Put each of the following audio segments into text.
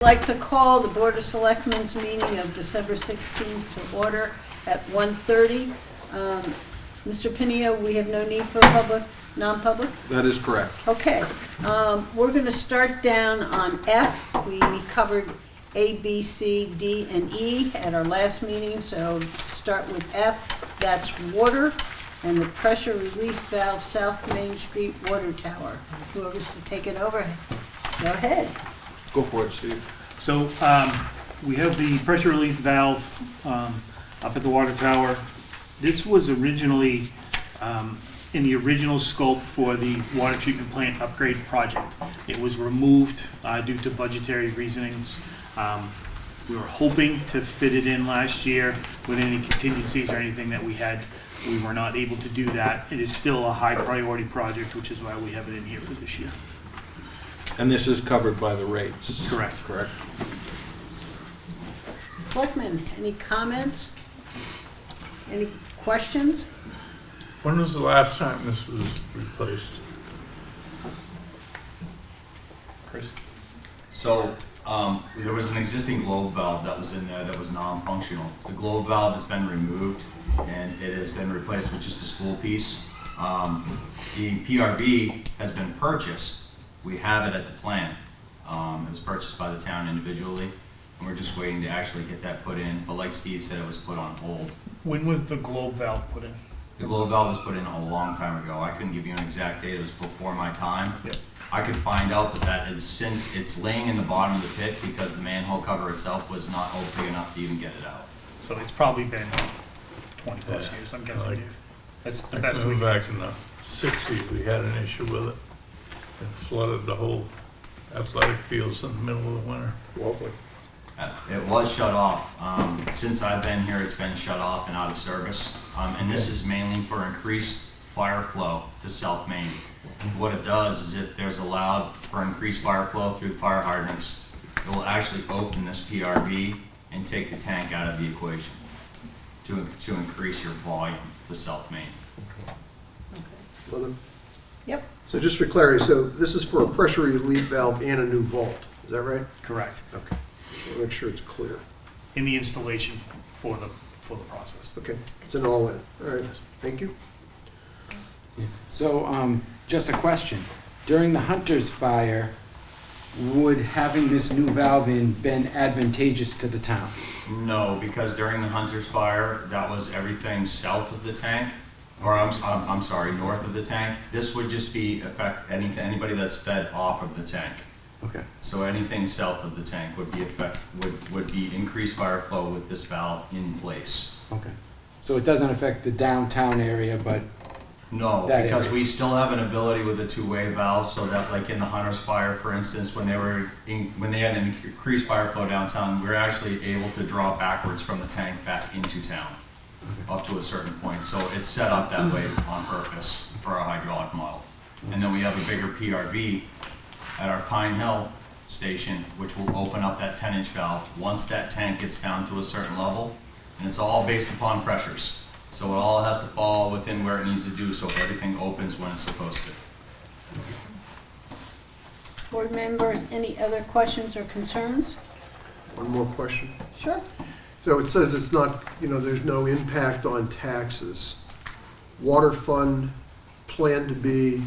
I'd like to call the Board of Selectmen's meeting of December 16th to order at 1:30. Mr. Pinio, we have no need for a non-public? That is correct. Okay. We're going to start down on F. We covered A, B, C, D, and E at our last meeting, so start with F. That's water and the pressure relief valve South Main Street water tower. Whoever's to take it over, go ahead. Go for it, Steve. So we have the pressure relief valve up at the water tower. This was originally in the original scope for the water treatment plant upgrade project. It was removed due to budgetary reasonings. We were hoping to fit it in last year with any contingencies or anything that we had. We were not able to do that. It is still a high priority project, which is why we have it in here for this year. And this is covered by the rates? Correct. Correct. Selectmen, any comments? Any questions? When was the last time this was replaced? Chris? So there was an existing globe valve that was in there that was non-functional. The globe valve has been removed and it has been replaced with just a spool piece. The PRV has been purchased. We have it at the plant. It was purchased by the town individually, and we're just waiting to actually get that put in. But like Steve said, it was put on hold. When was the globe valve put in? The globe valve was put in a long time ago. I couldn't give you an exact date. It was before my time. Yep. I could find out, but that is since it's laying in the bottom of the pit because the manhole cover itself was not big enough to even get it out. So it's probably been 20 plus Yeah. years, I'm guessing, Like- Dave. That's the best we Going can. back in the 60s, we had an issue with it. It flooded the whole athletic fields in the middle of the winter. Lovely. It was shut off. Since I've been here, it's been shut off and out of service. And this is mainly for increased fire flow to South Main. What it does is if there's allowed for increased fire flow through the fire hydrants, it will actually open this PRV and take the tank out of the equation to increase your volume to South Main. Okay. Yep. So just for clarity, so this is for a pressure relief valve and a new vault, is that right? Correct. Okay. So make sure it's clear. In the installation for the process. Okay, it's an all-in. All right, thank you. So, just a question. During the Hunter's fire, would having this new valve in been advantageous to the town? No, because during the Hunter's fire, that was everything south of the tank, or I'm sorry, north of the tank. This would just be anybody that's fed off of the tank. Okay. So anything south of the tank would be increased fire flow with this valve in place. Okay. So it doesn't affect the downtown area, but No, That because area. we still have an ability with a two-way valve, so that like in the Hunter's fire, for instance, when they had an increased fire flow downtown, we were actually able to draw backwards from the tank back into town up to a certain point. So it's set up that way on purpose for our hydraulic model. And then we have a bigger PRV at our Pine Hill station, which will open up that 10-inch valve once that tank gets down to a certain level, and it's all based upon pressures. So it all has to fall within where it needs to do, so everything opens when it's supposed to. Board members, any other questions or concerns? One more question. Sure. So it says it's not, there's no impact on taxes. Water fund planned to be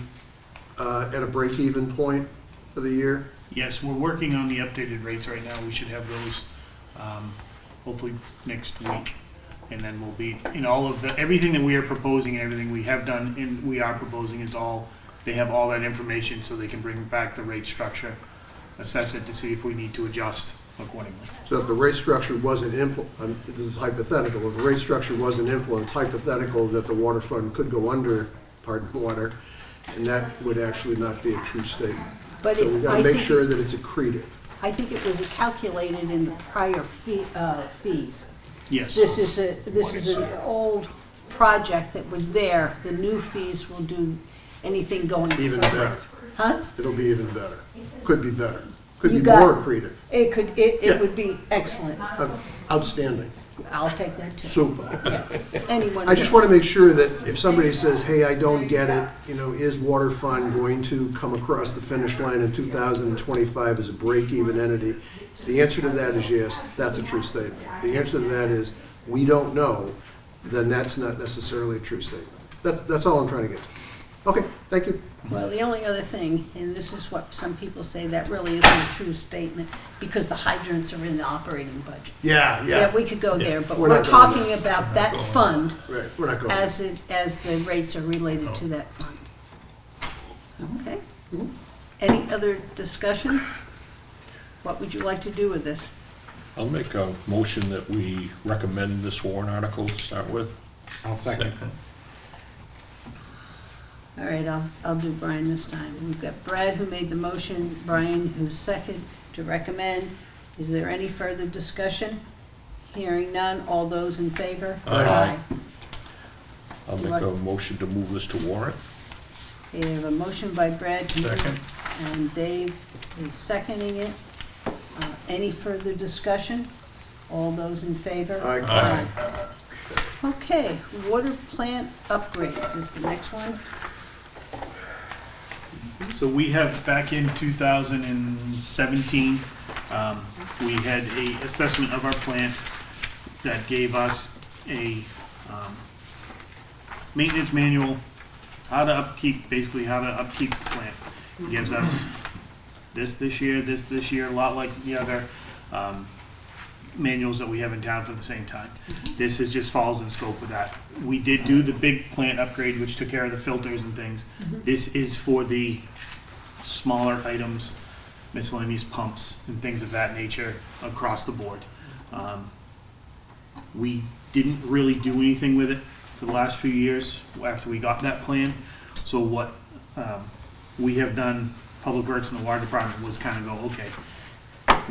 at a break-even point for the year? Yes, we're working on the updated rates right now. We should have those hopefully next week. And then we'll be, all of everything that we are proposing and everything we have done and we are proposing is they have all that information so they can bring back the rate structure, assess it to see if we need to adjust accordingly. So if the rate structure wasn't this is hypothetical, if the rate structure wasn't implemented, it's hypothetical that the water fund could go under, water, and that would actually not be a true statement. But So we've got to make sure that it's accretive. I think it was calculated in the prior fees. Yes. This is an old project that was there. The new fees will do anything going Even forward. better. Huh? It'll be even better. Could be better. Could You be got more it. accretive. It Yeah. would be excellent. Outstanding. I'll take that too. Super. Yeah. Anyone. I just want to make sure that if somebody says, hey, I don't get it, is water fund going to come across the finish line in 2025 as a break-even entity? The answer to that is yes, that's a true statement. The answer to that is, we don't know, then that's not necessarily a true statement. That's all I'm trying to get to. Okay, thank you. Well, the only other thing, and this is what some people say, that really isn't a true statement, because the hydrants are in the operating budget. Yeah, Yeah, we could go there, but We're we're not going talking about that going fund Right, we're not going. as the rates are related to that fund. Okay? Mhm. Any other discussion? What would you like to do with this? I'll make a motion that we recommend this warrant article to start with. I'll second. All right, I'll do Brian this time. We've got Brad who made the motion, Brian who's second to recommend. Is there any further discussion? Hearing none, all those in favor? Aye. I'll You make a like- motion to move this to warrant. Okay, we have a motion by Brad to move, Second. and Dave is seconding it. Any further discussion? All those in favor? Aye. Okay, water plant upgrades is the next one. So we have, back in 2017, we had a assessment of our plant that gave us a maintenance manual, how to upkeep the plant. It gives us this year, a lot like the other manuals that we have in town for the same time. This is just falls in scope with that. We did do the big plant upgrade, which took care of the filters and things. This is for the smaller items, miscellaneous pumps and things of that nature across the board. We didn't really do anything with it for the last few years after we got that plan. So what we have done, Public Works and the Water Department, was kind of go, okay,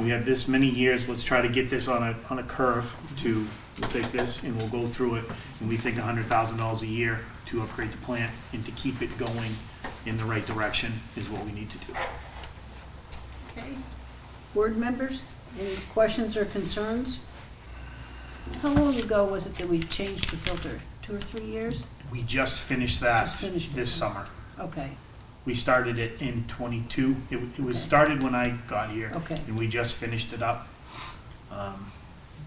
we have this many years, let's try to get this on a curve to, we'll take this and we'll go through it, and we think $100,000 a year to upgrade the plant and to keep it going in the right direction is what we need to do. Okay. Board members, any questions or concerns? How long ago was it that we changed the filter? 2 or 3 years? We just finished that Just finished it. this summer. Okay, We started it in '22. It was Okay. started when I got here. okay. And we just finished it up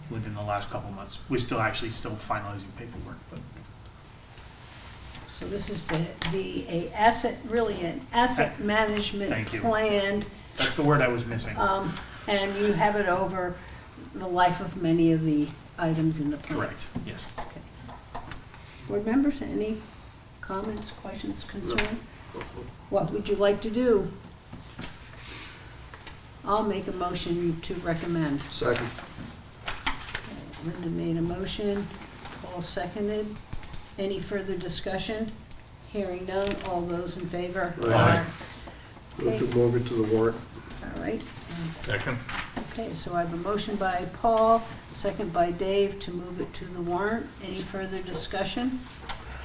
within the last couple months. We're still finalizing paperwork, but So this is to be an asset management Thank you. plan. that's the word I was missing. And you have it over the life of many of the items in the plan. Correct, yes. Board members, any comments, questions, concerns? What would you like to do? I'll make a motion to recommend. Second. Linda made a motion, Paul seconded. Any further discussion? Hearing none, all those in favor? Aye. Move Okay. to move it to the warrant. All right. Second. Okay, so I have a motion by Paul, second by Dave to move it to the warrant. Any further discussion?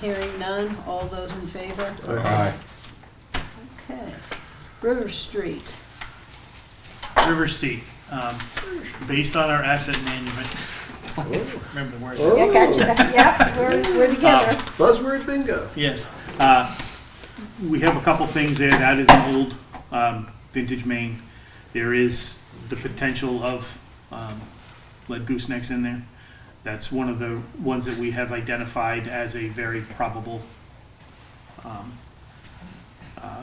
Hearing none, all those in favor? Aye. Okay. River Street. River Street, based on our asset management. Remember the word. Oh, Yeah, gotcha. Yeah, we're together. buzzword bingo. Yes. We have a couple things there. That is an old vintage main. There is the potential of lead goosenecks in there. That's one of the ones that we have identified as a very probable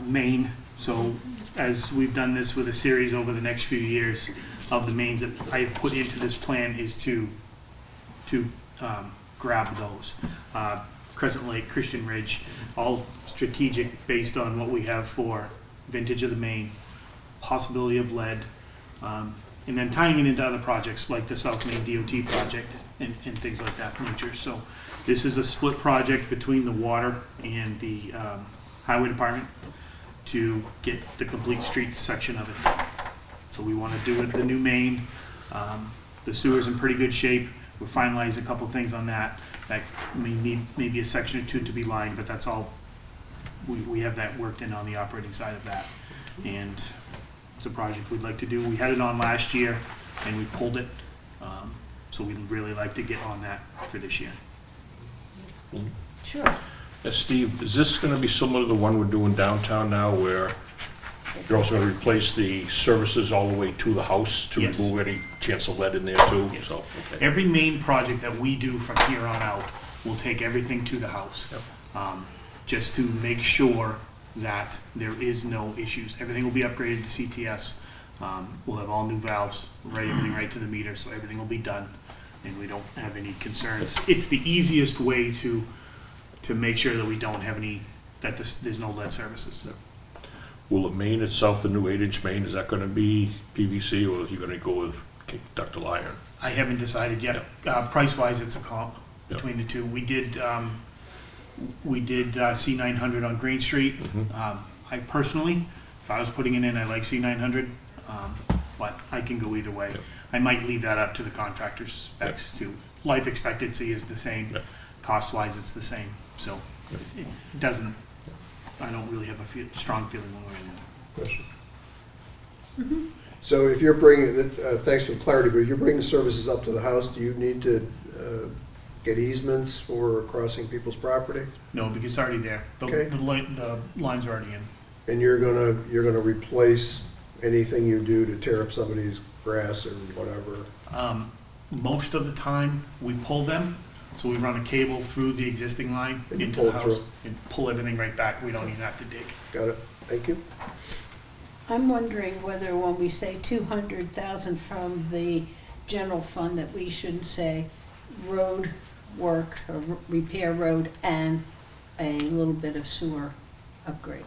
main. So as we've done this with a series over the next few years of the mains that I've put into this plan is to grab those. Crescent Lake, Christian Ridge, all strategic based on what we have for vintage of the main, possibility of lead, and then tying it into other projects like the South Main DOT project and things like that nature. So this is a split project between the water and the highway department to get the complete street section of it. So we want to do it the new main. The sewer's in pretty good shape. We're finalizing a couple things on that. That may need maybe a section or two to be lined, but that's all. We have that worked in on the operating side of that. And it's a project we'd like to do. We had it on last year and we pulled it. So we'd really like to get on that for this year. Sure. Steve, is this gonna be similar to the one we're doing downtown now where You're also gonna replace the services all the way to the house to Yes. remove any chance of lead in there too, Yes. so, okay. Every main project that we do from here on out, we'll take everything to the house. Just to make sure that there is no issues. Everything will be upgraded to CTS. We'll have all new valves, everything right to the meter, so everything will be done, and we don't have any concerns. It's the easiest way to make sure that we don't have any, that there's no lead services. Will the main itself, the new 8-inch main, is that gonna be PVC, or are you gonna go with ductile iron? I haven't decided yet. Price-wise, it's a comp Yeah. between the two. We did C900 on Green Street. Mhm. I personally, if I was putting it in, I like C900, but I can go either way. Yeah. I might leave that up to the contractor's specs too. Life expectancy is the same. Yeah. Cost-wise, it's the same. So it doesn't, I don't really have a strong feeling one way or the other. Question? So if you're bringing, thanks for the clarity, but if you're bringing services up to the house, do you need to get easements for crossing people's property? No, because it's already there. Okay. The lines are already in. And you're gonna replace anything you do to tear up somebody's grass or whatever? Most of the time, we pull them, so we run a cable through the existing line And you into pull the it house through. and pull everything right back. We don't even have to dig. Got it, thank you. I'm wondering whether when we say 200,000 from the general fund, that we shouldn't say road work or repair road and a little bit of sewer upgrade.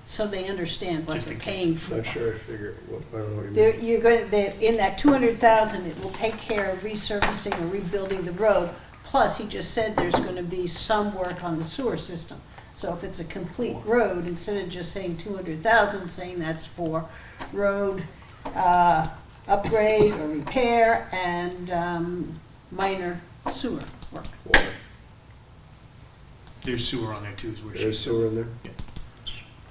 So they understand what Just they're in case. paying for. Not sure I figure, I don't know what you There, mean. you're going to, in that 200,000, it will take care of resurfacing or rebuilding the road. Plus, he just said there's going to be some work on the sewer system. So if it's a complete road, instead of just saying 200,000, saying that's for road upgrade or repair and minor sewer work. Water. There's sewer on there too, is where There's she's. sewer in there?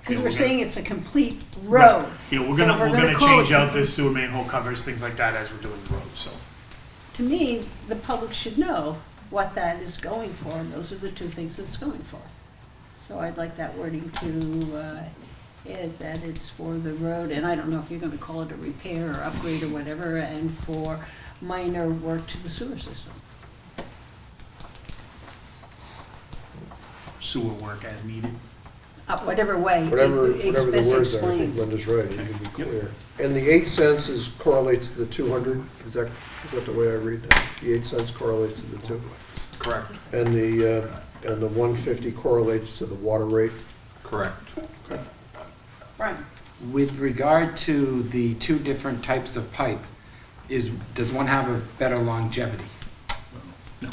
Because we're saying it's a complete road. Yeah, we're So gonna, if we're we're gonna gonna call change it out the complete- sewer manhole covers, things like that as we're doing the road, so. To me, the public should know what that is going for, and those are the two things it's going for. So I'd like that wording to add that it's for the road, and I don't know if you're gonna call it a repair or upgrade or whatever, and for minor work to the sewer system. Sewer work as needed. Whatever way. Whatever it's the best words are, I think explains. Linda's right, it Okay. can be Yep. clear. And the 8 cents correlates to the 200, is that the way I read that? The 8 cents correlates to the 2? Correct, And the 150 correlates to the water rate? correct. Right. With regard to the two different types of pipe, does one have a better longevity? No.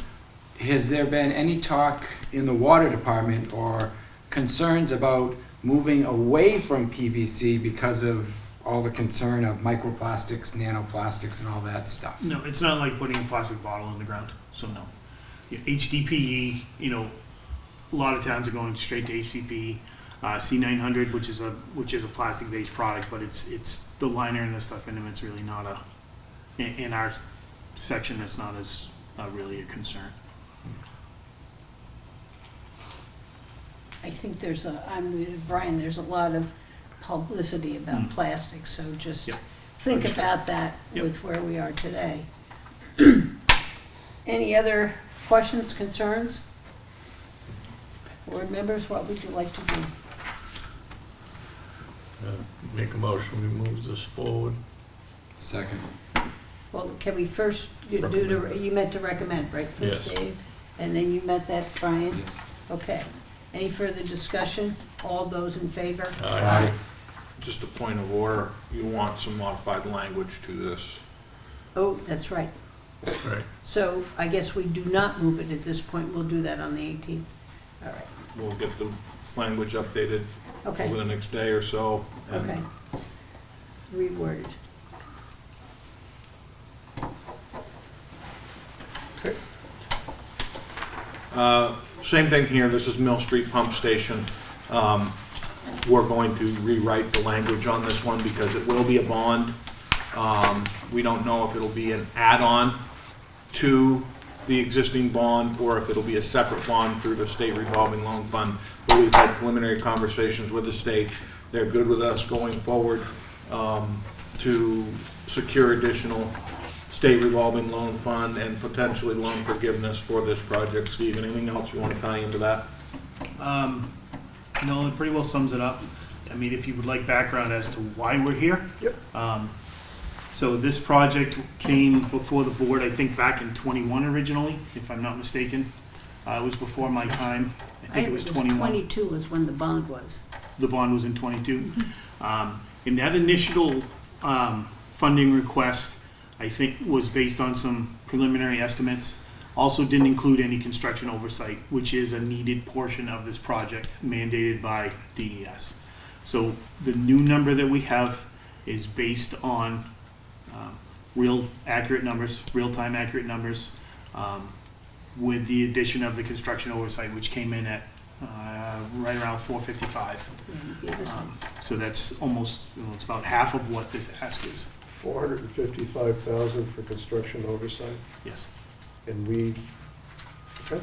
Has there been any talk in the water department or concerns about moving away from PVC because of all the concern of microplastics, nanoplastics, and all that stuff? No, it's not like putting a plastic bottle in the ground, so no. Yeah, HDPE, a lot of towns are going straight to HDPE. C900, which is a plastic-based product, but it's the liner and the stuff in them. It's really not in our section. It's not as really a concern. I think I'm with Brian, there's a lot of publicity about plastics, so just Yep. think Understood. about that Yep. with where we are today. Any other questions, concerns? Board members, what would you like to do? Make a motion, we move this forward. Second. Well, can we first, you meant to recommend, right? First Yes. Dave, and then you meant that, Brian? Yes. Okay. Any further discussion? All those in favor? Aye. Just a point of order, you want some modified language to this. Oh, that's right. Right. So I guess we do not move it at this point. We'll do that on the 18th. All right. We'll get the language updated over Okay, the next day or so. and okay. Reworded. Same thing here, this is Mill Street Pump Station. We're going to rewrite the language on this one because it will be a bond. We don't know if it'll be an add-on to the existing bond or if it'll be a separate bond through the state revolving loan fund. But we've had preliminary conversations with the state. They're good with us going forward to secure additional state revolving loan fund and potentially loan forgiveness for this project. Steve, anything else you want to tie into that? No, it pretty well sums it up. I mean, if you would like background as to why we're here. Yep. So this project came before the board, I think, back in '21 originally, if I'm not mistaken. It was before my time. I think it was '21. 22 was when the bond was. The bond was in '22. And that initial funding request, I think, was based on some preliminary estimates. Also didn't include any construction oversight, which is a needed portion of this project mandated by DES. So the new number that we have is based on real accurate numbers, real-time accurate numbers, with the addition of the construction oversight, which came in at right around 455. So that's almost, it's about half of what this ask is. 455,000 for construction oversight, Yes. and we, okay,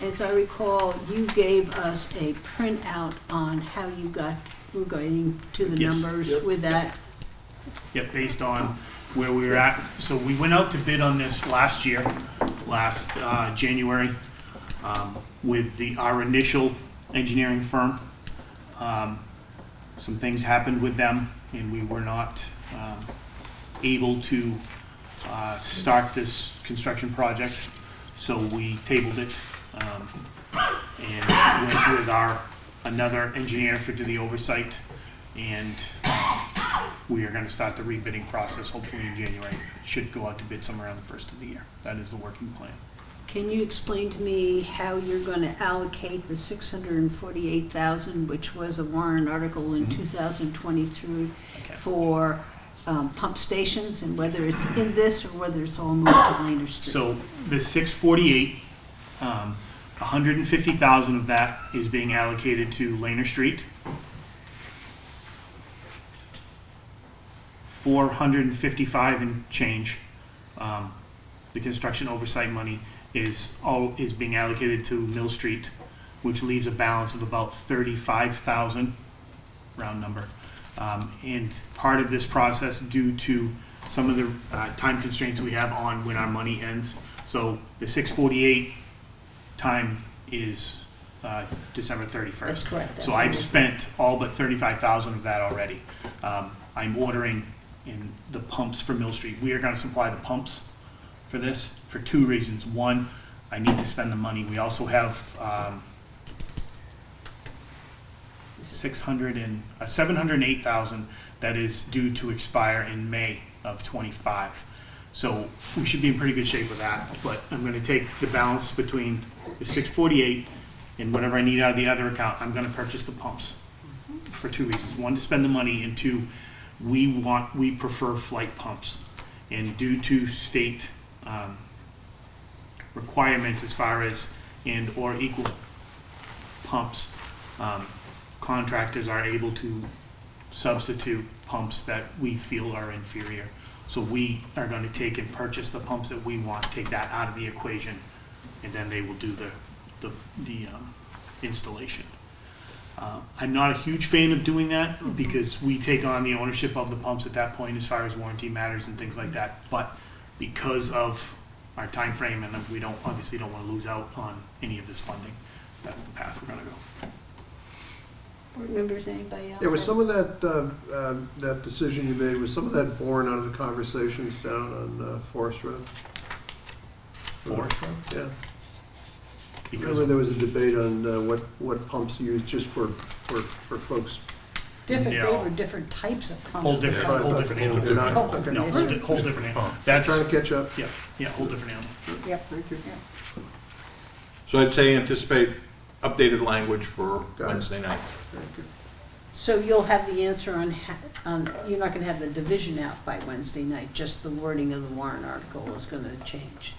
As I recall, you gave us a printout on how you were going to the Yes. numbers Yep. with that. Yep, based on where we were at. So we went out to bid on this last January, with our initial engineering firm. Some things happened with them, and we were not able to start this construction project, so we tabled it and went with another engineer to do the oversight, and we are going to start the rebidding process hopefully in January. Should go out to bid somewhere around the first of the year. That is the working plan. Can you explain to me how you're going to allocate the $648,000, which was a warrant article in 2023 Okay. for pump stations, and whether it's in this or whether it's all moved to Laner Street? So the 648, 150,000 of that is being allocated to Laner Street. 455 and change, the construction oversight money is being allocated to Mill Street, which leaves a balance of about 35,000, round number. And part of this process, due to some of the time constraints we have on when our money ends. So the 648 time is December 31st. That's correct. That's So what I've I- spent all but 35,000 of that already. I'm ordering in the pumps for Mill Street. We are going to supply the pumps for this for two reasons. One, I need to spend the money. We also have 708,000 that is due to expire in May of '25. So we should be in pretty good shape with that. But I'm going to take the balance between the 648 and whatever I need out of the other account. I'm going to purchase the pumps for two reasons. One, to spend the money, and two, we prefer flight pumps. And due to state requirements as far as or equal pumps, contractors are able to substitute pumps that we feel are inferior. So we are going to take and purchase the pumps that we want, take that out of the equation, and then they will do the installation. I'm not a huge fan of doing that because we take on the ownership of the pumps at that point as far as warranty matters and things like that. But because of our time frame, and we obviously don't want to lose out on any of this funding, that's the path we're going to go. Board members, anybody else? yeah, was some of that decision you made, was some of that born out of the conversations down on Forest Road? Forest Road? Yeah. Because Remember there was a debate on what pumps to use just for folks. Different, they No. were different types of pumps. whole different animal. They're not- Oh, okay. No, okay. whole different animal. Trying to That's, catch up. yeah, whole different animal. Yep. Thank you. So I'd say anticipate updated language for Got it. Wednesday night. Thank you. So you'll have the answer on, you're not going to have the division out by Wednesday night, just the wording of the warrant article is going to change.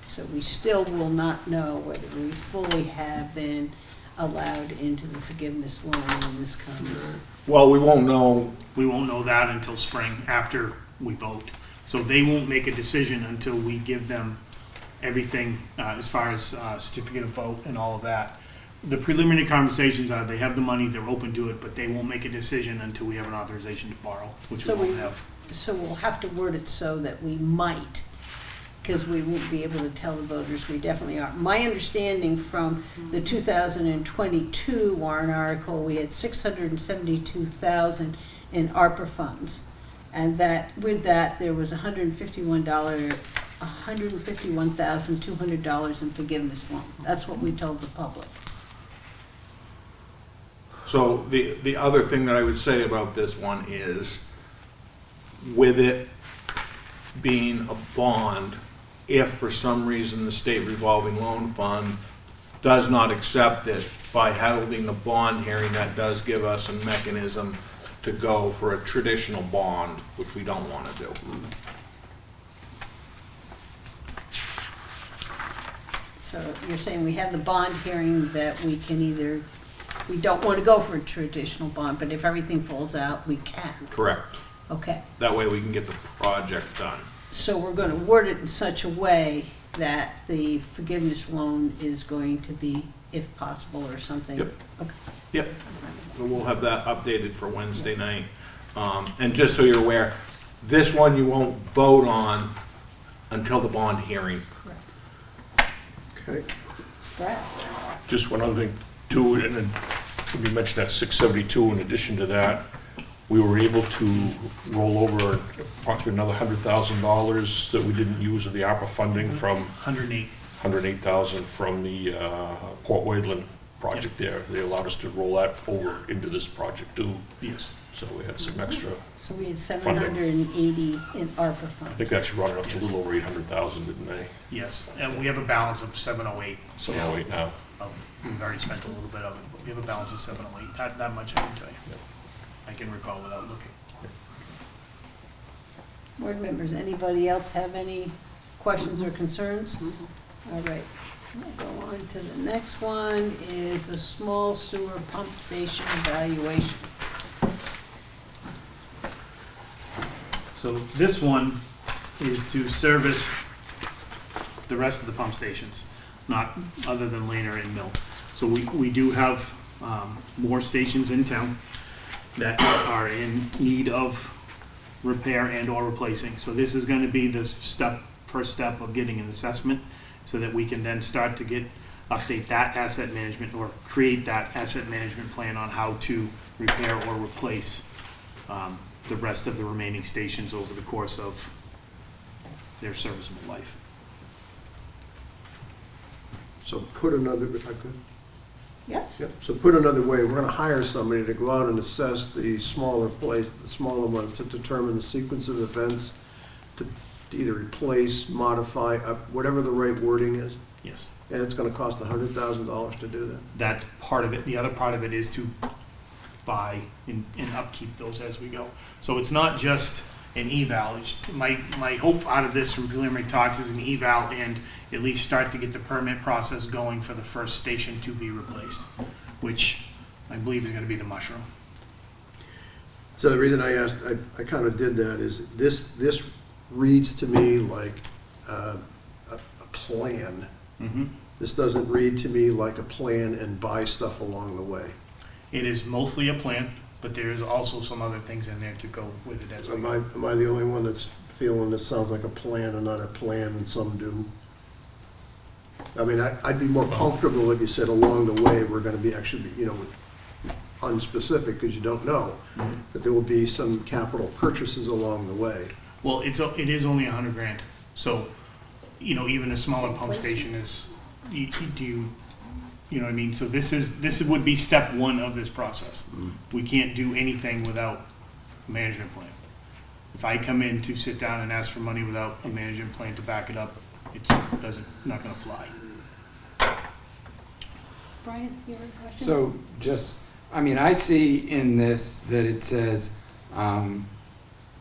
So we still will not know whether we fully have been allowed into the forgiveness loan when this comes. Well, we won't know. We won't know that until spring, after we vote. So they won't make a decision until we give them everything as far as certificate of vote and all of that. The preliminary conversations are, they have the money, they're open to it, but they won't make a decision until we have an authorization to borrow, which we So we- won't have. So we'll have to word it so that we might, because we won't be able to tell the voters we definitely are. My understanding from the 2022 warrant article, we had 672,000 in ARPA funds. And that, with that, there was $151,200 in forgiveness loan. That's what we told the public. So the other thing that I would say about this one is, with it being a bond, if for some reason the state revolving loan fund does not accept it, by holding the bond hearing, that does give us a mechanism to go for a traditional bond, which we don't want to do. So you're saying we have the bond hearing that we can either, we don't want to go for a traditional bond, but if everything falls out, we can. Correct. Okay. That way we can get the project done. So we're going to word it in such a way that the forgiveness loan is going to be, if possible, or something. Yep. Okay. Yep. So we'll have that updated for Wednesday night. And just so you're aware, this one you won't vote on until the bond hearing. Okay. Brad? Just one other thing too, and then you mentioned that 672, in addition to that, we were able to roll over approximately another $100,000 that we didn't use of the ARPA funding from 108. 108,000 from the Port Wayland project there. They allowed us to roll that over into this project too. Yes. So we had some extra, So we had 780 in ARPA I think funds. that should run it up to a little over 800,000, didn't they? Yes, and we have a balance of 708. So now wait now. We've already spent a little bit of it, but we have a balance of 708. That much I can tell you. I can recall without looking. Board members, anybody else have any questions or concerns? All right, we'll go on to the next one, is the small sewer pump station evaluation. So this one is to service the rest of the pump stations, not other than Laner and Mill. So we do have more stations in town that are in need of repair and or replacing. So this is going to be the first step of getting an assessment so that we can then start to update that asset management or create that asset management plan on how to repair or replace the rest of the remaining stations over the course of their serviceable life. So put another, if I could. Yeah. Yep. So put another way, we're gonna hire somebody to go out and assess the smaller ones to determine the sequence of events, to either replace, modify, whatever the right wording is. Yes. And it's gonna cost $100,000 to do that. That's part of it. The other part of it is to buy and upkeep those as we go. So it's not just an eval. My hope out of this from preliminary talks is an eval and at least start to get the permit process going for the first station to be replaced, which I believe is going to be the Mushroom. So the reason I asked, I kind of did that is this reads to me like a plan. Mm-hmm. This doesn't read to me like a plan and buy stuff along the way. It is mostly a plan, but there is also some other things in there to go with it as we Am go. I the only one that's feeling it sounds like a plan and not a plan, and some do? I mean, I'd be more comfortable if you said along the way, we're gonna be actually, unspecific, because you don't know, that there will be some capital purchases along the way. Well, it is only $100,000, so, even a smaller pump station is, you know what I mean? So this would be step one of this process. We can't do anything without a management plan. If I come in to sit down and ask for money without a management plan to back it up, it's not gonna fly. Brian, you have a question? So I see in this that it says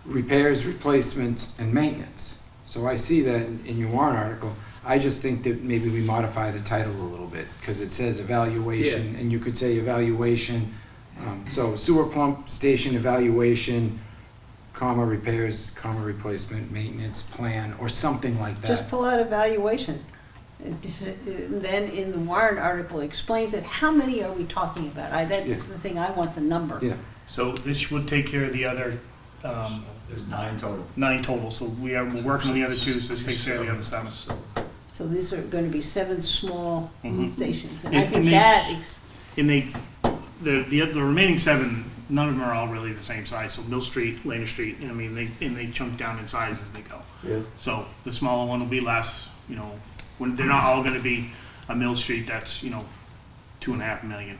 repairs, replacements, and maintenance. So I see that in your warrant article. I just think that maybe we modify the title a little bit, because it says evaluation, and you could say evaluation. So sewer pump station evaluation, comma, repairs, comma, replacement, maintenance plan, or something like that. Just pull out evaluation Then in the warrant article explains it. How many are we talking about? That's Yeah. the thing, I want the number. Yeah, So this would take care of the other There's 9 total. 9 total, so we're working on the other 2, so this takes care of the other 7. So these are gonna be 7 small Mhm. stations, and I And think they- that, And the remaining 7, none of them are all really the same size, so Mill Street, Lane Street, I mean, they chunk down in size as they go. Yeah. So the smaller one will be less, when, they're not all gonna be a Mill Street that's, 2.5 million.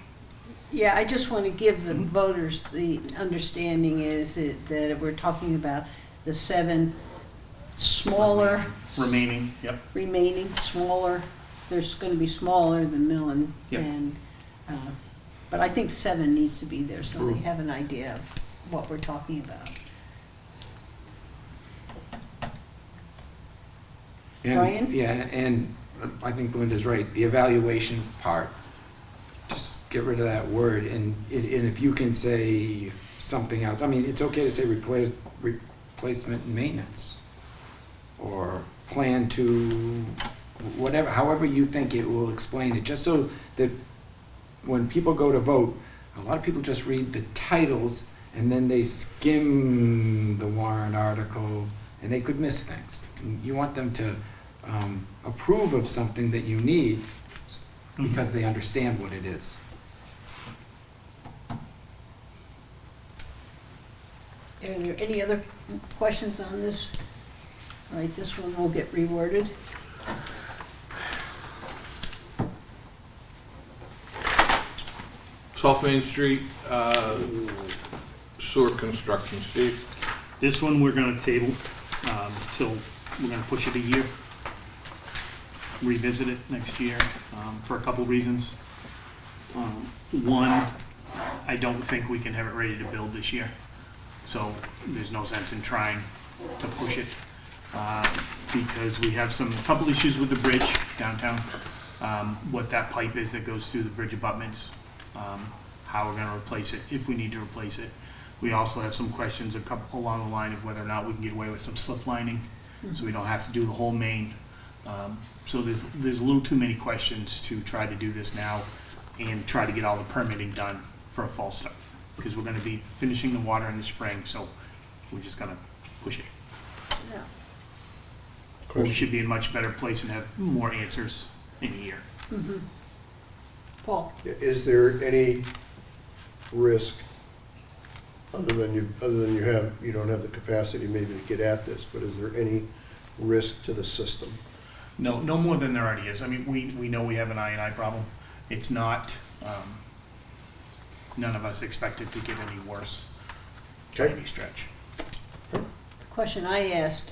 yeah, I just wanna give the voters the understanding that we're talking about the 7 smaller, Remaining, yep. remaining, smaller, there's gonna be smaller than Millen, Yeah. and, but I think 7 needs to be there, so they have an idea of what we're talking about. Brian? and, yeah, and I think Linda's right, the evaluation part, just get rid of that word, and if you can say something else, I mean, it's okay to say replacement and maintenance, or plan to, whatever, however you think it will explain it, just so that when people go to vote, a lot of people just read the titles and then they skim the warrant article and they could miss things. And you want them to approve of something that you need because they understand what it is. Are there any other questions on this? All right, this one will get reworded. South Main Street, sewer construction, Steve. This one we're gonna table, till, we're gonna push it a year. Revisit it next year, for a couple reasons. One, I don't think we can have it ready to build this year. So there's no sense in trying to push it, because we have couple issues with the bridge downtown. What that pipe is that goes through the bridge abutments, how we're gonna replace it, if we need to replace it. We also have some questions along the line of whether or not we can get away with some slip lining, so we don't have to do the whole main. So there's a little too many questions to try to do this now and try to get all the permitting done for a fall start. Because we're gonna be finishing the water in the spring, so we're just gonna push it. Yeah. We should be in a much better place and have more answers in a year. Mhm. Paul? Is there any risk, other than you don't have the capacity maybe to get at this, but is there any risk to the system? No more than there already is. I mean, we know we have an I&I problem. It's not, none of us expect it to get any worse by Okay. any stretch. The question I asked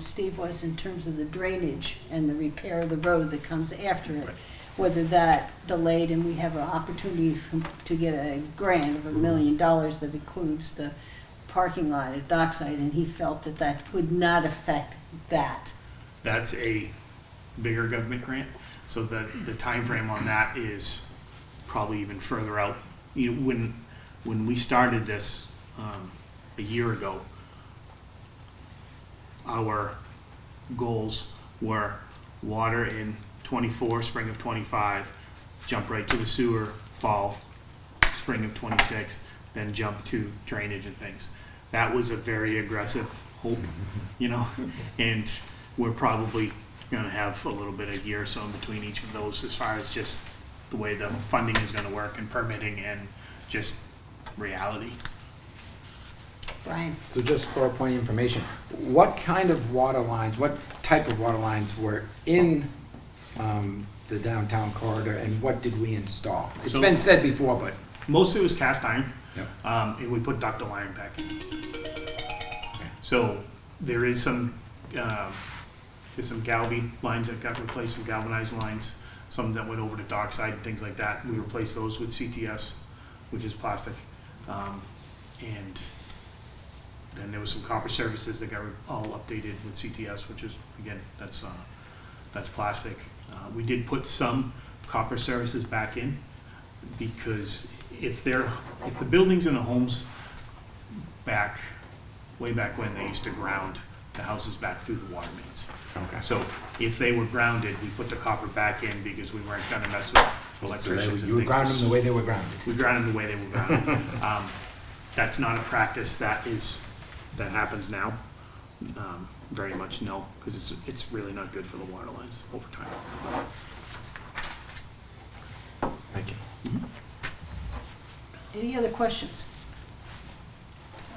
Steve was in terms of the drainage and the repair of the road that comes after it, Right. whether that delayed and we have an opportunity to get a grant of $1 million that includes the parking lot at Dockside, and he felt that that would not affect that. That's a bigger government grant, so the timeframe on that is probably even further out. When we started this a year ago, our goals were water in '24, spring of '25, jump right to the sewer, fall, spring of '26, then jump to drainage and things. That was a very aggressive hope, and we're probably gonna have a little bit of a year or so in between each of those as far as just the way the funding is gonna work and permitting and just reality. Brian? So just for a point of information, what kind of water lines, what type of water lines were in the downtown corridor, and what did we install? It's So- been said before, but, Most of it was cast iron, Yep. and we put ductile iron back in. So there is some galvy lines that got replaced with galvanized lines, some that went over to Dockside and things like that. We replaced those with CTS, which is plastic. And then there was some copper surfaces that got all updated with CTS, which is, again, that's plastic. We did put some copper surfaces back in, because if the buildings and the homes way back when, they used to ground the houses back through the water mains. Okay. So if they were grounded, we put the copper back in because we weren't gonna mess with So electricians and you would things. ground them the way they were grounded. We ground them the way they were grounded. That's not a practice that happens now. Very much no, because it's really not good for the water lines over time. Thank you. Any other questions?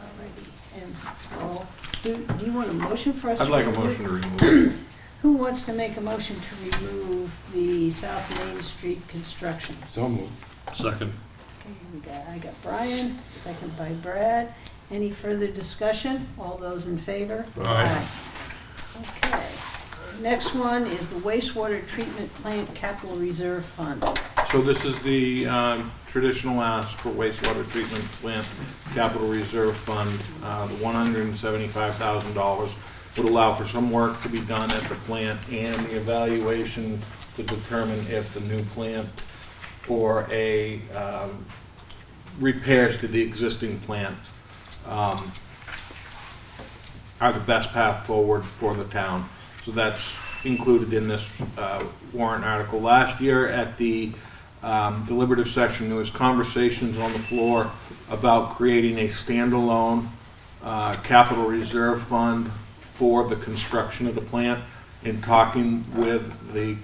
Alrighty, and, well, do you want a motion for us? I'd to like a remove? motion to remove. Who wants to make a motion to remove the South Main Street construction? So moved. Second. Okay, I got Brian, second by Brad. Any further discussion? All those in favor? Aye. Okay. Next one is the wastewater treatment plant capital reserve fund. So this is the traditional ask for wastewater treatment plant capital reserve fund. The $175,000 would allow for some work to be done at the plant and the evaluation to determine if the new plant or a repairs to the existing plant are the best path forward for the town. So that's included in this warrant article. Last year at the deliberative session, there was conversations on the floor about creating a standalone capital reserve fund for the construction of the plant. In talking with the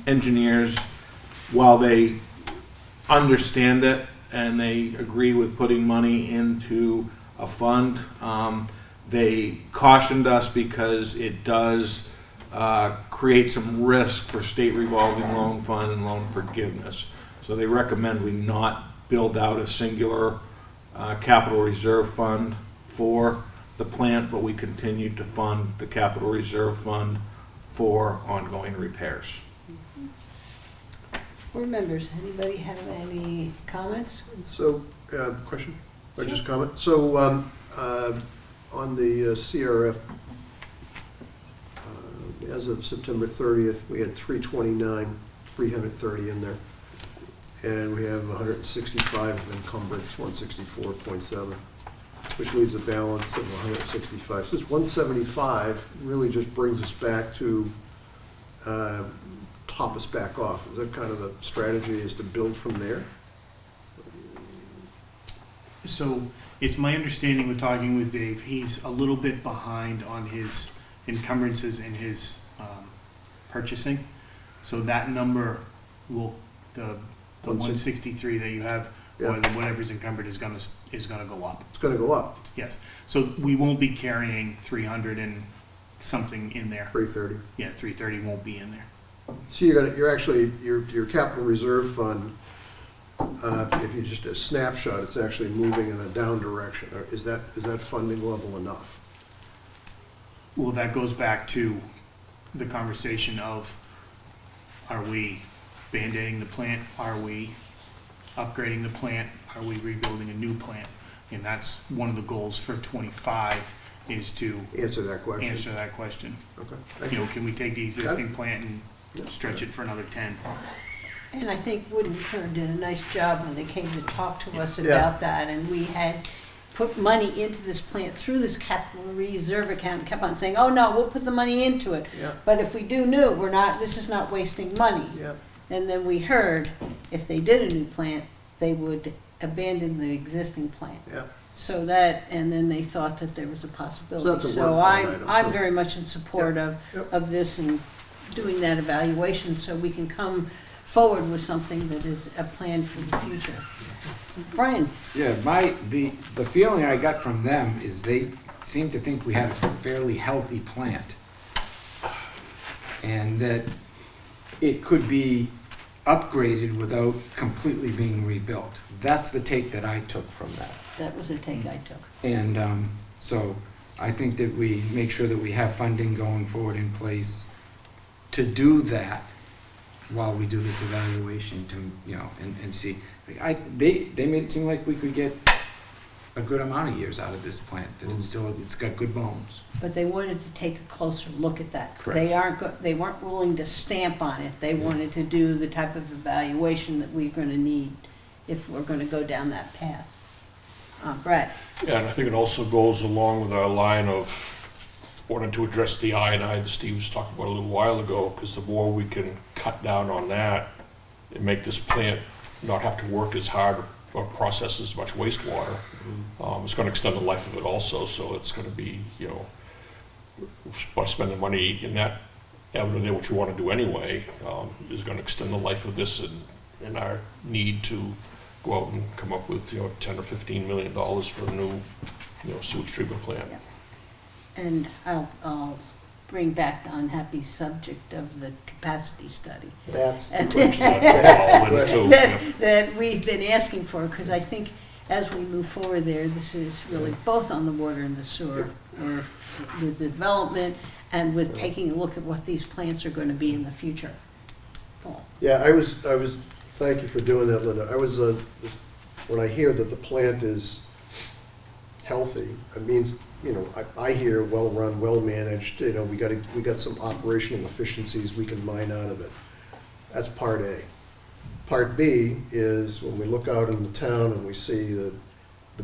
engineers, while they understand it and they agree with putting money into a fund, they cautioned us because it does create some risk for state revolving loan fund and loan forgiveness. So they recommend we not build out a singular capital reserve fund for the plant, but we continue to fund the capital reserve fund for ongoing repairs. Board members, anybody have any comments? So, question, or just comment? So, on the CRF, as of September 30th, we had 329,330 in there. And we have 165 of encumbrance, 164.7, which leaves a balance of 165. So this 175 really just brings us back to top us back off. Is that kind of the strategy, is to build from there? So it's my understanding with talking with Dave, he's a little bit behind on his encumbrances and his purchasing. So that number will, the 163 that you have, or Yeah. whatever's encumbered is gonna go up. It's gonna go up, Yes. So we won't be carrying 300 and something in there. 330. Yeah, 330 won't be in there. So your capital reserve fund, if you just a snapshot, it's actually moving in a down direction. Is that funding level enough? Well, that goes back to the conversation of, are we band-aiding the plant? Are we upgrading the plant? Are we rebuilding a new plant? And that's one of the goals for '25, is to Answer that question. answer that question. Okay, thank You you. know, can we take the existing plant and Yeah. stretch it for another 10? And I think Wood and Kern did a nice job when they came to talk to us Yeah. about that, and we had put money into this plant through this capital reserve account, and kept on saying, oh no, we'll put the money into it. Yeah, But if we do new, this is not wasting money. yeah. And then we heard, if they did a new plant, they would abandon the existing plant. Yeah. So that, and then they thought that there was a So possibility. that's a So work I'm, item, I'm so- very much in support Yep. of this and doing that evaluation, so we can come forward with something that is a plan for the future. Brian? Yeah, the feeling I got from them is they seem to think we had a fairly healthy plant. And that it could be upgraded without completely being rebuilt. That's the take that I took from that. That was a take I took. And so I think that we make sure that we have funding going forward in place to do that while we do this evaluation to, you know, and see. They made it seem like we could get a good amount of years out of this plant, that it's got good bones. But they wanted to take a closer look at that. Correct. They weren't willing to stamp on it. They wanted to do the type of evaluation that we're gonna need if we're gonna go down that path. Brett? Yeah, and I think it also goes along with our line of wanting to address the I&I that Steve was talking about a little while ago, because the more we can cut down on that and make this plant not have to work as hard or process as much wastewater, it's gonna extend the life of it also, so it's gonna be, you know, by spending money in that avenue there, which we wanna do anyway, is gonna extend the life of this and our need to go out and come up with, you know, $10 or $15 million for a new, you know, sewage treatment plant. Yeah. And I'll bring back the unhappy subject of the capacity study That's the And- question. That's all in too, yeah. that we've been asking for, because I think as we move forward there, this is really both on the water and the sewer, or with the development and with taking a look at what these plants are going to be in the future. Paul? Yeah, I was, thank you for doing that, Linda. I was, when I hear that the plant is healthy, it means, you know, I hear well-run, well-managed, you know, we got some operational efficiencies we can mine out of it. That's part A. Part B is when we look out in the town and we see the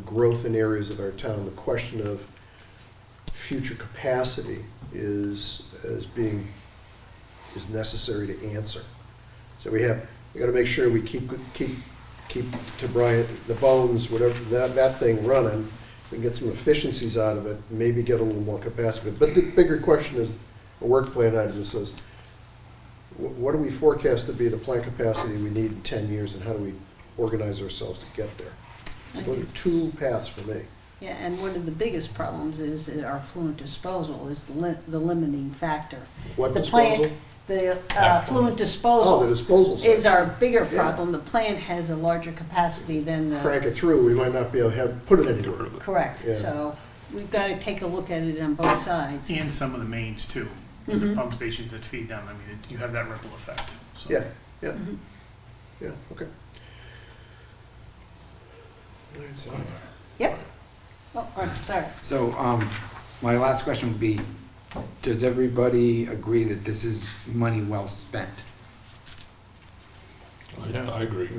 growth in areas of our town, the question of future capacity is necessary to answer. So we gotta make sure we keep to Brian, the bones, whatever, that thing running, we can get some efficiencies out of it, maybe get a little more capacity. But the bigger question is, a work plan item that says, what do we forecast to be the plant capacity we need in 10 years, and how do we organize ourselves to get there? Those are two paths for me. Yeah, and one of the biggest problems is that our fluent disposal is the limiting factor. What The disposal? plant, the fluent Oh, the disposal disposal side. is our bigger Yeah. problem. The plant has a larger capacity than the. Crank it through, we might not be able to put it anywhere. Correct, Yeah. so we've got to take a look at it on both sides. And some of the mains too, the Mhm. pump stations that feed them, I mean, you have that ripple effect, so. Yeah, yeah, Mhm. yeah, okay. All right, so- Yep. Oh, all right, sorry. So, my last question would be, does everybody agree that this is money well spent? Yeah, I agree.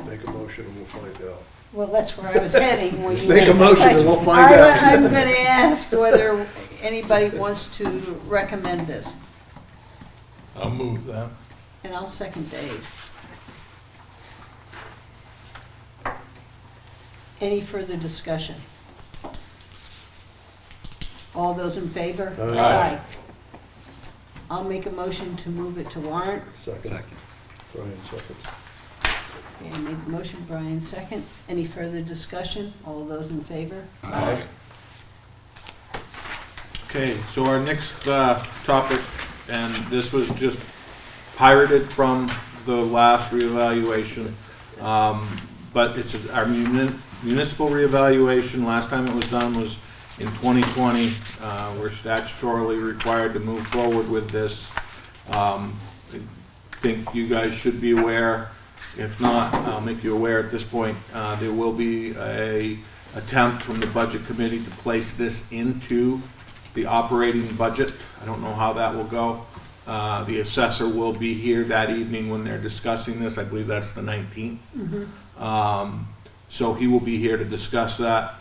Make a motion and we'll find out. Well, that's where I was heading when you. Make a motion and we'll find out. I'm going to ask whether anybody wants to recommend this, I'll move that. and I'll second Dave. Any further discussion? All those in favor? Aye. I'll make a motion to move it to warrant. Second, Brian, second. Okay, I made the motion, Brian second. Any further discussion? All those in favor? Aye. Okay, so our next topic, and this was just pirated from the last reevaluation, but it's our municipal reevaluation. Last time it was done was in 2020. We're statutorily required to move forward with this. I think you guys should be aware. If not, I'll make you aware at this point. There will be a attempt from the Budget Committee to place this into the operating budget. I don't know how that will go. The assessor will be here that evening when they're discussing this. I believe that's the 19th. So he will be here to discuss that.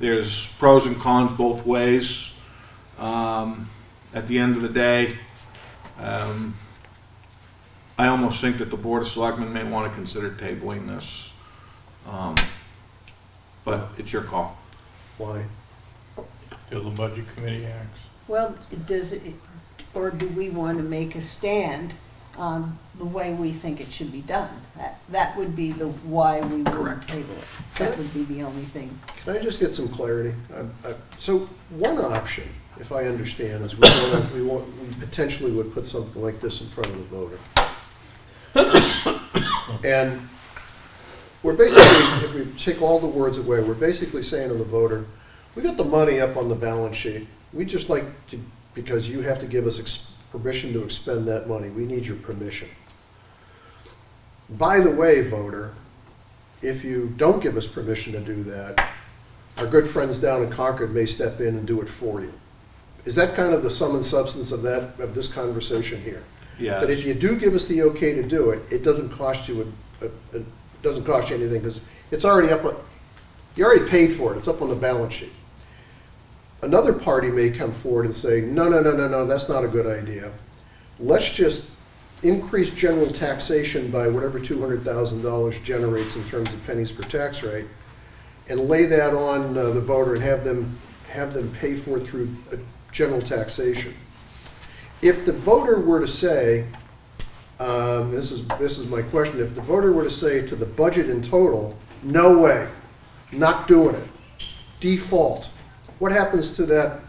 There's pros and cons both ways. At the end of the day, I almost think that the Board of Selectmen may want to consider tabling this. But it's your call. Why? Till the budget committee acts. Well, or do we want to make a stand on the way we think it should be done? That would be the why we would table it. That would be the only thing. Can I just get some clarity? So one option, if I understand, is we potentially would put something like this in front of the voter. And we're basically, if we take all the words away, we're basically saying to the voter, we got the money up on the balance sheet. We'd just like to, because you have to give us permission to expend that money. We need your permission. By the way, voter, if you don't give us permission to do that, our good friends down in Concord may step in and do it for you. Is that kind of the sum and substance of this conversation here? But if you do give us the okay to do it, it doesn't cost you anything, because it's already you already paid for it, it's up on the balance sheet. Another party may come forward and say, no, that's not a good idea. Let's just increase general taxation by whatever $200,000 generates in terms of pennies per tax rate, and lay that on the voter and have them pay for it through general taxation. If the voter were to say, this is my question, if the voter were to say to the budget in total, no way, not doing it, default, what happens to that?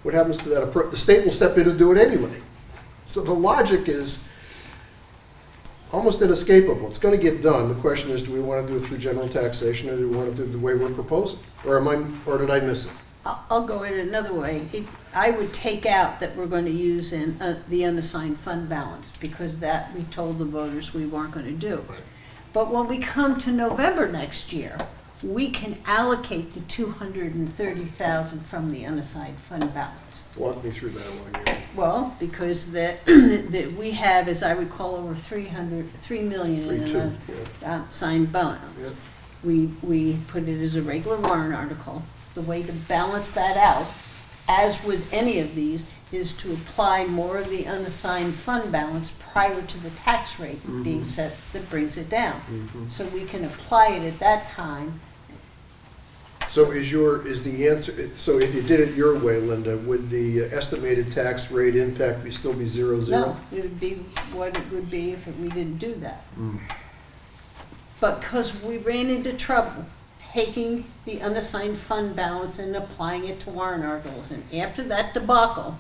What happens to that? The state will step in and do it anyway. So the logic is almost inescapable. It's going to get done. The question is, do we want to do it through general taxation, or do we want to do it the way we're proposing? Or did I miss it? I'll go in another way. I would take out that we're going to use in the unassigned fund balance, because that we told the voters we weren't going to do. Right. But when we come to November next year, we can allocate the $230,000 from the unassigned fund balance. Walk me through that one again. Well, because that we have, as I recall, over $3 million in 3.2, an unassigned balance. Yep. We put it as a regular warrant article. The way to balance that out, as with any of these, is to apply more of the unassigned fund balance prior to the tax rate being set that brings it down. So we can apply it at that time. So is the answer, so if you did it your way, Linda, would the estimated tax rate impact still be 0, 0? No, it would be what it would be if we didn't do that. But because we ran into trouble taking the unassigned fund balance and applying it to warrant articles, and after that debacle,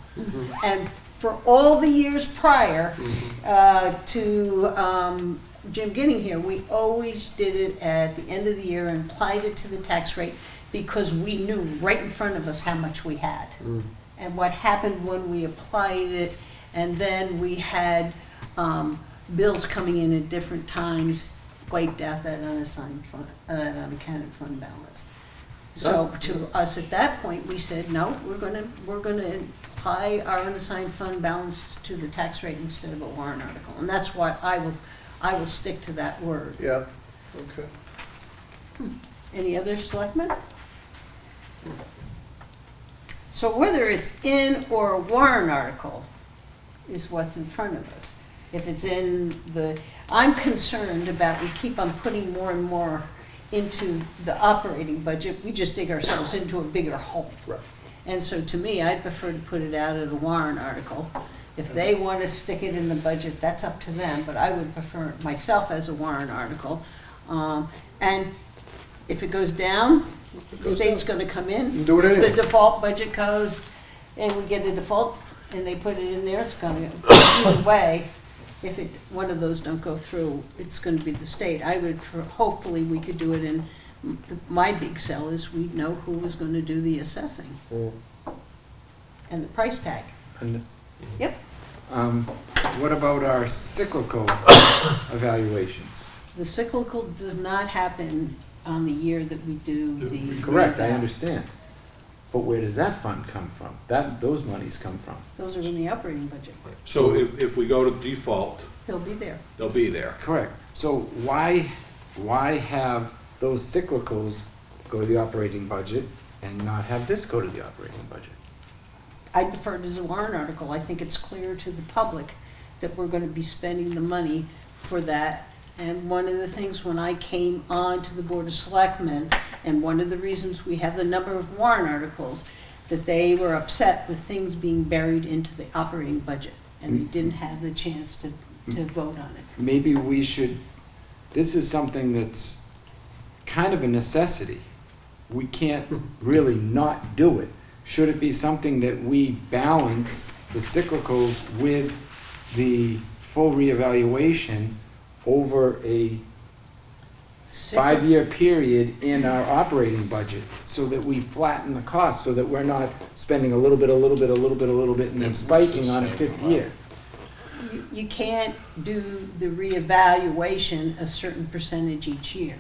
and for all the years prior to Jim getting here, we always did it at the end of the year and applied it to the tax rate, because we knew right in front of us how much we had. And what happened when we applied it, and then we had bills coming in at different times, wiped out that unassigned fund, unaccounted fund balance. So to us at that point, we said, no, we're gonna apply our unassigned fund balance to the tax rate instead of a warrant article. And that's why I will stick to that word. Yeah, okay. Any other selectmen? So whether it's in or a warrant article is what's in front of us. If it's in I'm concerned about, we keep on putting more and more into the operating budget, we just dig ourselves into a bigger hole. Right. And so to me, I'd prefer to put it out of the warrant article. If they want to stick it in the budget, that's up to them, but I would prefer it myself as a warrant article. And if it goes down, the state's going to come in. Do it If anyway. the default budget goes, and we get a default, and they put it in there, it's going to go either way. If one of those don't go through, it's going to be the state. Hopefully we could do it in, my big sell is we know who is going to do the assessing and the price tag. And, Yep. what about our cyclical evaluations? The cyclical does not happen on the year that we do the. Correct, I reval. understand. But where does that fund come from? Those monies come from? Those are in the operating budget. So if we go to default, They'll be there. they'll be there. Correct. So why have those cyclicals go to the operating budget and not have this go to the operating budget? I prefer it as a warrant article. I think it's clear to the public that we're going to be spending the money for that. And one of the things when I came on to the Board of Selectmen, and one of the reasons we have the number of warrant articles, that they were upset with things being buried into the operating budget, and they didn't have the chance to vote on it. Maybe we should, this is something that's kind of a necessity. We can't really not do it. Should it be something that we balance the cyclicals with the full reevaluation over a 5-year period in our operating budget, so that we flatten the cost, so that we're not spending a little bit, and then spiking on a 5th year? You can't do the reevaluation a certain percentage each year.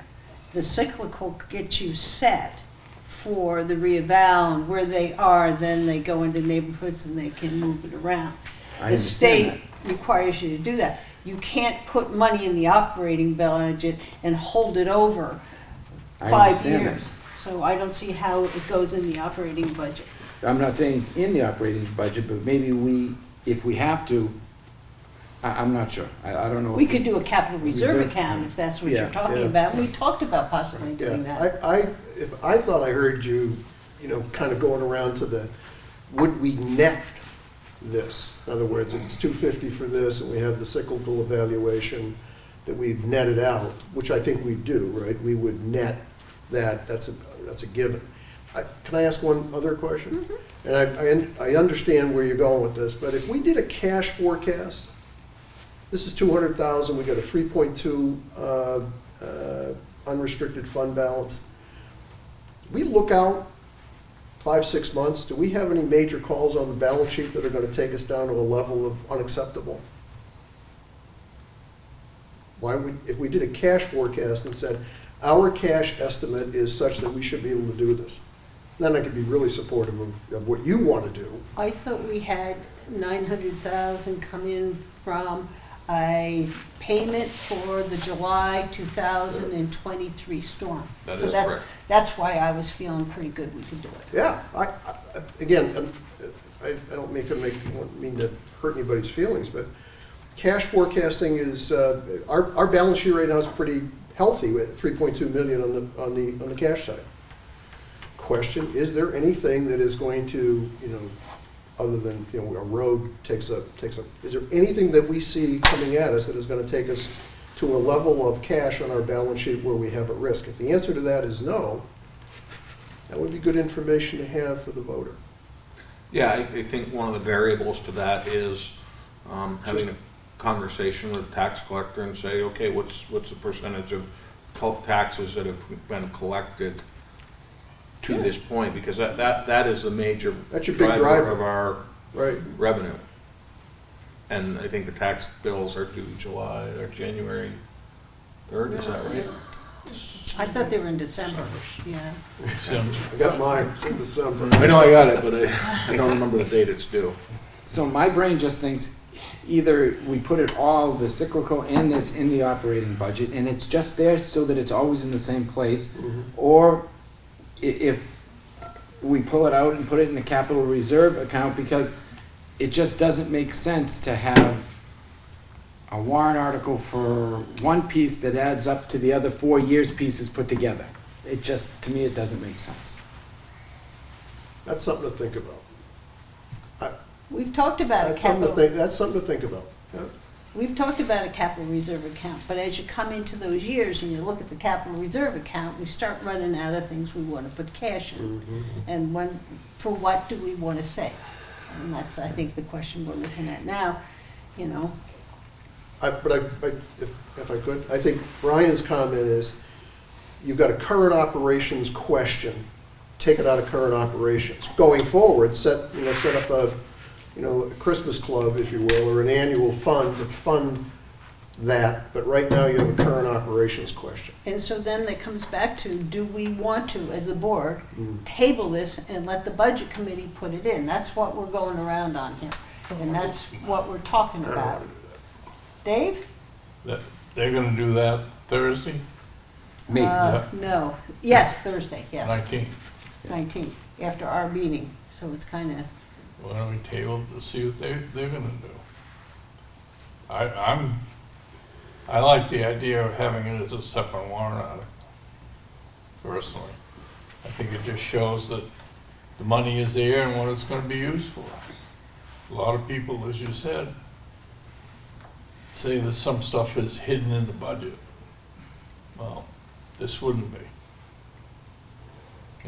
The cyclical gets you set for the reeval, and where they are, then they go into neighborhoods and they can move it around. I The understand state requires you to do that. You can't put money in the operating budget and hold it over I 5 understand that. years. So I don't see how it goes in the operating budget. I'm not saying in the operating budget, but maybe if we have to, I'm not sure. I don't know. We could do a capital reserve Reserve account account. if that's what Yeah. you're talking Yeah. about. We talked about possibly doing Yeah, that. I thought I heard you, kind of going around to the, would we net this? In other words, if it's 250 for this and we have the cyclical evaluation, that we've netted out, which I think we do, right? We would net that, that's a given. Can I ask one other question? And I understand where you're going with this, but if we did a cash forecast, this is 200,000, we got a 3.2 unrestricted fund balance. We look out 5-6 months, do we have any major calls on the balance sheet that are gonna take us down to a level of unacceptable? If we did a cash forecast and said, our cash estimate is such that we should be able to do this, then I could be really supportive of what you want to do. I thought we had 900,000 come in from a payment for the July 2023 storm. That So is that's- correct. That's why I was feeling pretty good we could do it. Yeah, again, I don't mean to hurt anybody's feelings, but cash forecasting is, our balance sheet right now is pretty healthy with 3.2 million on the cash side. Question, is there anything that is going to, other than, a road takes a, is there anything that we see coming at us that is gonna take us to a level of cash on our balance sheet where we have a risk? If the answer to that is no, that would be good information to have for the voter. Yeah, I think one of the variables to that is having a conversation with the tax collector and say, okay, what's the percentage of taxes that have been collected to Yeah. this point? Because that is the major That's your big driver. of our Right. revenue. And I think the tax bills are due July or January 3rd, is that right? I thought they were in December, yeah. I got mine, it's in December. I know I got it, but I don't remember the date it's due. So my brain just thinks either we put it all, the cyclical and this, in the operating budget, and it's just there so that it's always in the same place, or if we pull it out and put it in the capital reserve account, because it just doesn't make sense to have a warrant article for one piece that adds up to the other 4 years' pieces put together. It just, to me, it doesn't make sense. That's something to think about. We've talked about a That's something to capital, think, that's something to think about. Yeah. we've talked about a capital reserve account, but as you come into those years and you look at the capital reserve account, we start running out of things we want to put cash in. And for what do we want to save? And that's, I think, the question we're looking at now, But if I could, I think Brian's comment is, you've got a current operations question, take it out of current operations. Going forward, set up a Christmas club, if you will, or an annual fund to fund that, but right now you have a current operations question. And so then that comes back to, do we want to, as a board, table this and let the budget committee put it in? That's what we're going around on here, and that's what we're talking I don't about. want to do Dave? They're gonna do that Thursday, Me. No, yes, Thursday, yes, 19th. 19th, after our meeting, so it's kind of, Why don't we table to see what they're gonna do? I like the idea of having it as a separate warrant article, personally. I think it just shows that the money is there and what it's gonna be used for. A lot of people, as you said, say that some stuff is hidden in the budget. Well, this wouldn't be.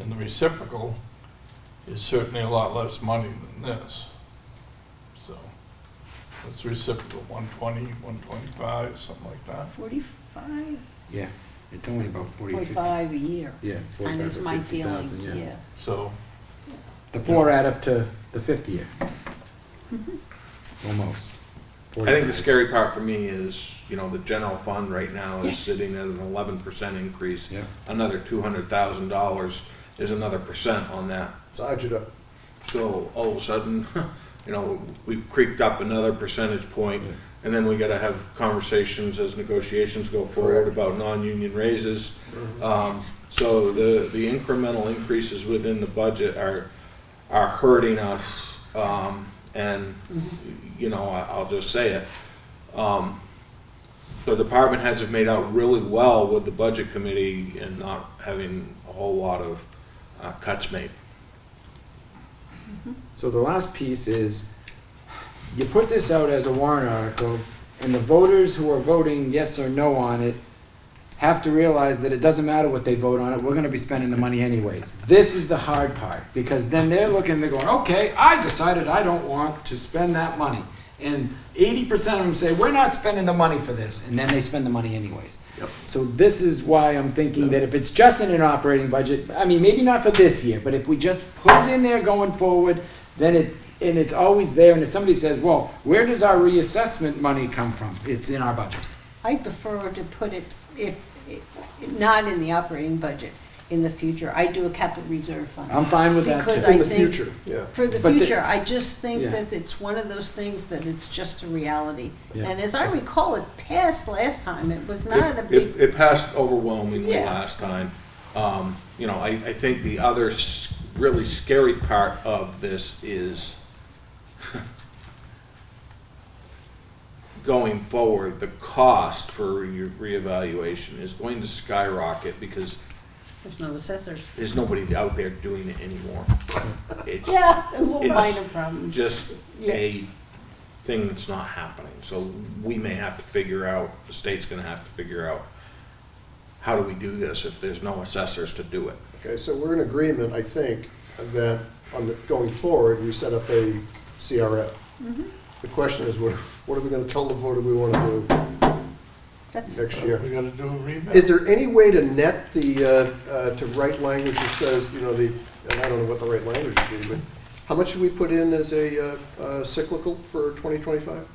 And the reciprocal is certainly a lot less money than this. So, it's reciprocal, 120, 125, something like that. 45, Yeah, it's only about 40, 50. 45 a year. Yeah, Kind 45 of or my 50,000, feeling, yeah. yeah. So, The 4 add up to the 50th year. Almost. I think the scary part for me is, the general fund right now is Yes. sitting at an 11% increase. Yeah. Another $200,000 is another percent on that. Dodge it up. So all of a sudden, we've creaked up another percentage point, and then we gotta have conversations as negotiations go forward Correct. about non-union raises. So So the incremental increases within the budget are hurting us, and, you know, I'll just say it. The department heads have made out really well with the budget committee and not having a whole lot of cuts made. So the last piece is, you put this out as a warrant article, and the voters who are voting yes or no on it have to realize that it doesn't matter what they vote on it, we're gonna be spending the money anyways. This is the hard part, because then they're looking, they're going, okay, I decided I don't want to spend that money. And 80% of them say, we're not spending the money for this, and then they spend the money anyways. Yep. So this is why I'm thinking that if it's just in an operating budget, I mean, maybe not for this year, but if we just put it in there going forward, then it's always there, and if somebody says, well, where does our reassessment money come from? It's in our budget. I prefer to put it, if, not in the operating budget, in the future. I do a capital reserve fund. I'm fine with that Because too. I In the think- future, yeah. For the But the- future, I just think Yeah. that it's one of those things that it's just a reality. Yeah. And as I recall, it passed last time. It was not a big, It passed overwhelmingly Yeah. last time. You know, I think the other really scary part of this is going forward, the cost for your reevaluation is going to skyrocket because there's no assessors. there's nobody out there doing it anymore. It's Yeah, a little It's minor problem. just Yeah. a thing that's not happening. So we may have to figure out, the state's gonna have to figure out, how do we do this if there's no assessors to do it? Okay, so we're in agreement, I think, that going forward, we set up a CRF. The question is, what are we gonna tell the voter we wanna do That's, next year? We gotta do a rebate. Is there any way to net the, to write language that says, you know, and I don't know what the right language would be, but how much should we put in as a cyclical for 2025?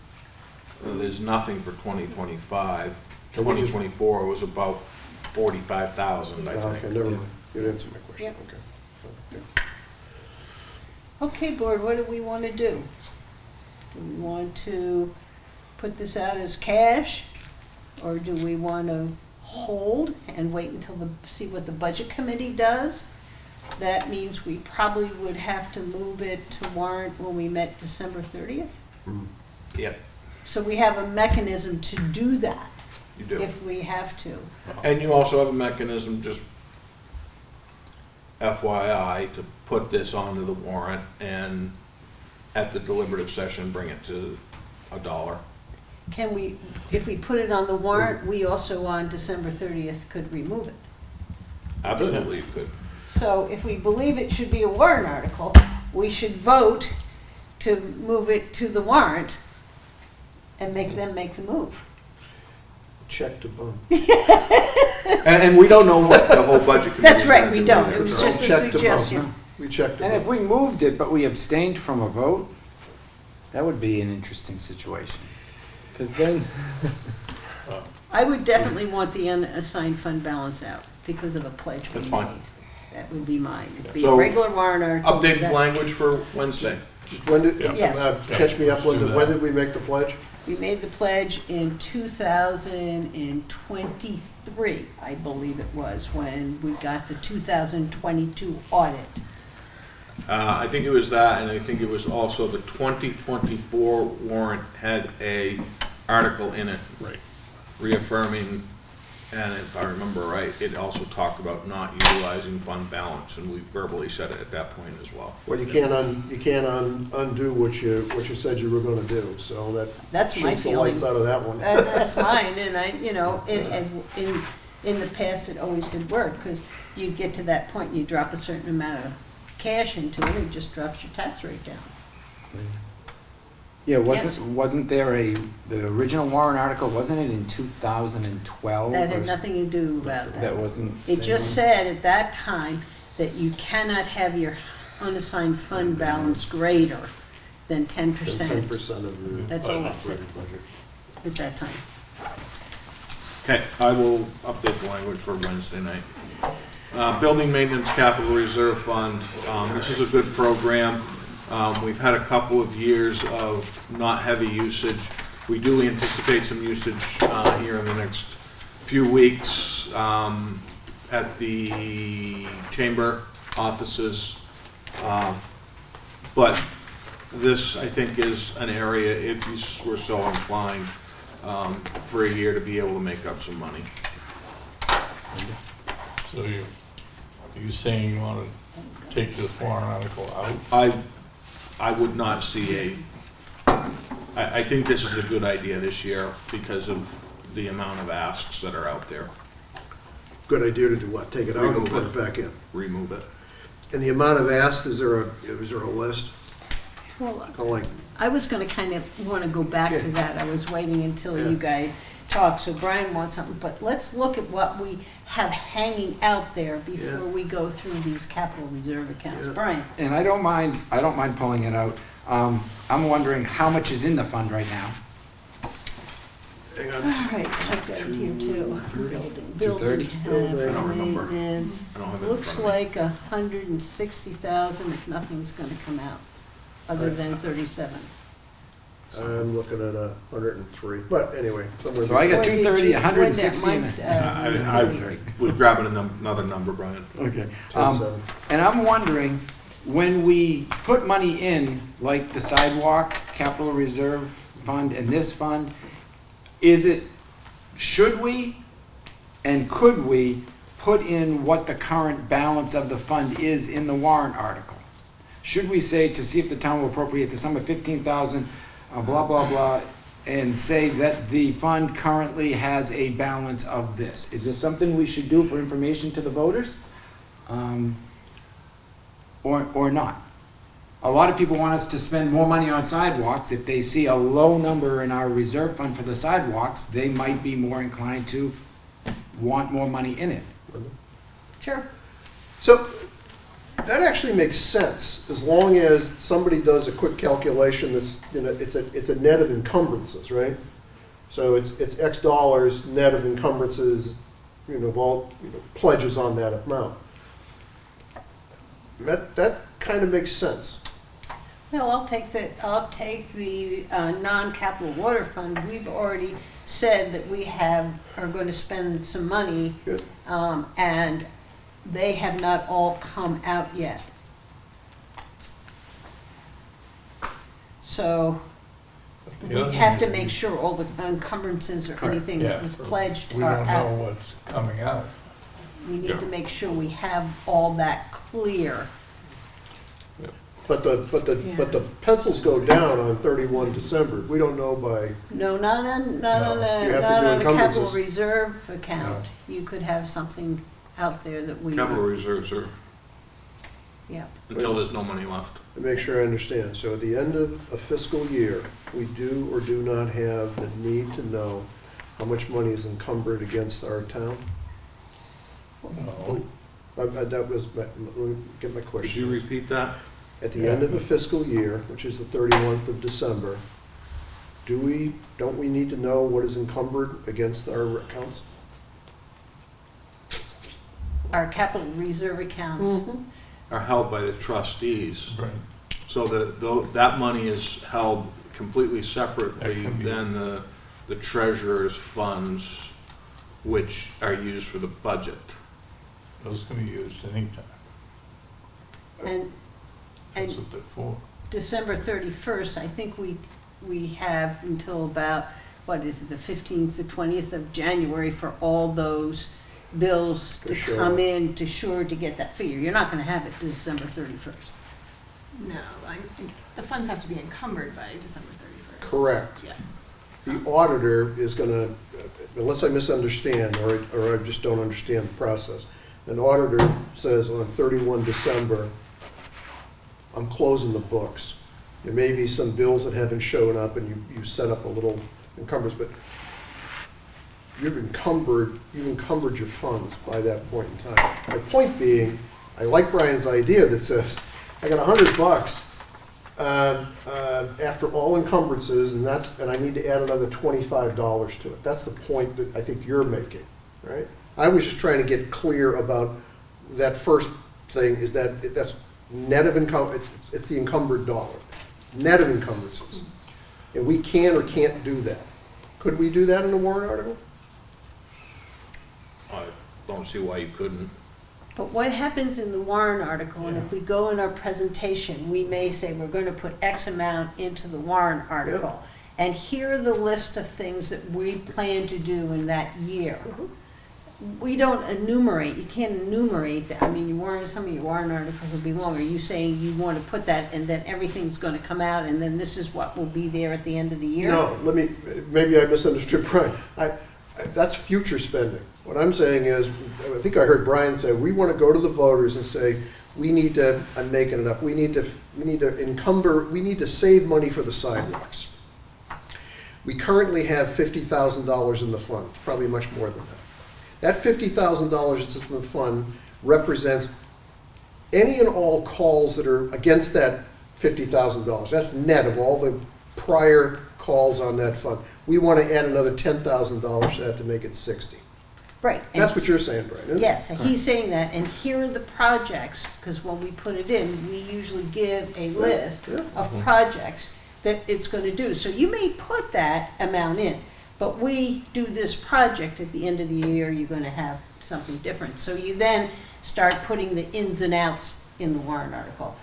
There's nothing for 2025. So we just- 2024 was about 45,000, I Okay, think. never mind. You answered my question, Yep. okay. okay, board, what do we want to do? Do we want to put this out as cash? Or do we want to hold and wait until see what the budget committee does? That means we probably would have to move it to warrant when we met December 30th. Yep, So we have a mechanism to do that you do. if we have to. And you also have a mechanism, just FYI, to put this onto the warrant and at the deliberative session, bring it to $1. Can we, if we put it on the warrant, we also on December 30th could remove it. Absolutely, you could. So if we believe it should be a warrant article, we should vote to move it to the warrant and make them make the move. Check to bum. And we don't know what the whole budget committee That's is right, gonna we do don't. either, It was so- just a Check to bum. suggestion. We checked And it. if we moved it, but we abstained from a vote, that would be an interesting situation. Because then, I would definitely want the unassigned fund balance out because of a pledge we That's fine. made. That would be mine. It'd be a So, regular warrant article. Updated that- language for Wednesday. When did, Yes. catch me up, Let's do Linda, that. when did we make the pledge? We made the pledge in 2023, I believe it was, when we got the 2022 audit. I think it was that, and I think it was also the 2024 warrant had a article in it Right. reaffirming, and if I remember right, it also talked about not utilizing fund balance, and we verbally said it at that point as well. Well, you can't undo what you said you were gonna do, so That's my shoots the lights feeling. out of that one. That's mine, and in the past, it always had worked, because you get to that point, you drop a certain amount of cash into it, it just drops your tax rate down. yeah, wasn't there the original warrant article, wasn't it in 2012? That or had nothing to do about that. That wasn't. It just saying- said at that time that you cannot have your unassigned fund balance greater than 10%. 10% of the That's all it said operating budget. at that time. Okay, I will update the language for Wednesday night. Building Maintenance Capital Reserve Fund, this is a good program. We've had a couple of years of not heavy usage. We do anticipate some usage here in the next few weeks. at the chamber offices. But this, I think, is an area, if you were so inclined, for a year to be able to make up some money. So you saying you want to take this warrant article out? I would not see I think this is a good idea this year because of the amount of asks that are out there. Good idea to do what? Take it out and Remove put it. it back in. Remove it. And the amount of asked, is there a list? Well, Kind of like, I was gonna kind of wanna go back to Yeah. that. I was waiting until Yeah. you guys talked, so Brian wants something, but let's look at what we have hanging out there Yeah. before we go through these capital reserve accounts. Yeah. Brian? And I don't mind pulling it out. I'm wondering how much is in the fund right now? hang All on, right, I've got it here too. 230? Building, Building. I don't remember. maintenance. I don't have it in Looks front of me. like 160,000 if nothing's gonna come out, other Right. than 37. I'm looking at 103, but anyway. somewhere So I got between. 230, Where did you- 160, mine's, and I was grabbing another number, Brian. Okay. 10-7. And I'm wondering, when we put money in, like the sidewalk, capital reserve fund, and this fund, should we and could we put in what the current balance of the fund is in the warrant article? Should we say, to see if the town will appropriate the sum of 15,000, blah, blah, blah, and say that the fund currently has a balance of this? Is this something we should do for information to the voters? Or not? A lot of people want us to spend more money on sidewalks. If they see a low number in our reserve fund for the sidewalks, they might be more inclined to want more money in it. Sure. So that actually makes sense, as long as somebody does a quick calculation that's, it's a net of encumbrances, right? So it's X dollars net of encumbrances, of all pledges on that amount. That kind of makes sense. Well, I'll take the non-capital water fund. We've already said that we are going to spend some money, Good. and they have not all come out yet. So The we other have to thing is make sure all the encumbrances or Correct. anything that Yeah. was pledged We are don't know out. what's coming out. We need Yeah. to make sure we have all that clear. But the pencils go down on 31 December. We don't know by, No, not on, You have to not do on a capital encumbrances. reserve account. You could have something out there that we. Capital reserves are Yeah. until there's no money left. to make sure I understand. So at the end of a fiscal year, we do or do not have the need to know how much money is encumbered against our town? No, That was, let me get my Could question. you repeat that? At the end of a fiscal year, which is the 31st of December, don't we need to know what is encumbered against our accounts? Our capital reserve accounts. Are held by the trustees. right. So that money is held completely separately That can be- than the treasurer's funds, which are used for the budget. Those can be used anytime. And That's what they're for. December 31st, I think we have until about, what is it, the 15th, the 20th of January for all those bills To to show come up. in to get that figure. You're not going to have it December 31st. No, the funds have to be encumbered by December 31st. Correct. Yes. The auditor is gonna, unless I misunderstand, or I just don't understand the process, an auditor says on 31 December, I'm closing the books. There may be some bills that haven't shown up and you set up a little encumbrance, but you've encumbered your funds by that point in time. My point being, I like Brian's idea that says, I got $100 after all encumbrances, and I need to add another $25 to it. That's the point that I think you're making, right? I was just trying to get clear about that first thing, is that's net of it's the encumbered dollar, net of encumbrances. And we can or can't do that. Could we do that in the warrant article? don't see why you couldn't. But what happens in the warrant article, and if we go in our presentation, we may say we're gonna put X amount into the warrant article. And here are the list of things that we plan to do in that year. We don't enumerate, you can't enumerate that, I mean, some of your warrant articles will be longer. You saying you wanna put that and then everything's gonna come out and then this is what will be there at the end of the year? No, maybe I misunderstood Brian. That's future spending. What I'm saying is, I think I heard Brian say, we want to go to the voters and say, we need to, I'm making it up, we need to save money for the sidewalks. We currently have $50,000 in the fund, it's probably much more than that. That $50,000 that's in the fund represents any and all calls that are against that $50,000. That's net of all the prior calls on that fund. We want to add another $10,000 to that to make it 60. Right. and- That's what you're saying, Brian, isn't it? Yes, and he's saying that, and here are the projects, because when we put it in, we usually give a list Yeah. of projects that it's gonna do. So you may put that amount in, but we do this project at the end of the year, you're gonna have something different. So you then start putting the ins and outs in the warrant article.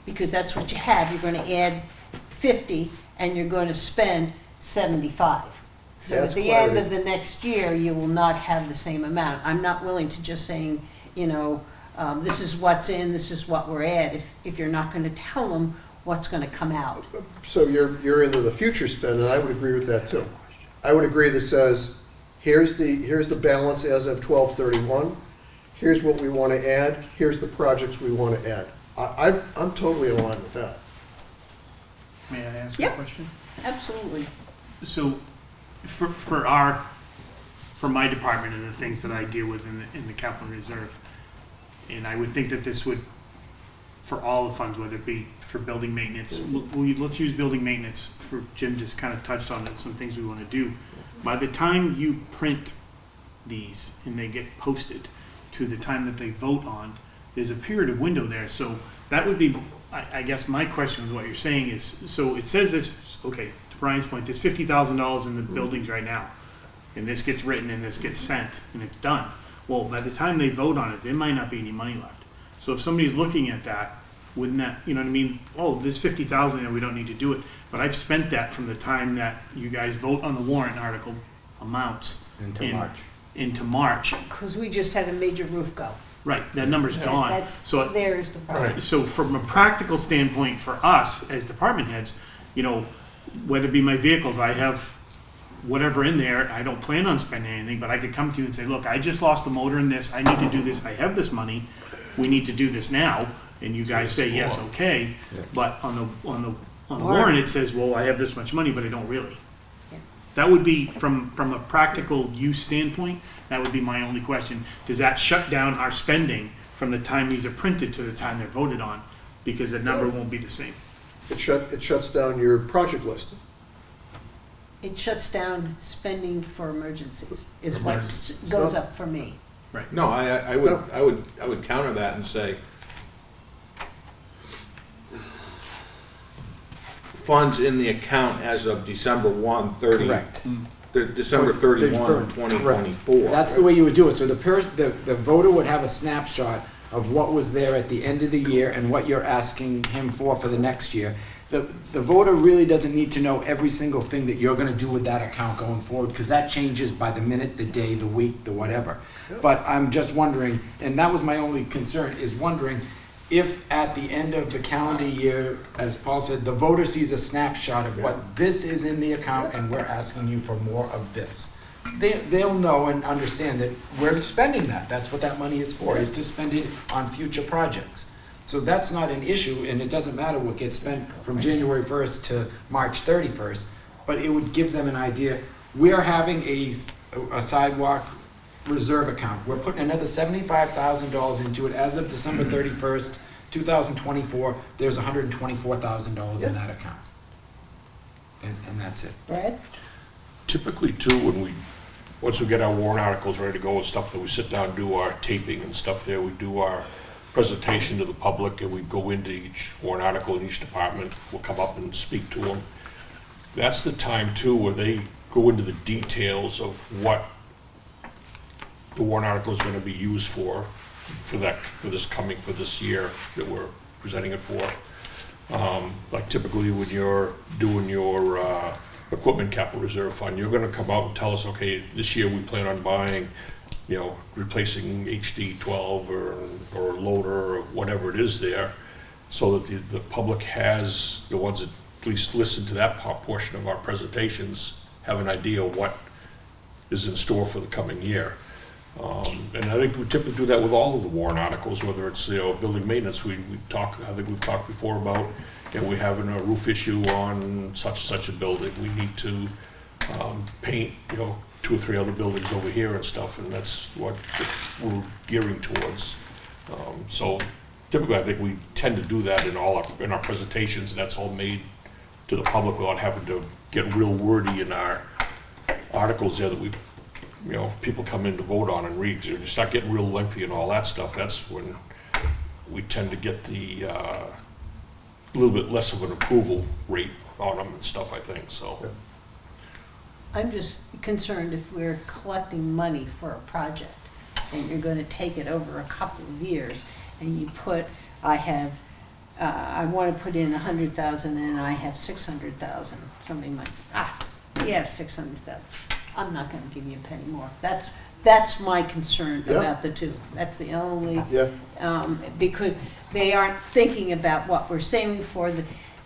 Because that's what you have, you're gonna add 50 and you're gonna spend 75. So at That's the end clarity. of the next year, you will not have the same amount. I'm not willing to just saying, this is what's in, this is what we're at, if you're not gonna tell them what's gonna come out. So you're into the future spend, and I would agree with that too. I would agree that says, here's the balance as of 12/31, here's what we want to add, here's the projects we want to add. I'm totally in line with that. May I ask a Yep. question? Absolutely. So, for my department and the things that I deal with in the capital reserve, and I would think that this would, for all the funds, whether it be for building maintenance, let's use building maintenance, for Jim just kind of touched on it, some things we want to do. By the time you print these and they get posted to the time that they vote on, there's a period of window there, so that would be, I guess my question with what you're saying is, so it says this, okay, to Brian's point, there's $50,000 in the buildings right now, and this gets written and this gets sent, and it's done. Well, by the time they vote on it, there might not be any money left. So if somebody's looking at that, wouldn't that, you know what I mean? Oh, there's 50,000 and we don't need to do it, but I've spent that from the time that you guys vote on the warrant article amounts. Into March. Because we just had a major roof go. Right, that number's gone. So There's the problem. So from a practical standpoint for us as department heads, whether it be my vehicles, I have whatever in there, I don't plan on spending anything, but I could come to you and say, look, I just lost the motor in this, I need to do this, I have this money, we need to do this now, and you guys say, yes, okay, but on the warrant, it says, well, I have this much money, but I don't really. Yeah. That would be, from a practical use standpoint, that would be my only question. Does that shut down our spending from the time these are printed to the time they're voted on? Because the number won't be the same. It shuts down your project list. It shuts down spending for emergencies, is what goes up for me. Right. No, I would counter that and say, funds in the account as of December 1, 30. Correct. December 31, Correct. 2024. That's the way you would do it. So the voter would have a snapshot of what was there at the end of the year and what you're asking him for the next year. The voter really doesn't need to know every single thing that you're gonna do with that account going forward, because that changes by the minute, the day, the week, the whatever. But I'm just wondering, and that was my only concern, is wondering if at the end of the calendar year, as Paul said, the voter sees a snapshot of what this is in the account and we're asking you for more of this. They'll know and understand that we're spending that. That's what that money is for, is to spend it on future projects. So that's not an issue, and it doesn't matter what gets spent from January 1st to March 31st, but it would give them an idea. We're having a sidewalk reserve account. We're putting another $75,000 into it. As of December 31st, 2024, there's $124,000 in that account. And that's it. Brad? Typically too, once we get our warrant articles ready to go and stuff, that we sit down and do our taping and stuff there, we do our presentation to the public, and we go into each warrant article in each department, we'll come up and speak to them. That's the time too where they go into the details of what the warrant article is gonna be used for this year that we're presenting it for. Like typically when you're doing your equipment capital reserve fund, you're gonna come out and tell us, okay, this year we plan on buying, replacing HD 12 or loader or whatever it is there, so that the public has, the ones that at least listen to that portion of our presentations, have an idea of what is in store for the coming year. And I think we typically do that with all of the warrant articles, whether it's, building maintenance, I think we've talked before about, we're having a roof issue on such and such a building, we need to, paint, 2 or 3 other buildings over here and stuff, and that's what we're gearing towards. So typically, I think we tend to do that in our presentations, and that's all made to the public without having to get real wordy in our articles there that people come in to vote on and read. You start getting real lengthy and all that stuff, that's when we tend to get the, a little bit less of an approval rate on them and stuff, I think, so. I'm just concerned if we're collecting money for a project and you're gonna take it over a couple of years and you put, I wanna put in 100,000 and I have 600,000. Somebody might say, you have 600,000. I'm not gonna give you a penny more. That's my concern Yeah. about the two. That's the only, Yeah, because they aren't thinking about what we're saving for,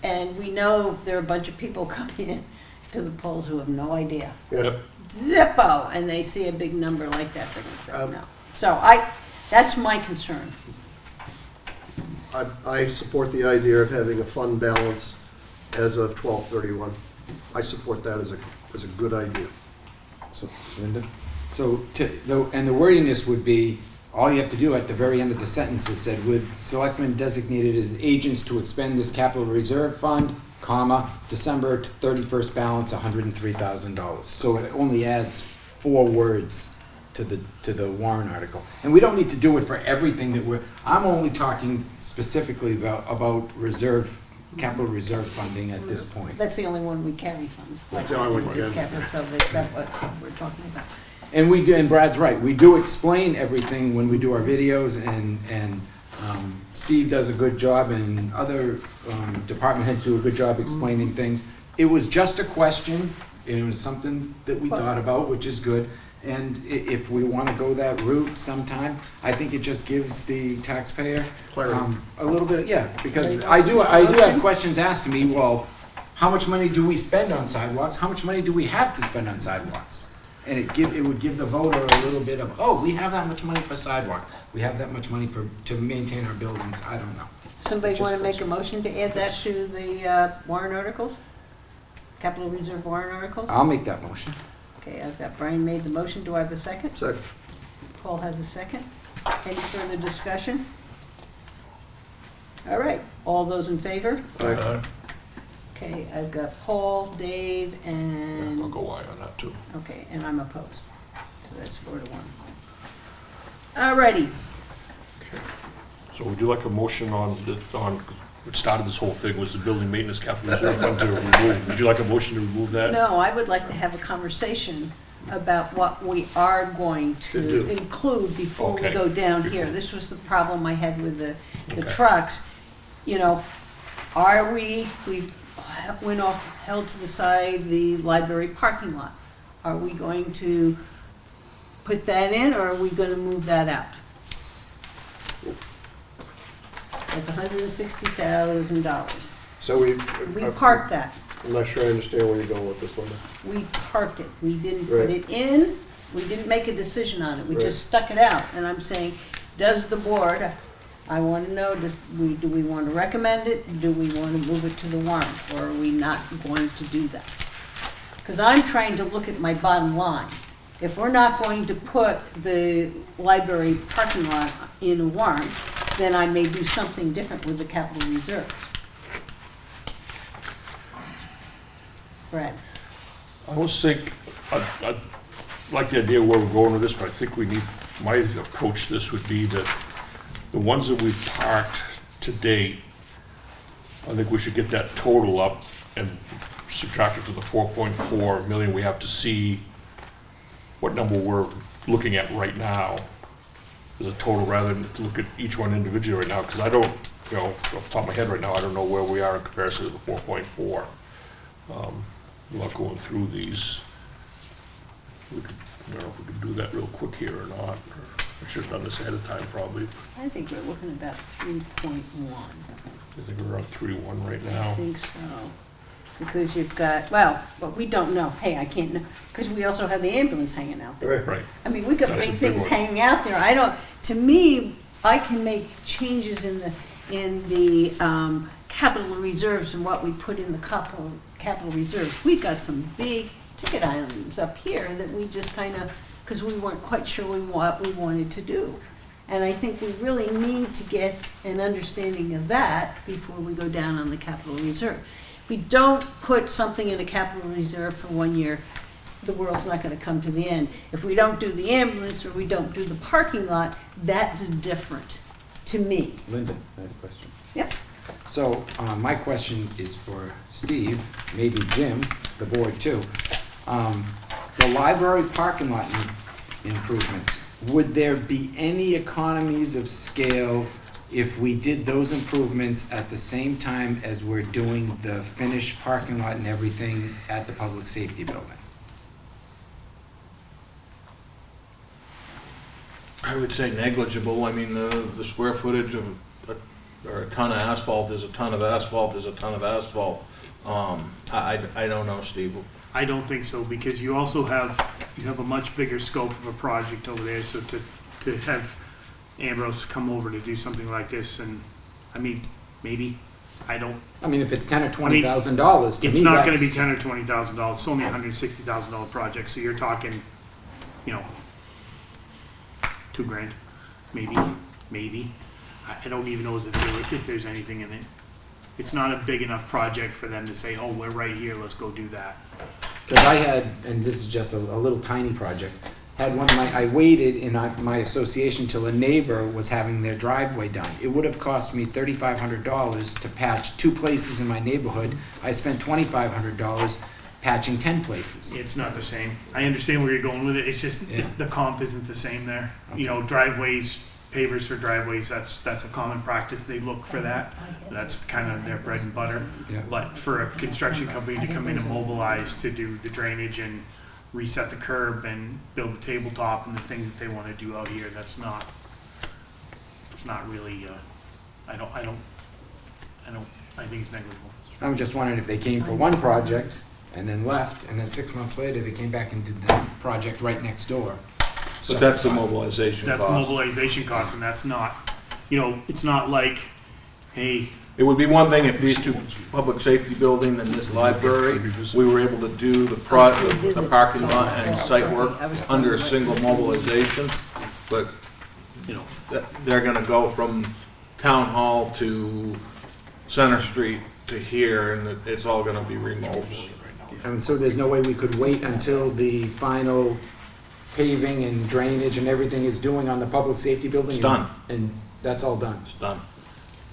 and we know there are a bunch of people coming in to the polls who have no idea. yeah. Zippo, and they see a big number like that, they're gonna say no. So that's my concern. I support the idea of having a fund balance as of 12/31. I support that as a good idea. So, Linda? So, and the wordiness would be, all you have to do at the very end of the sentence is said, with selectmen designated as agents to expend this capital reserve fund, comma, December 31st balance, $103,000. So it only adds 4 words to the warrant article. And we don't need to do it for everything I'm only talking specifically about capital reserve funding at this point. That's the only one we carry funds. That's the only one we Is carry. capital, so that's what we're talking about. And Brad's right, we do explain everything when we do our videos, and Steve does a good job, and other department heads do a good job explaining things. It was just a question, and it was something that we thought about, which is good. And if we want to go that route sometime, I think it just gives the taxpayer Clarity. a little bit, because I do have questions asked to me, well, how much money do we spend on sidewalks? How much money do we have to spend on sidewalks? And it would give the voter a little bit of, oh, we have that much money for sidewalk. We have that much money to maintain our buildings. I don't know. Somebody want to make a motion to add that to the warrant articles? Capital reserve warrant articles? I'll make that motion. Okay, I've got Brian made the motion. Do I have a second? Second. Paul has a second. Any further discussion? All right, all those in favor? Okay, I've got Paul, Dave, I'll and, go aye on that too. okay, and I'm opposed. So that's 4-1. All righty. So would you like a motion on what started this whole thing was the building maintenance capital reserve fund to remove? Would you like a motion to remove that? No, I would like to have a conversation about what we are going To to do. include before we Okay. go down here. This was the problem I had with the Okay. trucks. We've held to the side the library parking lot. Are we going to put that in, or are we gonna move that out? That's $160,000. So we Parked that. I'm not sure I understand where you're going with this one. We parked it. We didn't put Right. it in. We didn't make a decision on it. We Right. just stuck it out. And I'm saying, does the board, I want to know, do we want to recommend it? Do we want to move it to the warrant? Or are we not going to do that? Because I'm trying to look at my bottom line. If we're not going to put the library parking lot in a warrant, then I may do something different with the capital reserve. Brad? I almost think, I like the idea where we're going with this, but I think my approach to this would be that the ones that we've parked to date, I think we should get that total up and subtract it to the 4.4 million. We have to see what number we're looking at right now as a total rather than to look at each one individually right now, because I don't, you know, off the top of my head right now, I don't know where we are in comparison to the 4.4. Without going through these, we could, I don't know if we could do that real quick here or not. I should have done this ahead of time probably. I think we're looking at about 3.1. I think we're around 3.1 right I now. think so. Because you've got, well, but we don't know. Hey, I can't know, because we also have the ambulance hanging out there. Right. Right. I mean, we got That's a big big things one. hanging out there. I don't, to me, I can make changes in the capital reserves and what we put in the capital reserves. We've got some big ticket items up here that we just kind of, because we weren't quite sure what we wanted to do. And I think we really need to get an understanding of that before we go down on the capital reserve. If we don't put something in a capital reserve for 1 year, the world's not gonna come to the end. If we don't do the ambulance or we don't do the parking lot, that's different to me. Linda, I have a question. Yep. So, my question is for Steve, maybe Jim, the board too. The library parking lot improvements, would there be any economies of scale if we did those improvements at the same time as we're doing the finished parking lot and everything at the public safety building? I would say negligible. I mean, the square footage of, or a ton of asphalt is a ton of asphalt is a ton of asphalt. I don't know, Steve. I don't think so, because you also have, you have a much bigger scope of a project over there, so to have Ambrose come over to do something like this, and, I mean, maybe, I don't, I mean, if it's $10,000 or $20,000, to me, it's not gonna be that's- $10,000 or $20,000, it's only a $160,000 project, so you're talking, you know, $2,000, maybe. I don't even know if there's anything in it. It's not a big enough project for them to say, oh, we're right here, let's go do that. Because I had, and this is just a little tiny project, had one of I waited in my association till a neighbor was having their driveway done. It would have cost me $3,500 to patch 2 places in my neighborhood. I spent $2,500 patching 10 places. It's not the same. I understand where you're going with it, it's just, Yeah. it's, the comp isn't the same there. You know, driveways, pavers for driveways, that's a common practice, they look for that. That's kind of their bread and butter. Yeah. But for a construction company to come in and mobilize to do the drainage and reset the curb and build the tabletop and the things that they want to do out here, it's not really, I think it's negligible. I'm just wondering if they came for one project and then left, and then 6 months later, they came back and did the project right next door. But that's the mobilization That's the cost. mobilization cost, and that's not, you know, it's not like, hey, It would be one thing if these two, public safety building and this library, we were able to do the parking lot and site work under a single mobilization, but, you know, they're gonna go from Town Hall to Center Street to here, and it's all gonna be remote. And so there's no way we could wait until the final paving and drainage and everything is doing on the public safety building? It's done. And that's all done? It's done.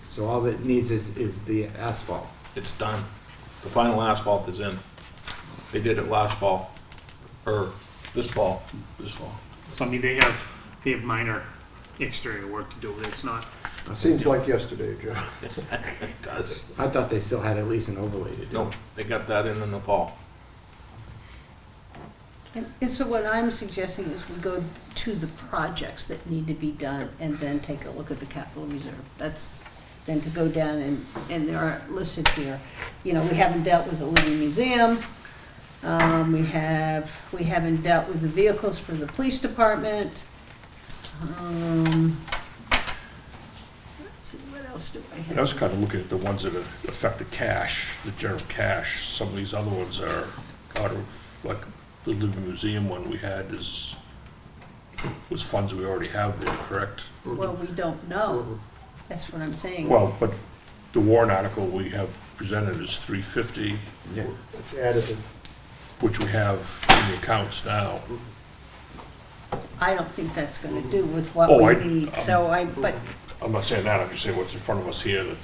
So all it needs is the asphalt? It's done. The final asphalt is in. They did it last fall, or this fall. so I mean, they have minor exterior work to do, but it's not, Seems like yesterday, Joe. It does. I thought they still had at least an overlay to do. Nope, they got that in the fall. And so what I'm suggesting is we go to the projects that need to be done and then take a look at the capital reserve. That's, then to go down and there are listed here. You know, we haven't dealt with the Living Museum. We haven't dealt with the vehicles for the police department. Let's see, what else do I have? I was kind of looking at the ones that affect the cash, the general cash. Some of these other ones are out of, like, the Living Museum one we had was funds we already have there, correct? Well, we don't know. That's what I'm saying. Well, but the warrant article we have presented is $350, Yeah. It's additive. which we have in the accounts now. I don't think that's gonna do with what Oh, we need, so but I'm not saying that, I'm just saying what's in front of us here that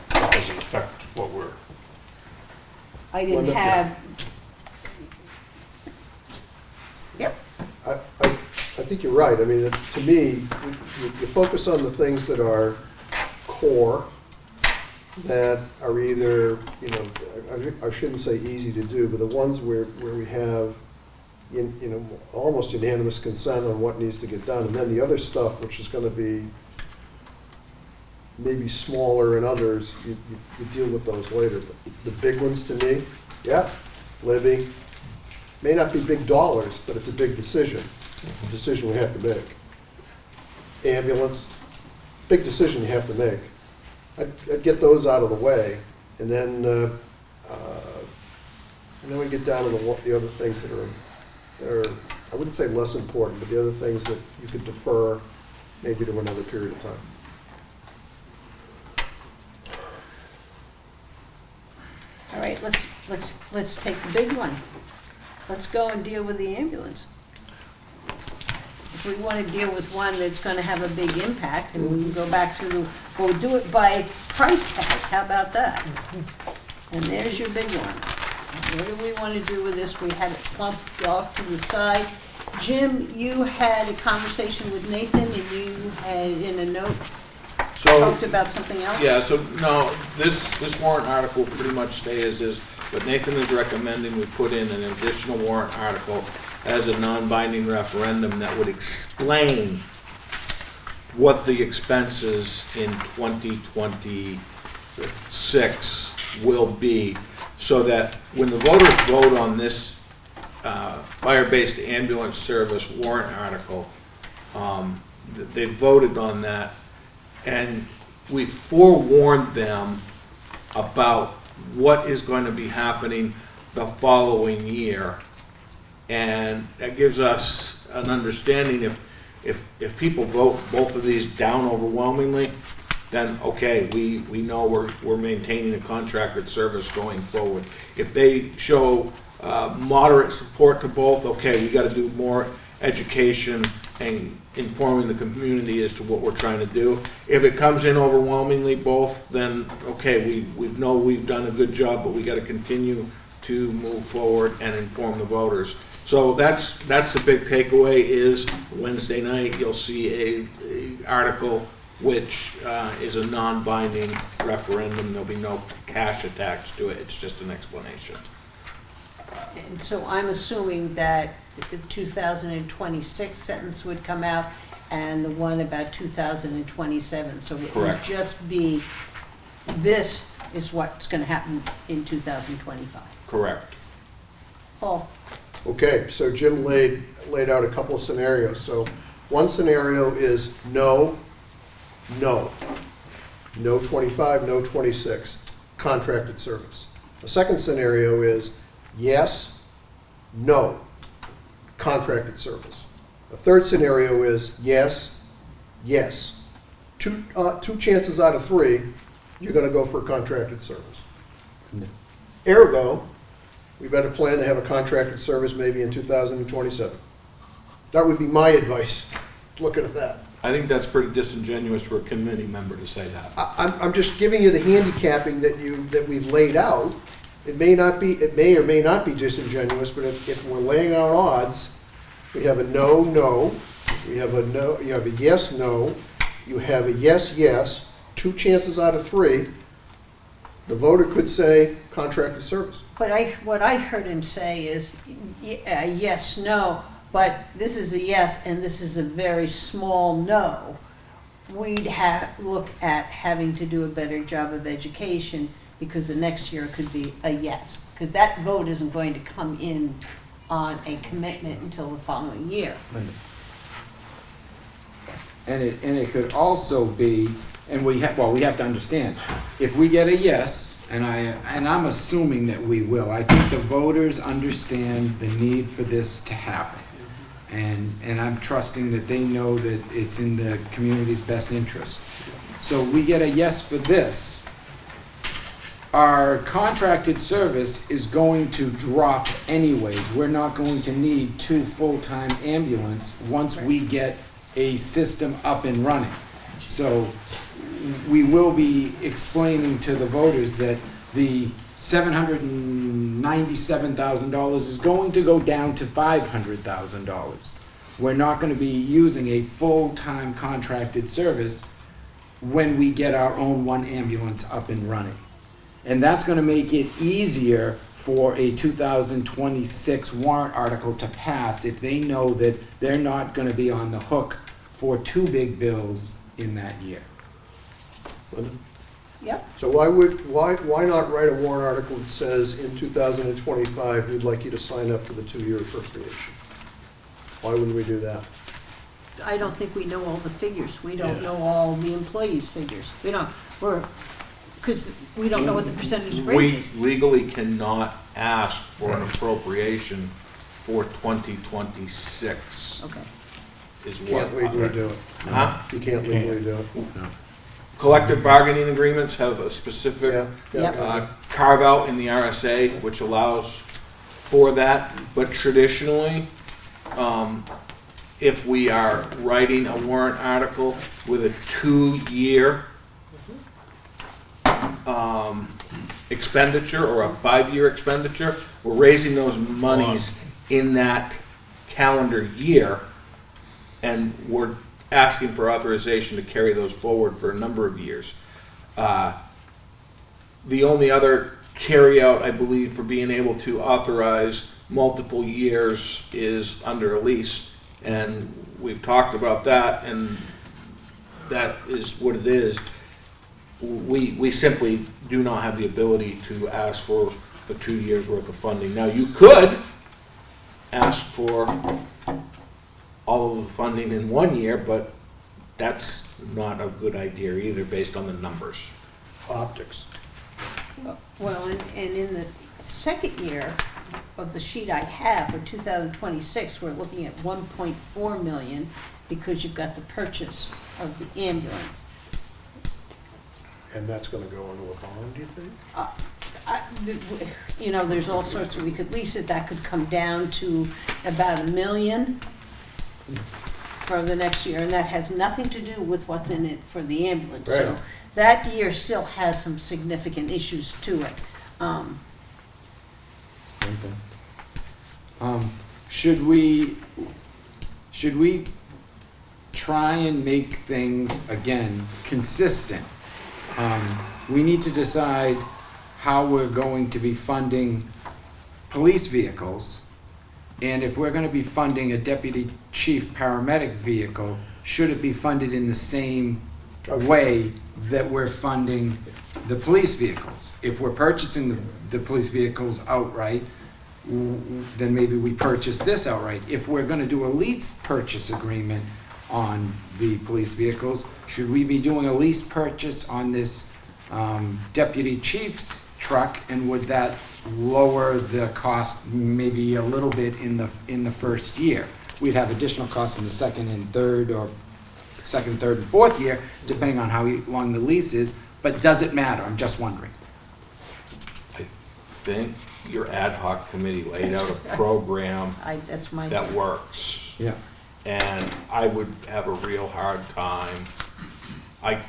doesn't affect what we're, I didn't have. Yep. I think think you're right. I mean, to me, you focus on the things that are core, that are either, you know, I shouldn't say easy to do, but the ones where we have, you know, almost unanimous consent on what needs to get done. And then the other stuff, which is going to be maybe smaller and others, you deal with those later. But the big ones to me, yeah, Libby, may not be big dollars, but it's a big decision, a decision we have to make. Ambulance, big decision you have to make. I'd get those out of the way, and then we get down to the other things that are, I wouldn't say less important, but the other things that you could defer maybe to another period of time. All right, let's take the big one. Let's go and deal with the ambulance. If we want to deal with one that's going to have a big impact, and we can go back to we'll do it by price tag. How about that? And there's your big one. What do we want to do with this? We had it plumped off to the side. Jim, you had a conversation with Nathan, and you had, in a note, talked about something else? Yeah, so, no, this warrant article pretty much stays as is, but Nathan is recommending we put in an additional warrant article as a non-binding referendum that would explain what the expenses in 2026 will be, so that when the voters vote on this fire-based ambulance service warrant article, they voted on that, and we forewarned them about what is going to be happening the following year. And that gives us an understanding if people vote both of these down overwhelmingly, then okay, we know we're maintaining a contracted service going forward. If they show moderate support to both, okay, we got to do more education and informing the community as to what we're trying to do. If it comes in overwhelmingly both, then okay, we know we've done a good job, but we got to continue to move forward and inform the voters. So that's the big takeaway. Is Wednesday night you'll see a article which is a non-binding referendum. There'll be no cash attached to it. It's just an explanation. And so I'm assuming that the 2026 sentence would come out and the one about 2027. So it would Correct. just be, this is what's going to happen in 2025. Correct. Paul? Okay, so Jim laid out a couple of scenarios. So one scenario is no 25, no 26, contracted service. The second scenario is yes, no, contracted service. The third scenario is yes. Two chances out of three, you're going to go for a contracted service. Ergo, we better plan to have a contracted service maybe in 2027. That would be my advice, looking at that. I think that's pretty disingenuous for a committee member to say that. I'm just giving you the handicapping that we've laid out. It may or may not be disingenuous, but if we're laying out odds, we have a no, we have a no, you have a yes, no, you have a yes, two chances out of three, the voter could say contracted service. But what I heard him say is yes, no, but this is a yes and this is a very small no. We'd look at having to do a better job of education, because the next year could be a yes. Because that vote isn't going to come in on a commitment until the following year. And it could also be, and we have to understand, if we get a yes, and I'm assuming that we will, I think the voters understand the need for this to happen. And I'm trusting that they know that it's in the community's best interest. So we get a yes for this. Our contracted service is going to drop anyways. We're not going to need 2 full-time ambulance once we get a system up and running. So we will be explaining to the voters that the $797,000 is going to go down to $500,000. we're not gonna be using a full-time contracted service when we get our own one ambulance up and running. And that's gonna make it easier for a 2026 warrant article to pass if they know that they're not gonna be on the hook for two big bills in that year. Yep. So why not write a warrant article that says in 2025, we'd like you to sign up for the 2-year appropriation? Why wouldn't we do that? I don't think we know all the figures. We don't Yeah. know all the employees' figures. Because we don't know what the percentage rate We is. legally cannot ask for an appropriation for 2026, Okay. is Can't legally what. do it. Huh? You can't legally do it. Collective bargaining agreements have a specific Yeah. Yep. carve out in the RSA, which allows for that, but traditionally, if we are writing a warrant article with a 2-year expenditure or a 5-year expenditure, we're raising those monies in that calendar year, and we're asking for authorization to carry those forward for a number of years. The only other carryout, I believe, for being able to authorize multiple years is under a lease, and we've talked about that, and that is what it is. We simply do not have the ability to ask for the 2 years' worth of funding. Now, you could ask for all of the funding in 1 year, but that's not a good idea either, based on the numbers. Optics. Well, and in the second year of the sheet I have for 2026, we're looking at 1.4 million because you've got the purchase of the ambulance. And that's gonna go into a bond, do you think? There's all sorts of, we could lease it, that could come down to about 1 million for the next year, and that has nothing to do with what's in it for the ambulance. So Right. that year still has some significant issues to it. Should we try and make things, again, consistent? We need to decide how we're going to be funding police vehicles, and if we're gonna be funding a deputy chief paramedic vehicle, should it be funded in the same way that we're funding the police vehicles? If we're purchasing the police vehicles outright, then maybe we purchase this outright. If we're gonna do a lease purchase agreement on the police vehicles, should we be doing a lease purchase on this deputy chief's truck, and would that lower the cost maybe a little bit in the first year? We'd have additional costs in the second, third, and fourth year, depending on how long the lease is, but does it matter? I'm just wondering. I think your ad hoc committee laid out a program That's my. that works. Yeah. And I would have a real hard time. I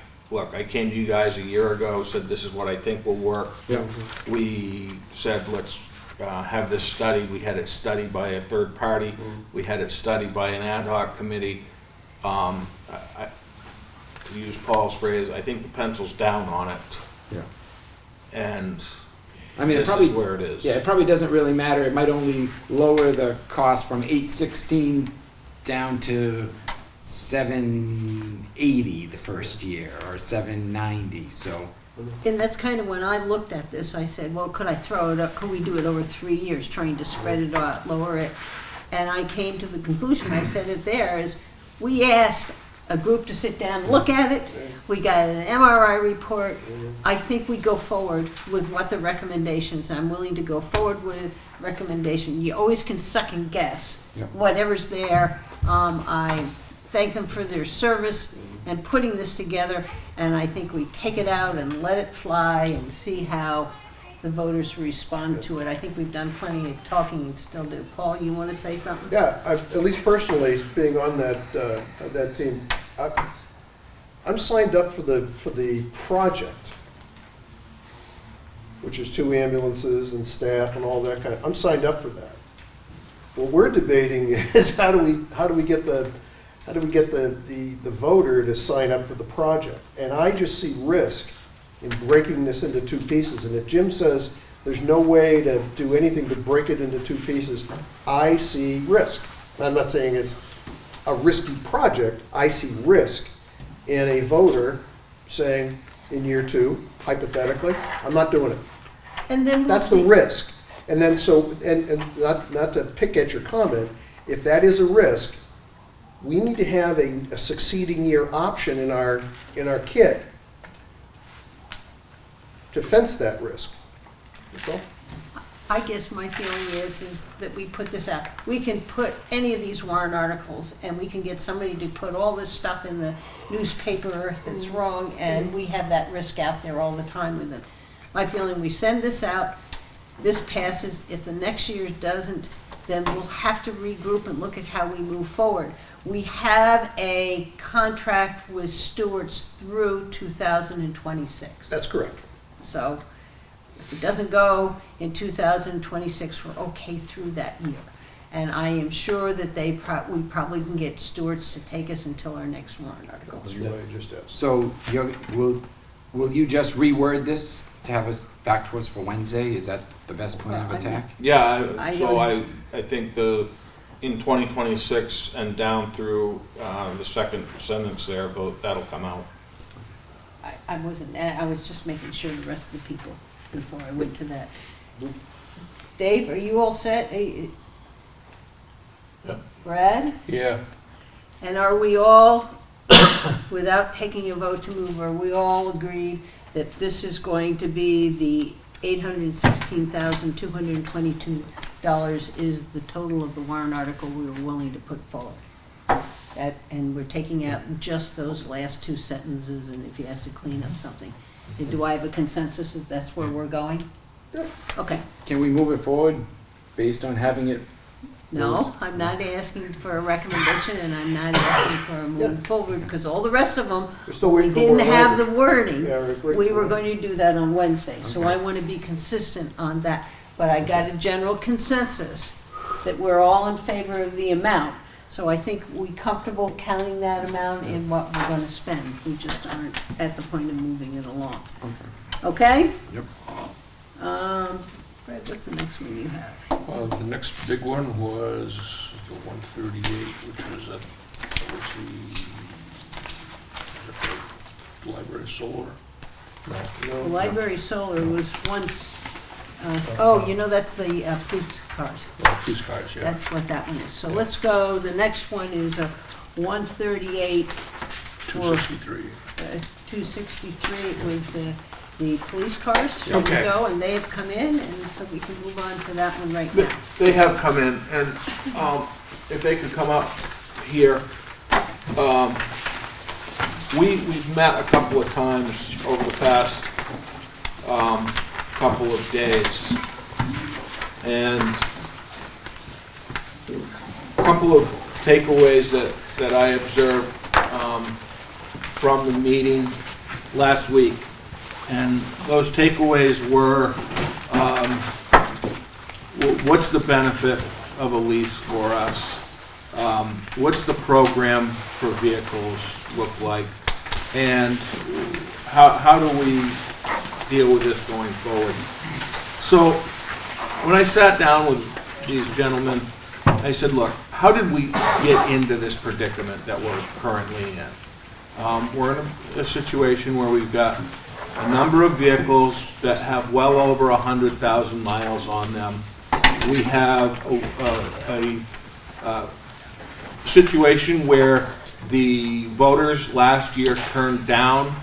came to you guys a year ago, said this is what I think will work. Yeah. We said, let's have this study. We had it studied by a third party. We had it studied by an ad hoc committee. To use Paul's phrase, I think the pencil's down on it. Yeah. And I mean, it this probably, is where it is. yeah, it probably doesn't really matter. It might only lower the cost from $816 down to $780 the first year, or $790, so. And that's kind of when I looked at this, I said, well, could I throw it up, could we do it over 3 years, trying to spread it out, lower it? And I came to the conclusion, I said it there, is we asked a group to sit down, look at it, we got an MRI report. I think we go forward with what the recommendations, I'm willing to go forward with recommendation. You always can second guess Yeah. whatever's there. I thank them for their service and putting this together, and I think we take it out and let it fly and see how the voters respond to it. I think we've done plenty of talking and still do. Paul, you want to say something? Yeah, at least personally, being on that team, I'm signed up for the project, which is 2 ambulances and staff and all that kind of, I'm signed up for that. What we're debating is how do we get the voter to sign up for the project? And I just see risk in breaking this into two pieces. And if Jim says there's no way to do anything to break it into two pieces, I see risk. I'm not saying it's a risky project. I see risk in a voter saying in year 2, hypothetically, I'm not doing it. And then we'll That's the see. risk. And then so, and not to pick at your comment, if that is a risk, we need to have a succeeding year option in our kit to fence that risk. That's all. I guess my feeling is that we put this out. We can put any of these warrant articles, and we can get somebody to put all this stuff in the newspaper that's wrong, and we have that risk out there all the time with it. My feeling, we send this out, this passes. If the next year doesn't, then we'll have to regroup and look at how we move forward. We have a contract with Stewart's through 2026. That's correct. So if it doesn't go in 2026, we're okay through that year. And I am sure that we probably can get Stewart's to take us until our next warrant article. That's what I just asked. So will you just reword this to have us back to us for Wednesday? Is that the best plan of attack? Yeah, I so don't- I think in 2026 and down through the second sentence there, that'll come out. I was just making sure the rest of the people, before I went to that. Dave, are you all set? Yeah. Brad? Yeah, And are we all, without taking a vote to move, are we all agreed that this is going to be the $816,222 is the total of the warrant article we were willing to put forward? And we're taking out just those last two sentences, and if he has to clean up something. And do I have a consensus that that's where we're going? Yeah. Okay. Can we move it forward based on having it? No, I'm not asking for a recommendation, and I'm not asking for a move forward, because all the rest of them, We're still we waiting for didn't more have the language. wording. Yeah, we're We waiting were for going to do that on Wednesday, so I Okay. want to be consistent on that. But I got a general consensus that we're all in favor of the amount. So I think we comfortable counting that amount in what we're going to spend. We just aren't at the point of moving it along. Okay? Yep. Fred, what's the next one you have? The next big one was the 138, which was the library solar. The library solar was once, that's the police cars. Police cars, yeah. That's what that one is. So Yeah. let's go, the next one is a 138 for 263. 263. It was the police cars. There we Okay. go, and they have come in, and so we can move on to that one right now. They have come in, and if they could come up here. We've met a couple of times over the past couple of days, and a couple of takeaways that I observed from the meeting last week. And those takeaways were, what's the benefit of a lease for us? What's the program for vehicles look like? And how do we deal with this going forward? So when I sat down with these gentlemen, I said, look, how did we get into this predicament that we're currently in? We're in a situation where we've got a number of vehicles that have well over 100,000 miles on them. We have a situation where the voters last year turned down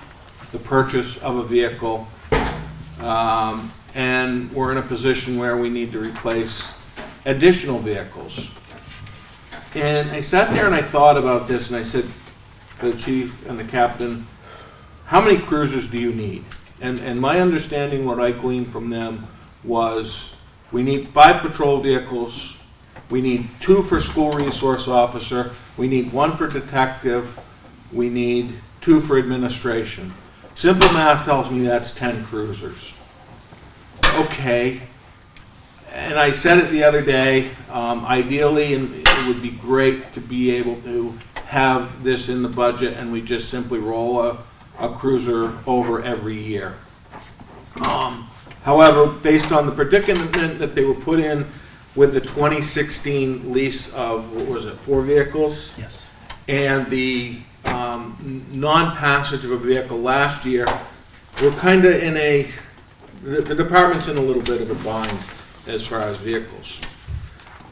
the purchase of a vehicle, and we're in a position where we need to replace additional vehicles. And I sat there and I thought about this, and I said to the chief and the captain, how many cruisers do you need? And my understanding, what I gleaned from them, was we need 5 patrol vehicles, we need 2 for school resource officer, we need 1 for detective, we need 2 for administration. Simple math tells me that's 10 cruisers. Okay. and I said it the other day, ideally, and it would be great to be able to have this in the budget and we just simply roll a cruiser over every year. However, based on the predicament that they were put in with the 2016 lease of, what was it, 4 vehicles? Yes. And the non-passage of a vehicle last year, we're kind of in the department's in a little bit of a bind as far as vehicles.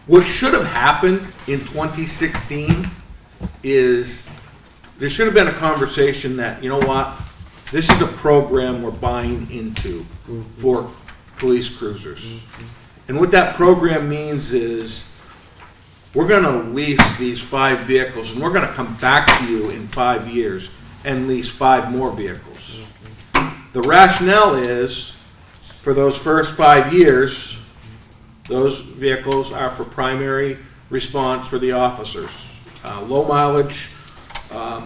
What should have happened in 2016 is there should have been a conversation that, you know what, this is a program we're buying into for police cruisers. And what that program means is we're going to lease these 5 vehicles and we're going to come back to you in 5 years and lease 5 more vehicles. The rationale is for those first 5 years, those vehicles are for primary response for the officers. Low mileage,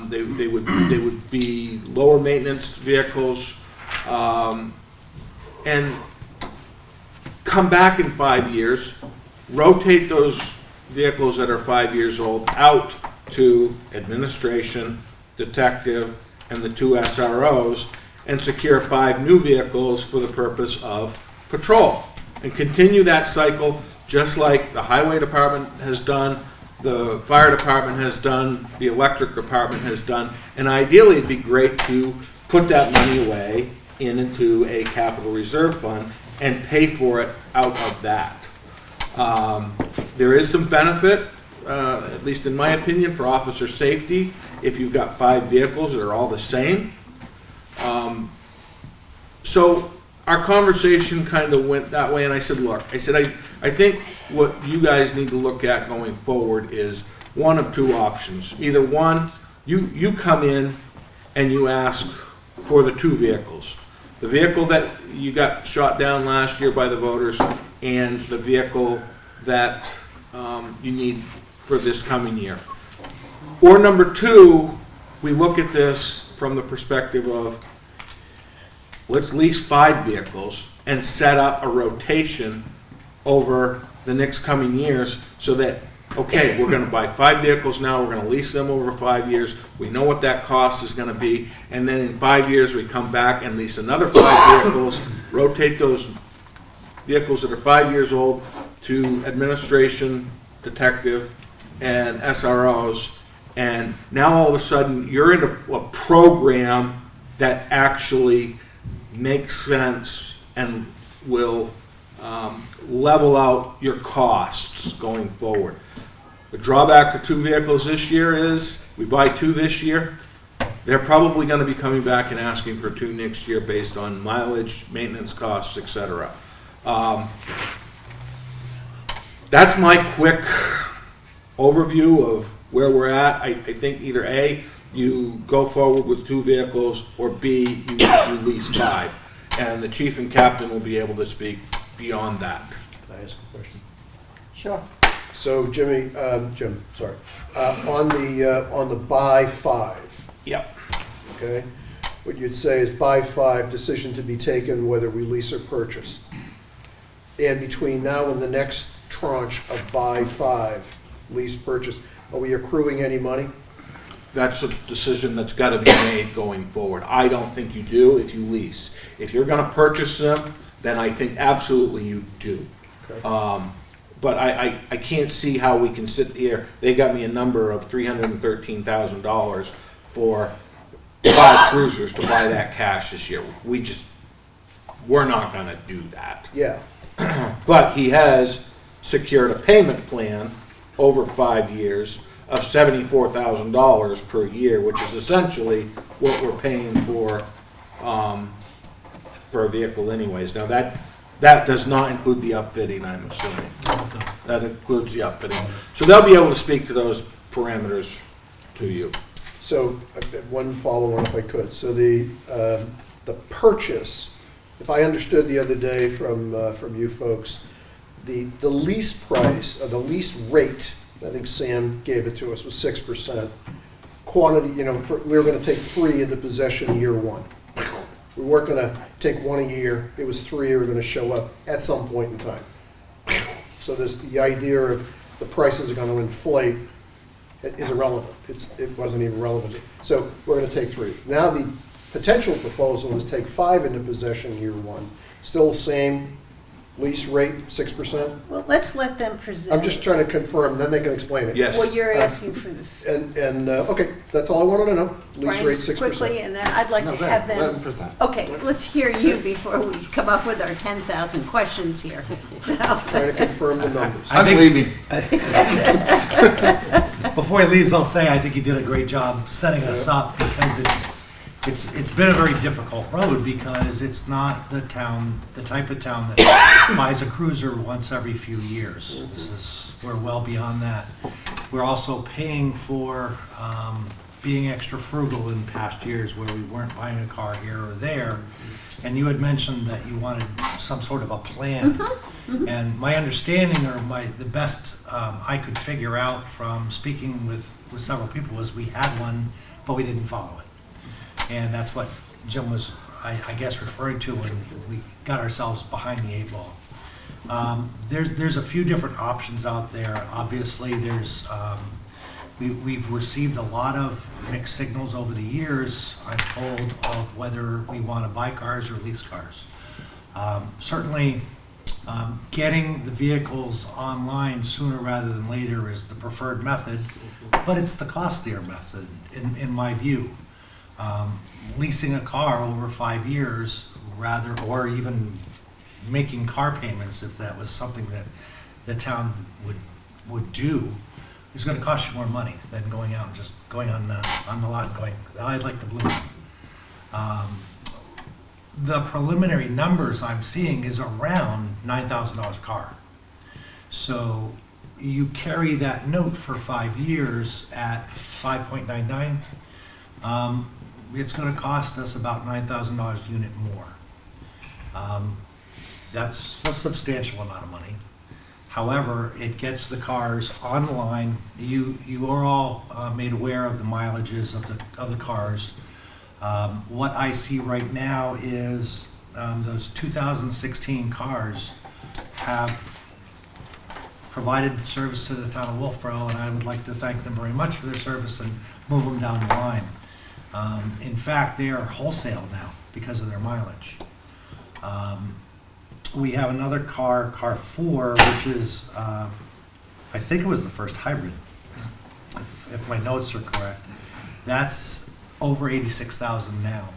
they would be lower maintenance vehicles, and come back in 5 years, rotate those vehicles that are 5 years old out to administration, detective, and the 2 SROs, and secure 5 new vehicles for the purpose of patrol. And continue that cycle just like the highway department has done, the fire department has done, the electric department has done, and ideally it'd be great to put that money away into a capital reserve fund and pay for it out of that. There is some benefit, at least in my opinion, for officer safety if you've got 5 vehicles that are all the same. So our conversation kind of went that way, and I said, look, I think what you guys need to look at going forward is one of 2 options. Either one, you come in and you ask for the 2 vehicles. The vehicle that you got shot down last year by the voters and the vehicle that you need for this coming year. Or number 2, we look at this from the perspective of let's lease 5 vehicles and set up a rotation over the next coming years so that, okay, we're going to buy 5 vehicles now, we're going to lease them over 5 years, we know what that cost is going to be, and then in 5 years we come back and lease another 5 vehicles, rotate those vehicles that are 5 years old to administration, detective, and SROs, and now all of a sudden you're in a program that actually makes sense and will level out your costs going forward. The drawback to 2 vehicles this year is we buy 2 this year, they're probably going to be coming back and asking for 2 next year based on mileage, maintenance costs, etc. That's my quick overview of where we're at. I think either A, you go forward with 2 vehicles, or B, you lease 5. And the chief and captain will be able to speak beyond that. Can I ask a question? Sure. So Jim, sorry, on the buy 5, Yep. okay? What you'd say is buy 5, decision to be taken whether we lease or purchase. And between now and the next tranche of buy 5, lease purchase, are we accruing any money? That's a decision that's got to be made going forward. I don't think you do if you lease. If you're going to purchase them, then I think absolutely you do. Okay. But I can't see how we can sit here. They got me a number of $313,000 for 5 cruisers to buy that cash this year. We're not going to do that. Yeah, But he has secured a payment plan over 5 years of $74,000 per year, which is essentially what we're paying for a vehicle anyways. Now that does not include the upfitting, I'm assuming. That includes the upfitting. So they'll be able to speak to those parameters to you. so one follow-on if I could. So the purchase, if I understood the other day from you folks, the lease price, the lease rate, I think Sam gave it to us, was 6%. Quantity, we were going to take 3 into possession year 1. We weren't going to take 1 a year. It was 3 were going to show up at some point in time. So the idea of the prices are gonna inflate is irrelevant. It wasn't even relevant. So we're gonna take 3. Now the potential proposal is take 5 into possession year 1. Still same lease rate, 6%? Well, let's let them present. I'm just trying to confirm, then they can explain it. Yes. Well, you're asking for the, Okay, that's all I wanted to know. Lease Brian, rate 6%. quickly, and then I'd like No, to go have ahead, let them them. present. Okay, let's hear you before we come up with our 10,000 questions here. So- Trying to confirm the numbers. I think- leaving. Before he leaves, I'll say I think he did a great job setting us up because it's been a very difficult road because it's not the type of town that buys a cruiser once every few years. We're well beyond that. We're also paying for being extra frugal in past years where we weren't buying a car here or there. And you had mentioned that you wanted some sort of a plan. And my understanding, or the best I could figure out from speaking with several people, was we had one, but we didn't follow it. And that's what Jim was, I guess, referring to when we got ourselves behind the 8 ball. There's a few different options out there. Obviously, we've received a lot of mixed signals over the years, I'm told, of whether we want to buy cars or lease cars. Certainly, getting the vehicles online sooner rather than later is the preferred method, but it's the costlier method, in my view. Leasing a car over 5 years, or even making car payments, if that was something that the town would do, is going to cost you more money than going out and just going on the lot and going, I'd like the blue one. The preliminary numbers I'm seeing is around $9,000 a car. So you carry that note for 5 years at 5.99. It's going to cost us about $9,000 a unit more. That's a substantial amount of money. However, it gets the cars online. You are all made aware of the mileages of the cars. What I see right now is those 2016 cars have provided service to the town of Wolfeboro, and I would like to thank them very much for their service and move them down the line. In fact, they are wholesale now because of their mileage. We have another car 4, which is, I think it was the first hybrid, if my notes are correct. That's over 86,000 now.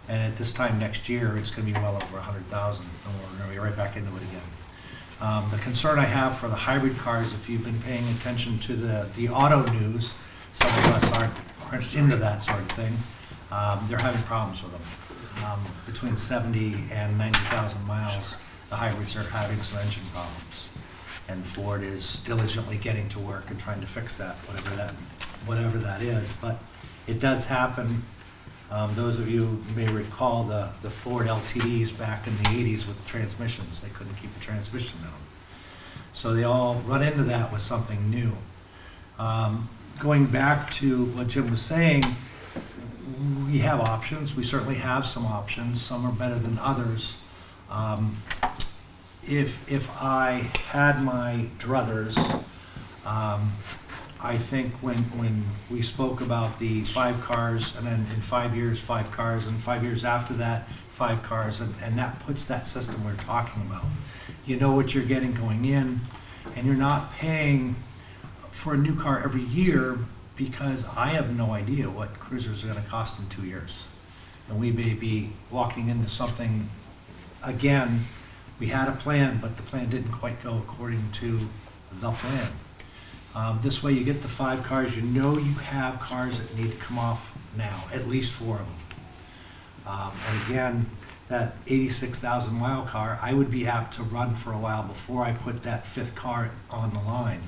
And at this time next year, it's going to be well over 100,000, and we're going to be right back into it again. The concern I have for the hybrid cars, if you've been paying attention to the auto news, some of us aren't into that sort of thing. They're having problems with them. Between 70 and 90,000 miles, the hybrids are having some engine problems. And Ford is diligently getting to work and trying to fix that, whatever that is. But it does happen. Those of you may recall the Ford LTDs back in the 80s with transmissions. They couldn't keep a transmission in them. So they all run into that with something new. Going back to what Jim was saying, we have options. We certainly have some options. Some are better than others. If I had my druthers, I think when we spoke about the 5 cars, and then in 5 years, 5 cars, and 5 years after that, 5 cars, and that puts that system we're talking about. You know what you're getting going in, and you're not paying for a new car every year, because I have no idea what cruisers are going to cost in 2 years. And we may be walking into something, again, we had a plan, but the plan didn't quite go according to the plan. This way you get the 5 cars, you know you have cars that need to come off now, at least 4 of them. And again, that 86,000 mile car, I would be apt to run for a while before I put that 5th car on the line.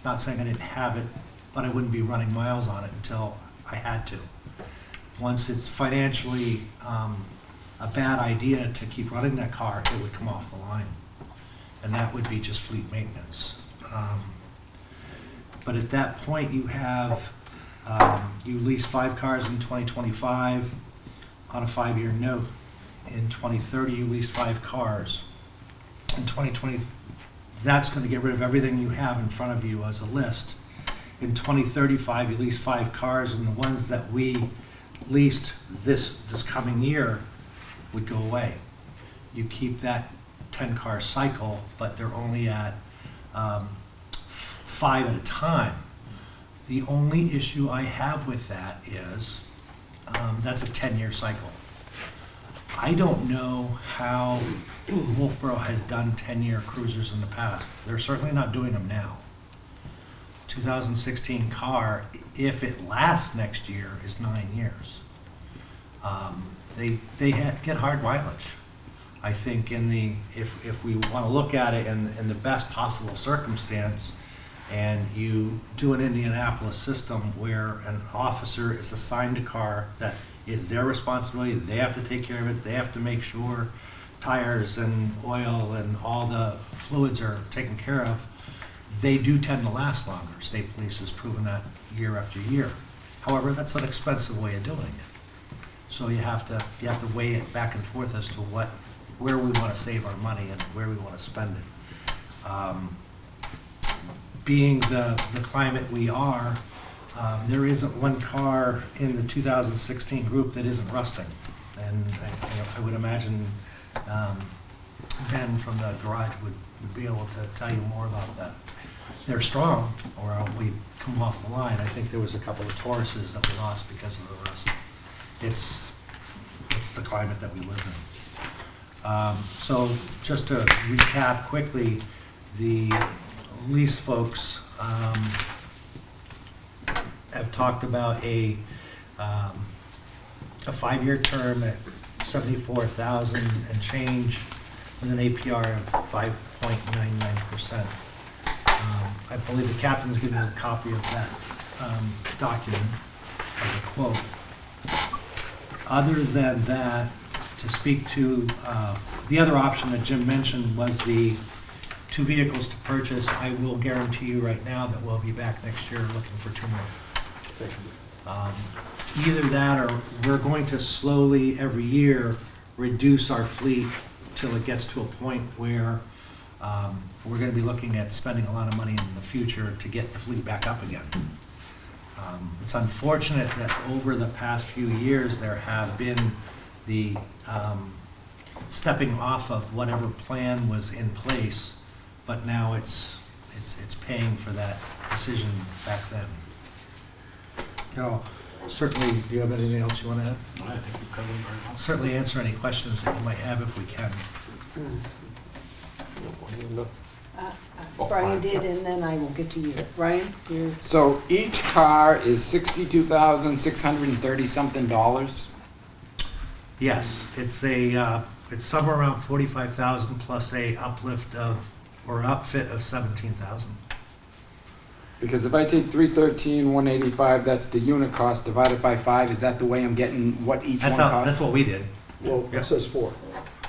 Not saying I didn't have it, but I wouldn't be running miles on it until I had to. Once it's financially a bad idea to keep running that car, it would come off the line. And that would be just fleet maintenance. But at that point, you have, you lease 5 cars in 2025 on a 5-year note. In 2030, you lease 5 cars. In 2020, that's gonna get rid of everything you have in front of you as a list. In 2035, you lease 5 cars, and the ones that we leased this coming year would go away. You keep that 10-car cycle, but they're only at 5 at a time. The only issue I have with that is that's a 10-year cycle. I don't know how Wolfeboro has done 10-year cruisers in the past. They're certainly not doing them now. 2016 car, if it lasts next year, is 9 years. They get hard mileage. I think if we want to look at it in the best possible circumstance, and you do an Indianapolis system where an officer is assigned a car that is their responsibility, they have to take care of it, they have to make sure tires and oil and all the fluids are taken care of, they do tend to last longer. State police has proven that year after year. However, that's an expensive way of doing it. So you have to weigh it back and forth as to where we want to save our money and where we want to spend it. Being the climate we are, there isn't one car in the 2016 group that isn't rusting. And I would imagine Ben from the garage would be able to tell you more about that. They're strong, or we come off the line. I think there was a couple of Tauruses that we lost because of the rust. It's the climate that we live in. So just to recap quickly, the lease folks have talked about a 5-year term at $74,000 and change with an APR of 5.99%. I believe the captain's given us a copy of that document, of the quote. Other than that, to speak to the other option that Jim mentioned was the 2 vehicles to purchase. I will guarantee you right now that we'll be back next year looking for 2 more. Either that, or we're going to slowly every year reduce our fleet till it gets to a point where we're going to be looking at spending a lot of money in the future to get the fleet back up again. It's unfortunate that over the past few years there have been the stepping off of whatever plan was in place, but now it's paying for that decision back then. Now, certainly, do you have anything else you want to add? I think you covered very well. Certainly answer any questions that you might have if we can. Brian did, and then I will get to you. Brian, you're, So each car is $62,630 something dollars. Yes, it's somewhere around 45,000 plus a uplift of, or upfit of 17,000. Because if I take 313, 185, that's the unit cost divided by 5. Is that the way I'm getting what each That's one how, that's costs? what we did. Well, Yeah. it says 4.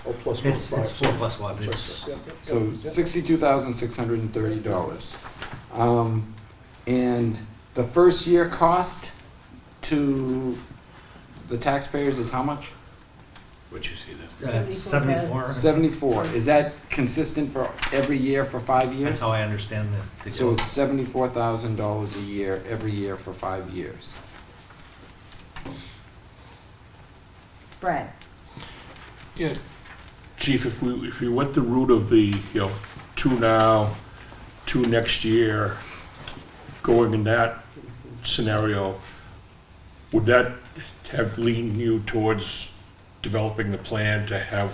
Oh, plus 1, It's 5. 4 plus 1. It's, Yeah. So $62,630. And the first year cost to the taxpayers is how much? What you see there? 74. 74. Is that consistent for every year for 5 years? That's how I understand the So it's $74,000 a year, every year for 5 years. Brad. Yeah, Chief, if we went the route of the, 2 now, 2 next year, going in that scenario, would that have leaned you towards developing the plan to have,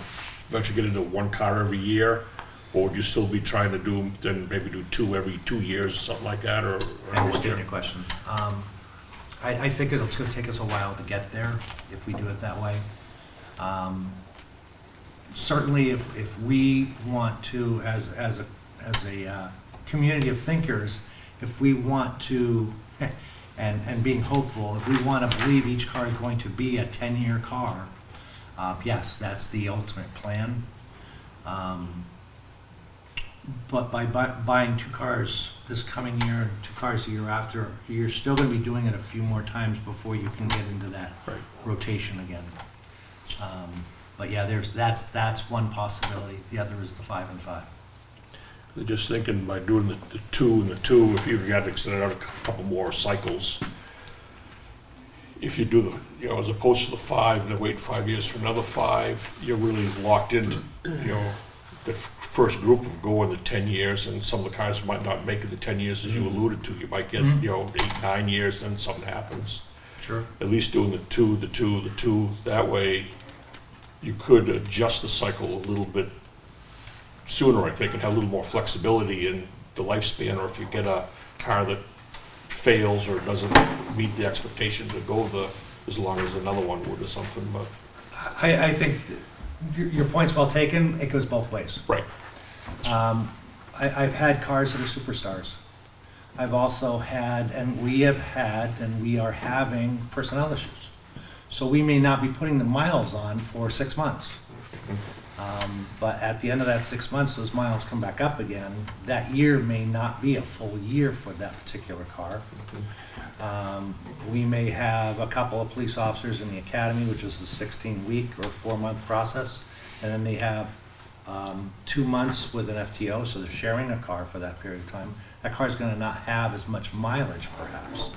eventually get into 1 car every year? Or would you still be trying to do, then maybe do 2 every 2 years or something like that, or? I understand your question. I think it's going to take us a while to get there if we do it that way. Certainly, if we want to, as a community of thinkers, if we want to, and being hopeful, if we want to believe each car is going to be a 10-year car, yes, that's the ultimate plan. But by buying 2 cars this coming year and 2 cars the year after, you're still going to be doing it a few more times before you can get into that rotation again. But yeah, that's one possibility. The other is the 5 and 5. They're just thinking by doing the two and the two, if you've got to extend it out a couple more cycles, if you do the, you know, as opposed to the 5, then wait 5 years for another 5, you're really locked into, you know, the first group of going the 10 years, and some of the cars might not make it the 10 years as you alluded to. You might get, you know, 8, 9 years, then something happens. Sure. At least doing the two, the two, the two, that way you could adjust the cycle a little bit sooner, I think, and have a little more flexibility in the lifespan, or if you get a car that fails or doesn't meet the expectation to go as long as another one would or something, but, I think your point's well taken. It goes both ways. right. I've had cars that are superstars. I've also had, and we have had, and we are having personnel issues. So we may not be putting the miles on for 6 months. But at the end of that 6 months, those miles come back up again. That year may not be a full year for that particular car. We may have a couple of police officers in the academy, which is a 16-week or 4-month process, and then they have 2 months with an FTO, so they're sharing a car for that period of time. That car's gonna not have as much mileage perhaps.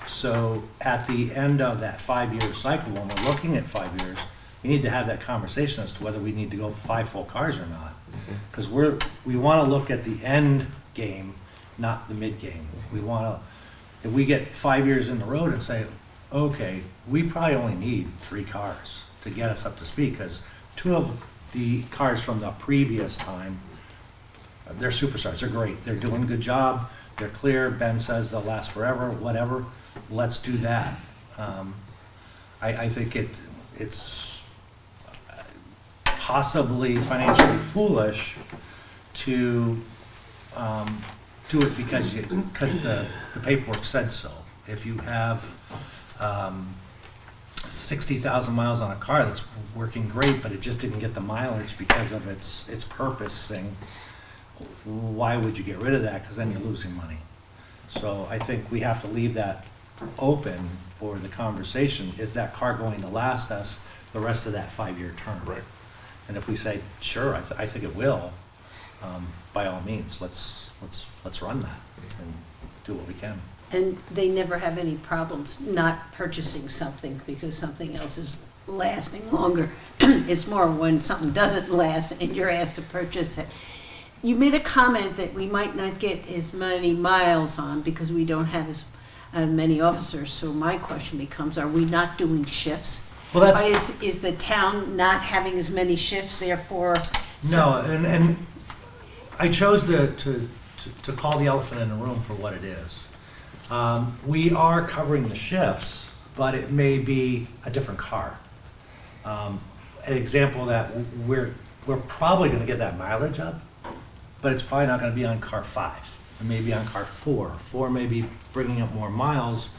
So at the end of that 5-year cycle, when we're looking at 5 years, we need to have that conversation as to whether we need to go 5 full cars or not. Because we wanna look at the end game, not the mid game. We wanna, if we get 5 years in the road and say, okay, we probably only need 3 cars to get us up to speed, because 2 of the cars from the previous time, they're superstars, they're great, they're doing a good job, they're clear, Ben says they'll last forever, whatever, let's do that. I think it's possibly financially foolish to do it because the paperwork said so. If you have 60,000 miles on a car that's working great, but it just didn't get the mileage because of its purposing, why would you get rid of that? Because then you're losing money. So I think we have to leave that open for the conversation. Is that car going to last us the rest of that 5-year term? Right. And if we say, sure, I think it will, by all means, let's run that and do what we can. And they never have any problems not purchasing something because something else is lasting longer. It's more when something doesn't last and you're asked to purchase it. You made a comment that we might not get as many miles on because we don't have as many officers. So my question becomes, are we not doing shifts? Well, that's... Is the town not having as many shifts, therefore? No, and I chose to call the elephant in the room for what it is. We are covering the shifts, but it may be a different car. An example that we're probably going to get that mileage up, but it's probably not going to be on car 5. It may be on car 4. 4 may be bringing up more miles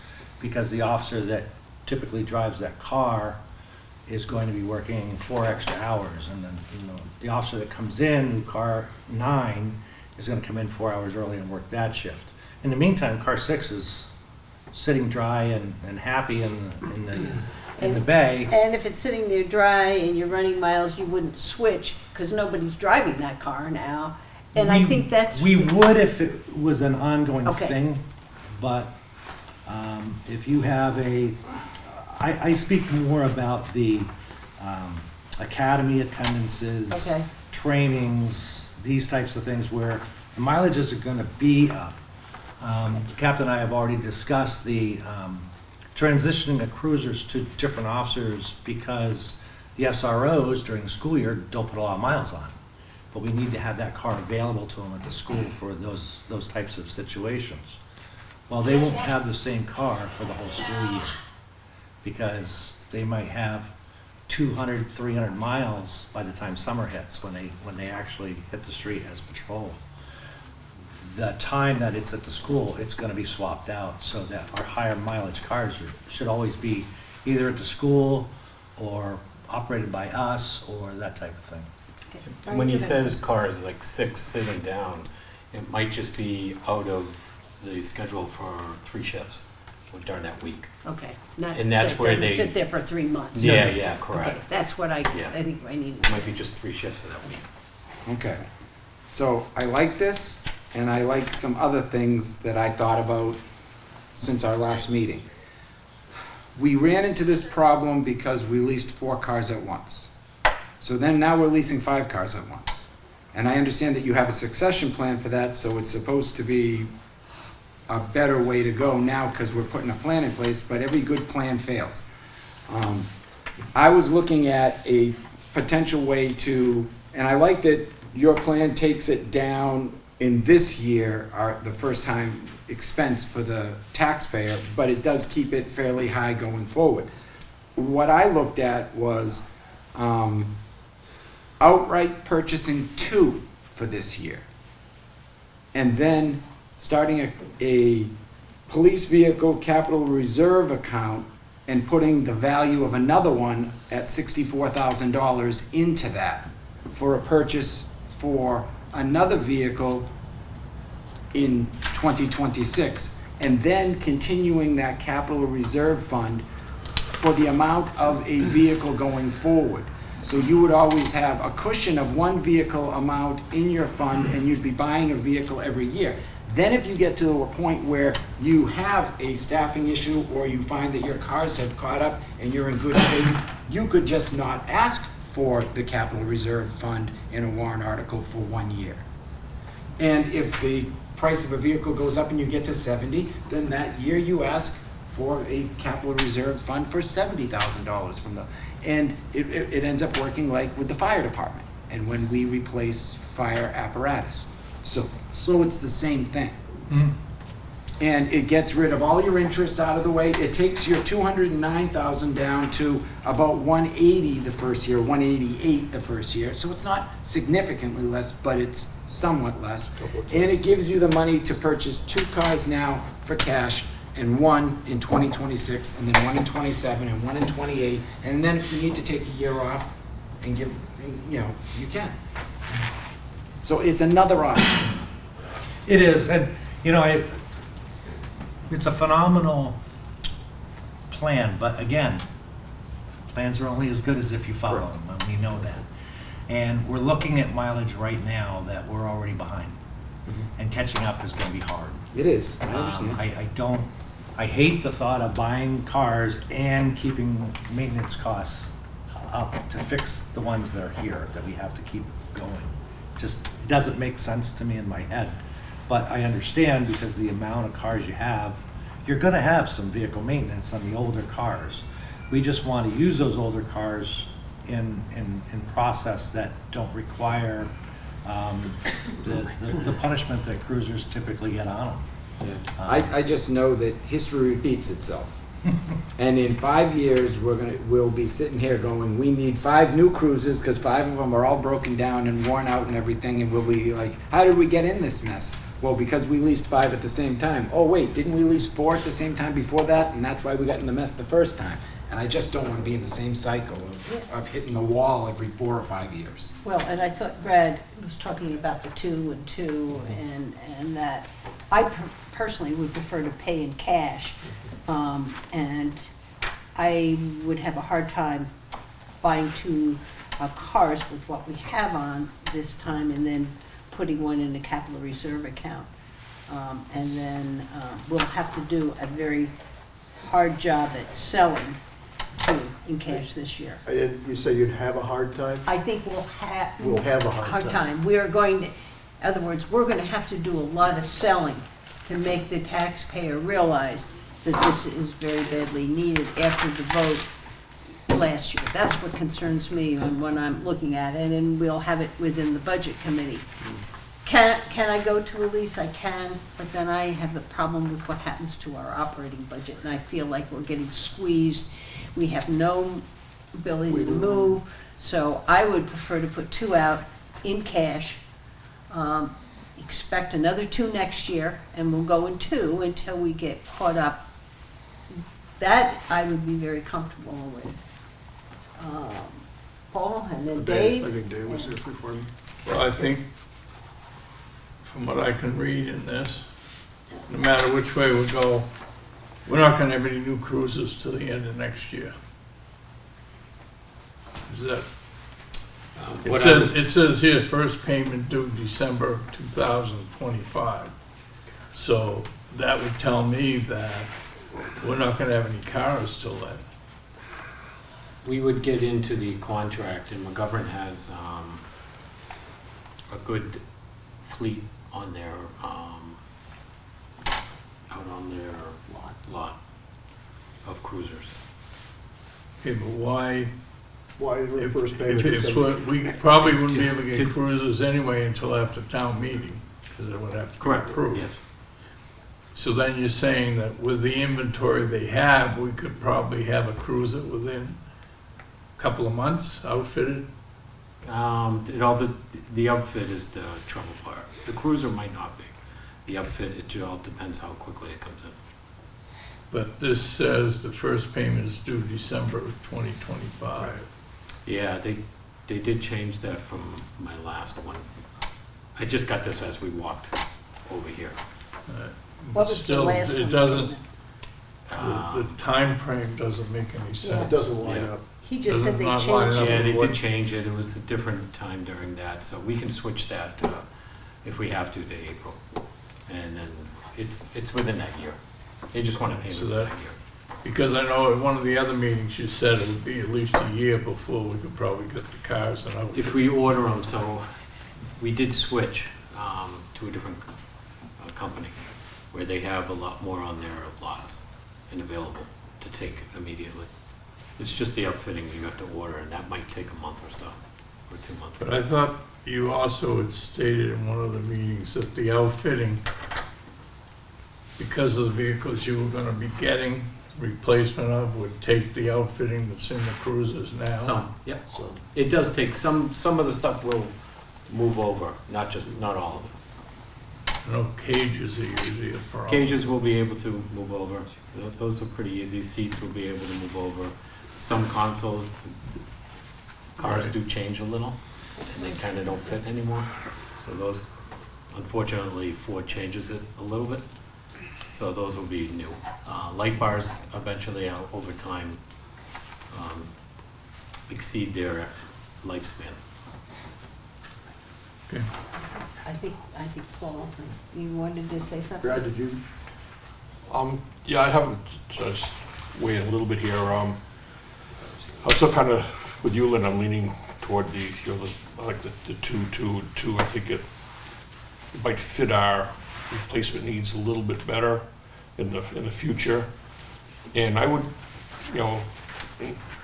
because the officer that typically drives that car is going to be working 4 extra hours, and then the officer that comes in car 9 is going to come in 4 hours early and work that shift. In the meantime, car 6 is sitting dry and happy in the bay. And if it's sitting there dry and you're running miles, you wouldn't switch because nobody's driving that car now. And I think that's... We would if it was an ongoing Okay. thing, but if you have I speak more about the academy attendances, Okay. trainings, these types of things where the mileages are going to be up. The captain and I have already discussed the transitioning of cruisers to different officers because the SROs during the school year don't put a lot of miles on. But we need to have that car available to them at the school for those types of situations. Well, they won't have the same car for the whole school year because they might have 200, 300 miles by the time summer hits when they actually hit the street as patrol. The time that it's at the school, it's going to be swapped out so that our higher mileage cars should always be either at the school or operated by us or that type of thing. When he says cars, like 6 sitting down, it might just be out of the schedule for 3 shifts during that week. Okay. Not And that's sit where there- they- sit there for 3 months. Yeah, Okay. yeah, correct. Okay, that's what I Yeah. think I need. It might be just 3 shifts of that week. Okay. So I like this, and I like some other things that I thought about since our last meeting. We ran into this problem because we leased 4 cars at once. So then now we're leasing 5 cars at once. And I understand that you have a succession plan for that, so it's supposed to be a better way to go now because we're putting a plan in place, but every good plan fails. I was looking at a potential way to, and I like that your plan takes it down in this year, the first time expense for the taxpayer, but it does keep it fairly high going forward. What I looked at was outright purchasing 2 for this year. And then starting a police vehicle capital reserve account and putting the value of another one at $64,000 into that for a purchase for another vehicle in 2026, and then continuing that capital reserve fund for the amount of a vehicle going forward. So you would always have a cushion of 1 vehicle amount in your fund, and you'd be buying a vehicle every year. Then if you get to a point where you have a staffing issue or you find that your cars have caught up and you're in good shape, you could just not ask for the capital reserve fund in a warrant article for 1 year. And if the price of a vehicle goes up and you get to 70, then that year you ask for a capital reserve fund for $70,000 from the, and it ends up working like with the fire department and when we replace fire apparatus. So it's the same thing. And it gets rid of all your interest out of the way. It takes your $209,000 down to about $180 the first year, $188 the first year. So it's not significantly less, but it's somewhat less. And it gives you the money to purchase 2 cars now for cash, and 1 in 2026, and then 1 in 27, and 1 in 28. And then if you need to take a year off and give, you can. So it's another option. It is, and, it's a phenomenal plan, but again, plans are only as good as if you follow them, and we know that. And we're looking at mileage right now that we're already behind, and catching up is gonna be hard. It is, I understand. I hate the thought of buying cars and keeping maintenance costs up to fix the ones that are here, that we have to keep going. Just doesn't make sense to me in my head. But I understand because the amount of cars you have, you're gonna have some vehicle maintenance on the older cars. We just want to use those older cars in process that don't require the punishment that cruisers typically get on them. I just know that history repeats itself. And in 5 years, we'll be sitting here going, we need 5 new cruisers because 5 of them are all broken down and worn out and everything, and we'll be like, how did we get in this mess? Well, because we leased 5 at the same time. Oh wait, didn't we lease 4 at the same time before that? And that's why we got in the mess the first time. And I just don't want to be in the same cycle of hitting the wall every 4 or 5 years. Well, and I thought Brad was talking about the 2 and 2, and that I personally would prefer to pay in cash. And I would have a hard time buying 2 cars with what we have on this time and then putting 1 in the capital reserve account. And then we'll have to do a very hard job at selling 2 in cash this year. You say you'd have a hard time? I think we'll have a hard time. We are going to, in other words, we're going to have to do a lot of selling to make the taxpayer realize that this is very badly needed after the vote last year. That's what concerns me when I'm looking at it, and we'll have it within the budget committee. Can I go to a lease? I can, but then I have the problem with what happens to our operating budget, and I feel like we're getting squeezed. We have no ability to move, so I would prefer to put 2 out in cash, expect another 2 next year, and we'll go in 2 until we get caught up. That I would be very comfortable with. Paul, and then Dave. I think Dave was here before me. Well, I think, from what I can read in this, no matter which way we go, we're not gonna have any new cruisers till the end of next year. Is that, It says here, first payment due December 2025. So that would tell me that we're not gonna have any cars till then. We would get into the contract, and McGovern has a good fleet on their, out on their lot of cruisers. Okay, but why, Why is the if first payment? if it's December? what, we probably wouldn't be able to To- get cruisers anyway until after town meeting, because it would have to be approved. Yes. So then you're saying that with the inventory they have, we could probably have a cruiser within a couple of months outfitted? The outfit is the trouble part. The cruiser might not be. The outfit, it all depends how quickly it comes in. But this says the first payment is due December of 2025. Yeah, they did change that from my last one. I just got this as we walked over here. What was the Still, last it one? doesn't, the Um, time frame doesn't make any It sense. doesn't line Yeah. up. He just said they Does it not line changed up? Yeah, they What- did change it. It was a different time during that, so we can switch that if we have to April. And then it's within that year. They just want to pay So within that- that year. Because I know at one of the other meetings you said it would be at least a year before we could probably get the cars and outfit. If we order them, so we did switch to a different company where they have a lot more on their lots and available to take immediately. It's just the outfitting you have to order, and that might take a month or so, or 2 months. But I thought you also had stated in one of the meetings that the outfitting, because of the vehicles you were gonna be getting replacement of, would take the outfitting that's in the cruisers now. Some, yeah. It does take, some of the stuff will move over, not all of it. No cages are usually a problem. Cages will be able to move over. Those are pretty easy. Seats will be able to move over. Some consoles, cars Right. do change a little, and they kind of don't fit anymore. So those, unfortunately, Ford changes it a little bit. So those will be new. Light bars eventually, over time, exceed their lifespan. Okay. I think Paul, you wanted to say something? Brad, did you? Yeah, I have just weigh in a little bit here. I'm still kind of with you, Lynn. I'm leaning toward I like the 2. I think it might fit our replacement needs a little bit better in the future. And I would,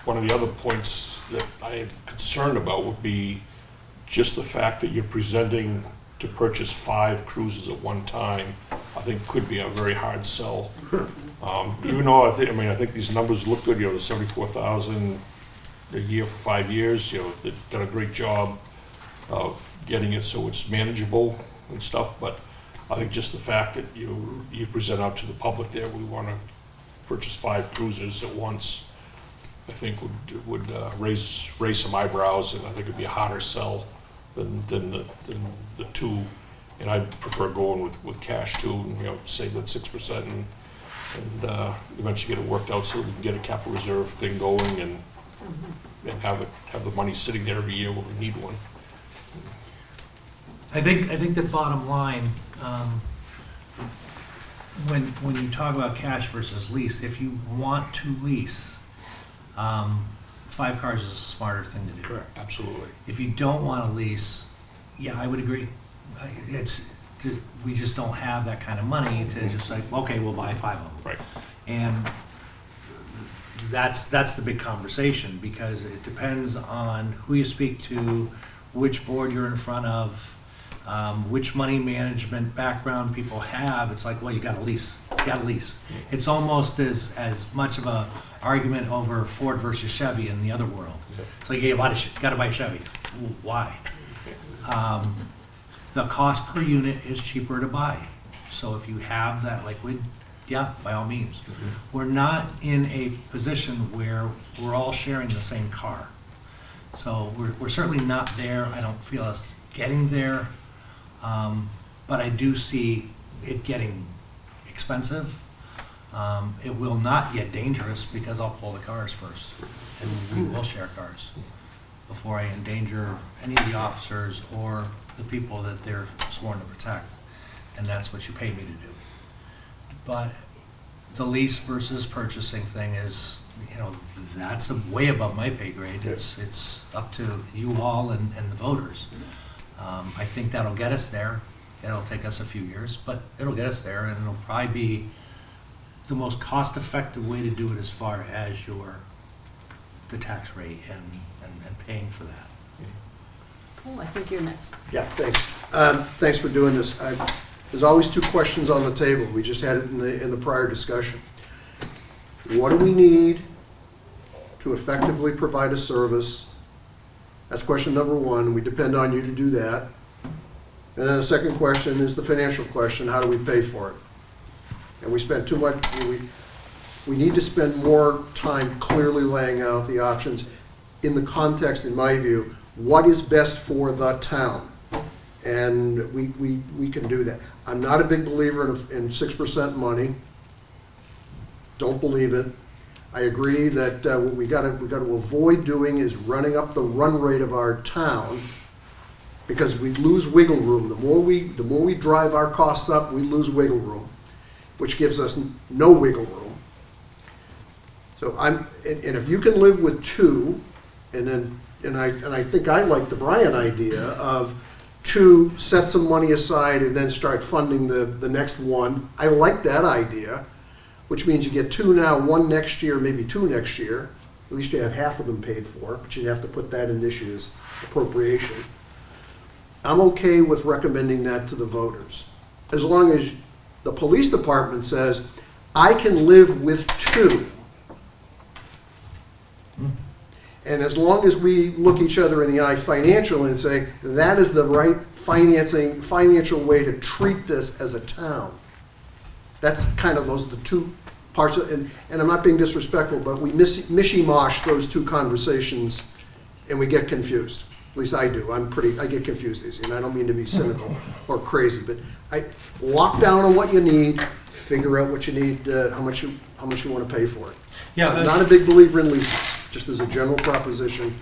one of the other points that I am concerned about would be just the fact that you're presenting to purchase 5 cruises at one time. I think could be a very hard sell. Even though I think these numbers look good. The 74,000 a year for 5 years. They've done a great job of getting it so it's manageable and stuff. But I think just the fact that you present out to the public there, we want to purchase 5 cruisers at once, I think would raise some eyebrows, and I think it'd be a harder sell than the 2. And I'd prefer going with cash too, and save that 6% and eventually get it worked out so that we can get a capital reserve thing going and have the money sitting there every year when we need one. I think the bottom line, when you talk about cash versus lease, if you want to lease, 5 cars is a smarter thing to do. Correct. Absolutely. If you don't want to lease, yeah, I would agree. We just don't have that kind of money to just like, okay, we'll buy 5 of them. Right. And that's the big conversation, because it depends on who you speak to, which board you're in front of, which money management background people have. It's like, well, you got to lease. You got to lease. It's almost as much of a argument over Ford versus Chevy in the other world. Yep. So you got to buy a Chevy. Why? The cost per unit is cheaper to buy. So if you have that liquid, yeah, by all means. We're not in a position where we're all sharing the same car. So we're certainly not there. I don't feel us getting there. But I do see it getting expensive. It will not get dangerous because I'll pull the cars first, and we will share cars. before I endanger any of the officers or the people that they're sworn to protect. And that's what you pay me to do. But the lease versus purchasing thing is, you know, that's way above my pay grade. It's up to you all and the voters. I think that'll get us there. It'll take us a few years, but it'll get us there, and it'll probably be the most cost-effective way to do it as far as the tax rate and paying for that. Paul, I think you're next. Yeah, thanks. Thanks for doing this. There's always two questions on the table. We just had it in the prior discussion. What do we need to effectively provide a service? That's question number one. We depend on you to do that. And then the second question is the financial question. How do we pay for it? And we spend too much, we need to spend more time clearly laying out the options in the context, in my view, what is best for the town. And we can do that. I'm not a big believer in 6% money. Don't believe it. I agree that what we got to avoid doing is running up the run rate of our town, because we lose wiggle room. The more we drive our costs up, we lose wiggle room, which gives us no wiggle room. So and if you can live with two, and I think I like the Brian idea of two, set some money aside and then start funding the next one. I like that idea, which means you get two now, one next year, maybe two next year. At least you have half of them paid for, but you have to put that in this year's appropriation. I'm okay with recommending that to the voters, as long as the police department says, I can live with two. And as long as we look each other in the eye financially and say, that is the right financial way to treat this as a town. That's kind of, those are the two parts of, and I'm not being disrespectful, but we mishmash those two conversations and we get confused. At least I do. I get confused easy, and I don't mean to be cynical or crazy, but I lock down on what you need, figure out what you need, how much you want to pay for it. Yeah, I'm not a big believer in leases, just as a general proposition,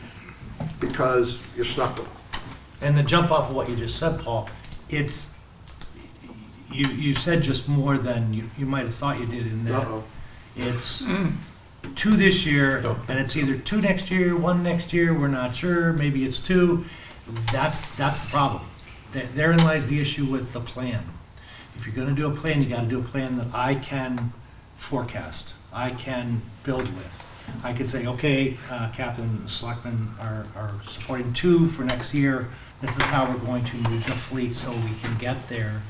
because you're stuck with them. And to jump off of what you just said, Paul, it's, you said just more than you might have thought you did in that. Uh-oh. It's two this year, and it's either two next year, one next year, we're not sure, maybe it's two. That's the problem. Therein lies the issue with the plan. If you're gonna do a plan, you gotta do a plan that I can forecast, I can build with. I could say, okay, Captain, the Selectmen are supporting two for next year. This is how we're going to move the fleet so we can get there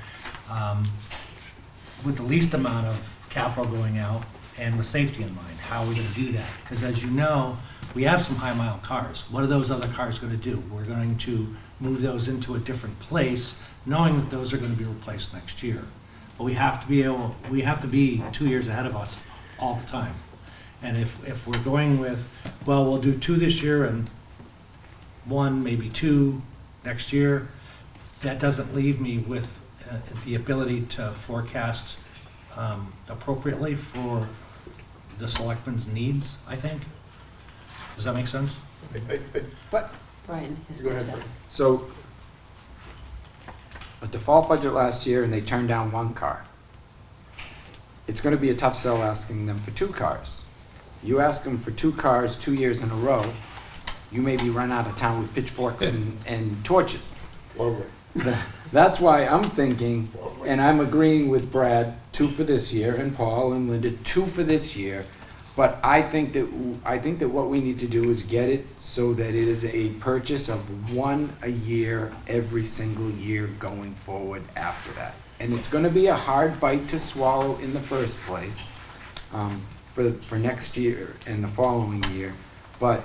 with the least amount of capital going out and with safety in mind. How are we gonna do that? Because as you know, we have some high mile cars. What are those other cars gonna do? We're going to move those into a different place, knowing that those are gonna be replaced next year. But we have to be 2 years ahead of us all the time. And if we're going with, well, we'll do two this year and one, maybe two next year, that doesn't leave me with the ability to forecast appropriately for the selectmen's needs, I think. Does that make sense? But, Brian has Go ahead, that. Brian. So, a default budget last year, and they turned down one car. It's gonna be a tough sell asking them for two cars. You ask them for two cars 2 years in a row, you maybe run out of town with pitchforks and torches. Lovely. That's why I'm thinking, and I'm agreeing with Brad, two for this year, and Paul and Linda, two for this year. But I think that what we need to do is get it so that it is a purchase of one a year, every single year going forward after that. And it's gonna be a hard bite to swallow in the first place, for next year and the following year. But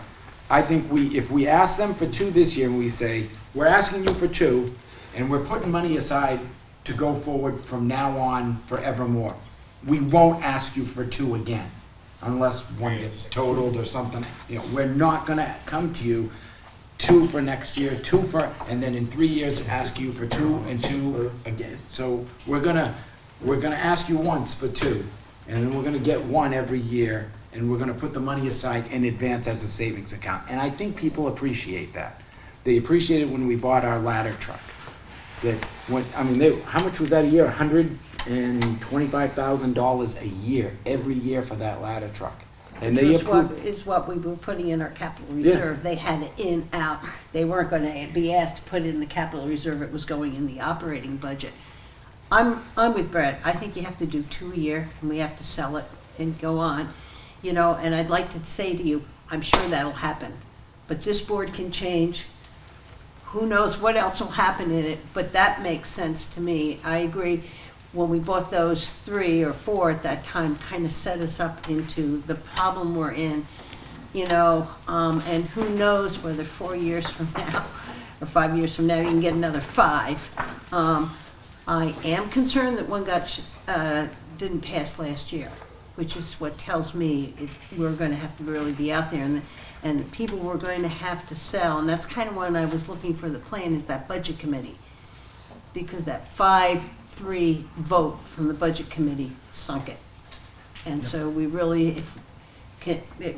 I think if we ask them for two this year, and we say, we're asking you for two, and we're putting money aside to go forward from now on forevermore, we won't ask you for two again, unless one gets totaled or something. You know, we're not gonna come to you, two for next year, and then in 3 years ask you for two and two again. So we're gonna ask you once for two, and then we're gonna get one every year, and we're gonna put the money aside in advance as a savings account. And I think people appreciate that. They appreciated when we bought our ladder truck. That when, I mean, how much was that a year? $125,000 a year, every year for that ladder truck. And they Which approved. is what we were putting in our capital Yeah. reserve. They had it in, out. They weren't gonna be asked to put it in the capital reserve. It was going in the operating budget. I'm with Brad. I think you have to do 2 a year, and we have to sell it and go on. You know, and I'd like to say to you, I'm sure that'll happen. But this board can change. Who knows what else will happen in it, but that makes sense to me. I agree. When we bought those 3 or 4 at that time, kind of set us up into the problem we're in, you know, and who knows whether 4 years from now or 5 years from now, you can get another 5. I am concerned that one didn't pass last year, which is what tells me we're going to have to really be out there, and people were going to have to sell, and that's kind of when I was looking for the plan, is that budget committee, because that 5-3 vote from the budget committee sunk it, and so we really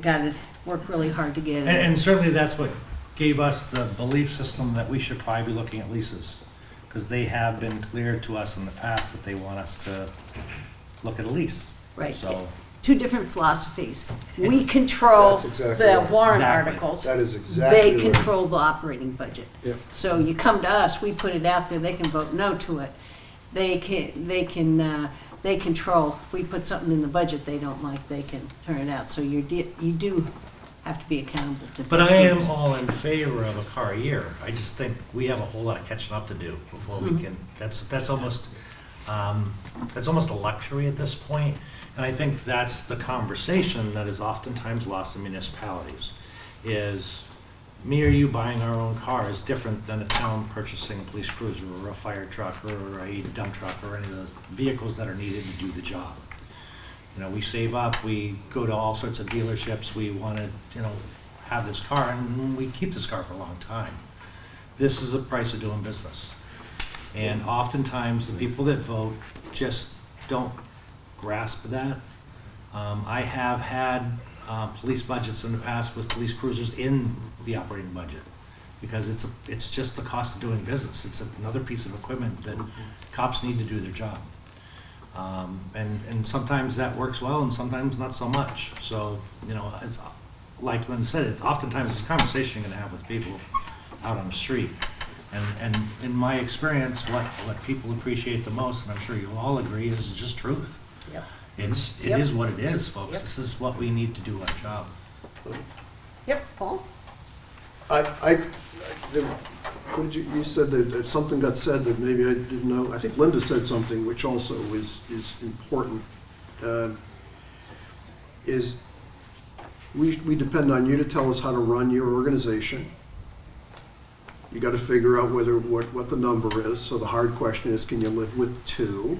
got to work really hard to get it. And certainly that's what gave us the belief system that we should probably be looking at leases, because they have been clear to us in the past that they want us to look at a lease. Right. So, 2 different philosophies. We control That's exactly the right. warrant Exactly. articles. That is exactly They right. control the operating budget. Yep. So you come to us, we put it out there, they can vote no to it. They control, if we put something in the budget they don't like, they can turn it out. So you do have to be accountable to. but I am all in favor of a car a year. I just think we have a whole lot of catching up to do before we can, that's almost a luxury at this point. And I think that's the conversation that is oftentimes lost in municipalities, is me or you buying our own car is different than a town purchasing a police cruiser or a fire truck or a dump truck or any of those vehicles that are needed to do the job. You know, we save up, we go to all sorts of dealerships, we want to, you know, have this car, and we keep this car for a long time. This is the price of doing business. And oftentimes, the people that vote just don't grasp that. I have had police budgets in the past with police cruisers in the operating budget, because it's just the cost of doing business. It's another piece of equipment that cops need to do their job. And sometimes that works well, and sometimes not so much. So, you know, it's like Linda said, it's oftentimes it's a conversation you're gonna have with people out on the street. And in my experience, what people appreciate the most, and I'm sure you'll all agree, is just truth. Yep. It Yep. is what it is, folks. Yep. This is what we need to do our job. Yep, Paul? You said that something got said that maybe I didn't know. I think Linda said something which also is important. Is we depend on you to tell us how to run your organization. You got to figure out what the number is. So the hard question is, can you live with 2?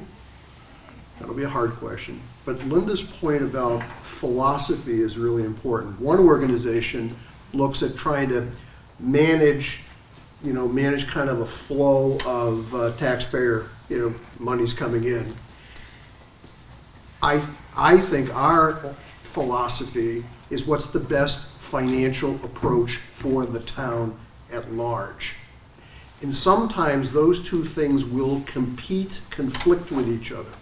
That'll be a hard question. But Linda's point about philosophy is really important. One organization looks at trying to manage kind of a flow of taxpayer, monies coming in. I think our philosophy is what's the best financial approach for the town at large. And sometimes those 2 things will conflict with each other.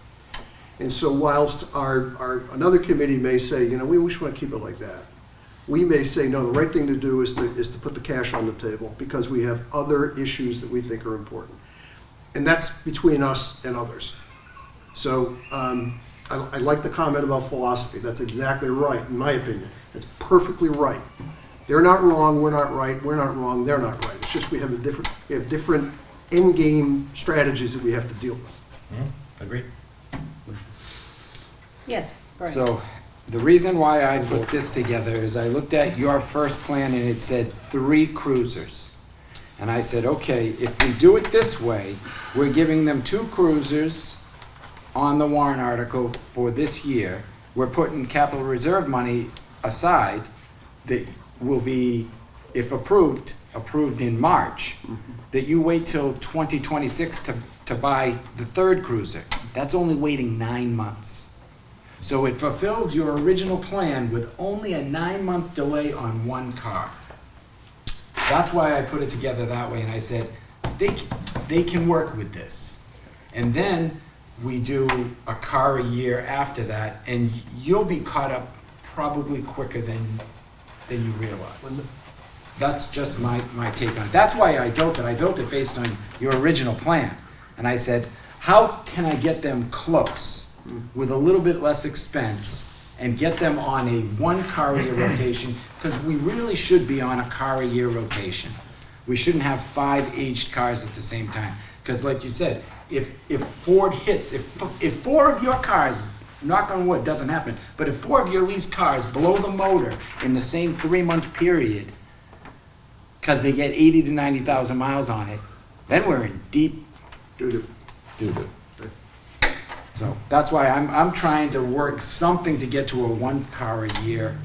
And so whilst another committee may say, we want to keep it like that, we may say, no, the right thing to do is to put the cash on the table because we have other issues that we think are important. And that's between us and others. So I like the comment about philosophy. That's exactly right, in my opinion. That's perfectly right. They're not wrong, we're not right, we're not wrong, they're not right. It's just we have different end game strategies that we have to deal with. Agreed. Yes, Brian. So the reason why I put this together is I looked at your first plan and it said 3 cruisers. And I said, okay, if we do it this way, we're giving them 2 cruisers on the warrant article for this year. We're putting capital reserve money aside that will be, if approved in March, that you wait till 2026 to buy the 3rd cruiser. That's only waiting 9 months. So it fulfills your original plan with only a 9-month delay on one car. That's why I put it together that way, and I said, they can work with this. And then we do a car a year after that, and you'll be caught up probably quicker than you realize. That's just my take on it. That's why I built it. I built it based on your original plan. And I said, how can I get them close with a little bit less expense and get them on a 1 car a year rotation? Because we really should be on a car a year rotation. We shouldn't have 5 aged cars at the same time. Because like you said, if Ford hits, if 4 of your cars, knock on wood, doesn't happen, but if 4 of your leased cars blow the motor in the same 3-month period, because they get 80 to 90,000 miles on it, then we're in deep doo-doo. So that's why I'm trying to work something to get to a 1 car a year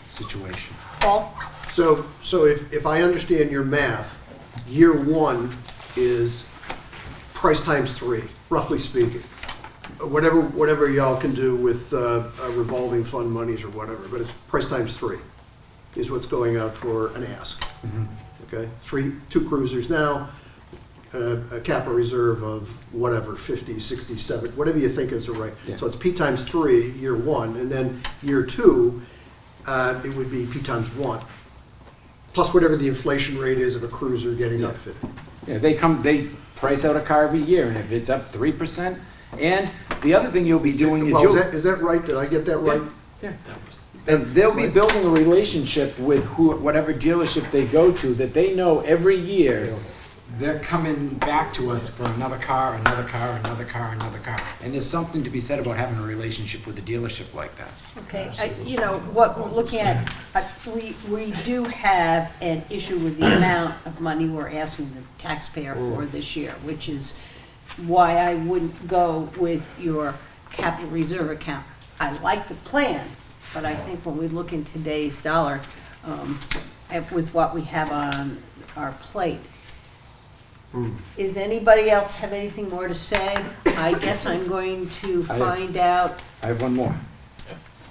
situation. Paul? So if I understand your math, year 1 is price times 3, roughly speaking. Whatever y'all can do with revolving fund monies or whatever, but it's price times 3 is what's going out for an ask. Okay, 2 cruisers now, a capital reserve of whatever, 50, 67, whatever you think is right. Yeah. So it's P times 3, year 1, and then year 2, it would be P times 1, plus whatever the inflation rate is of a cruiser getting outfitted. Yeah, they price out a car every year, and if it's up 3%, and the other thing you'll be doing is Well, is that right? Did I get that right? Yeah. And they'll be building a relationship with whatever dealership they go to, that they know every year they're coming back to us for another car, another car, another car, another car. And there's something to be said about having a relationship with a dealership like that. Okay, what we're looking at, we do have an issue with the amount of money we're asking the taxpayer for this year, which is why I wouldn't go with your capital reserve account. I like the plan, but I think when we look in today's dollar, with what we have on our plate, is anybody else have anything more to say? I guess I'm going to find out. I have one more.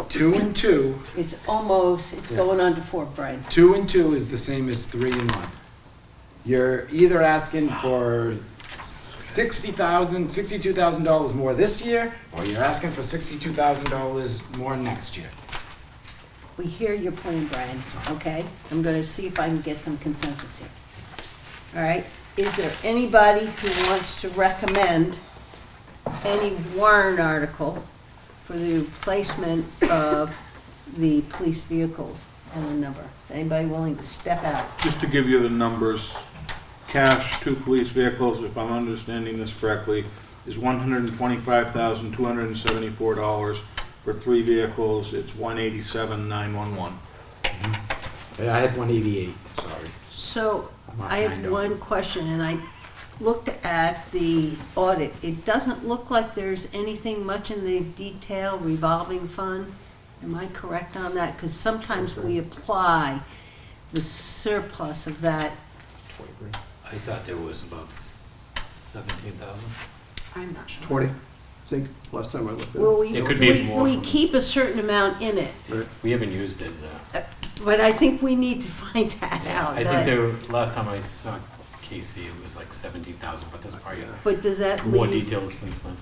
2 and 2. It's going on to 4, Brian. 2 and 2 is the same as 3 and 1. You're either asking for $62,000 more this year, or you're asking for $62,000 more next year. We hear your plan, Brian, okay? I'm gonna see if I can get some consensus here. All right, is there anybody who wants to recommend any warrant article for the replacement of the police vehicles and the number? Anybody willing to step out? Just to give you the numbers, cash, 2 police vehicles, if I'm understanding this correctly, is $125,274. For 3 vehicles, it's $187,911. I had 188, sorry. So About I have $9. one question, and I looked at the audit. It doesn't look like there's anything much in the detail revolving fund. Am I correct on that? Because sometimes we apply the surplus of that. I thought there was about 17,000. I'm not sure. 20, I think, last time I looked at Well, it. It could be more we from- keep a certain amount in it, We haven't used it. but I think we need to find that out. I think there, last time I saw Casey, it was like 17,000, but there's probably But does that more leave, details since then.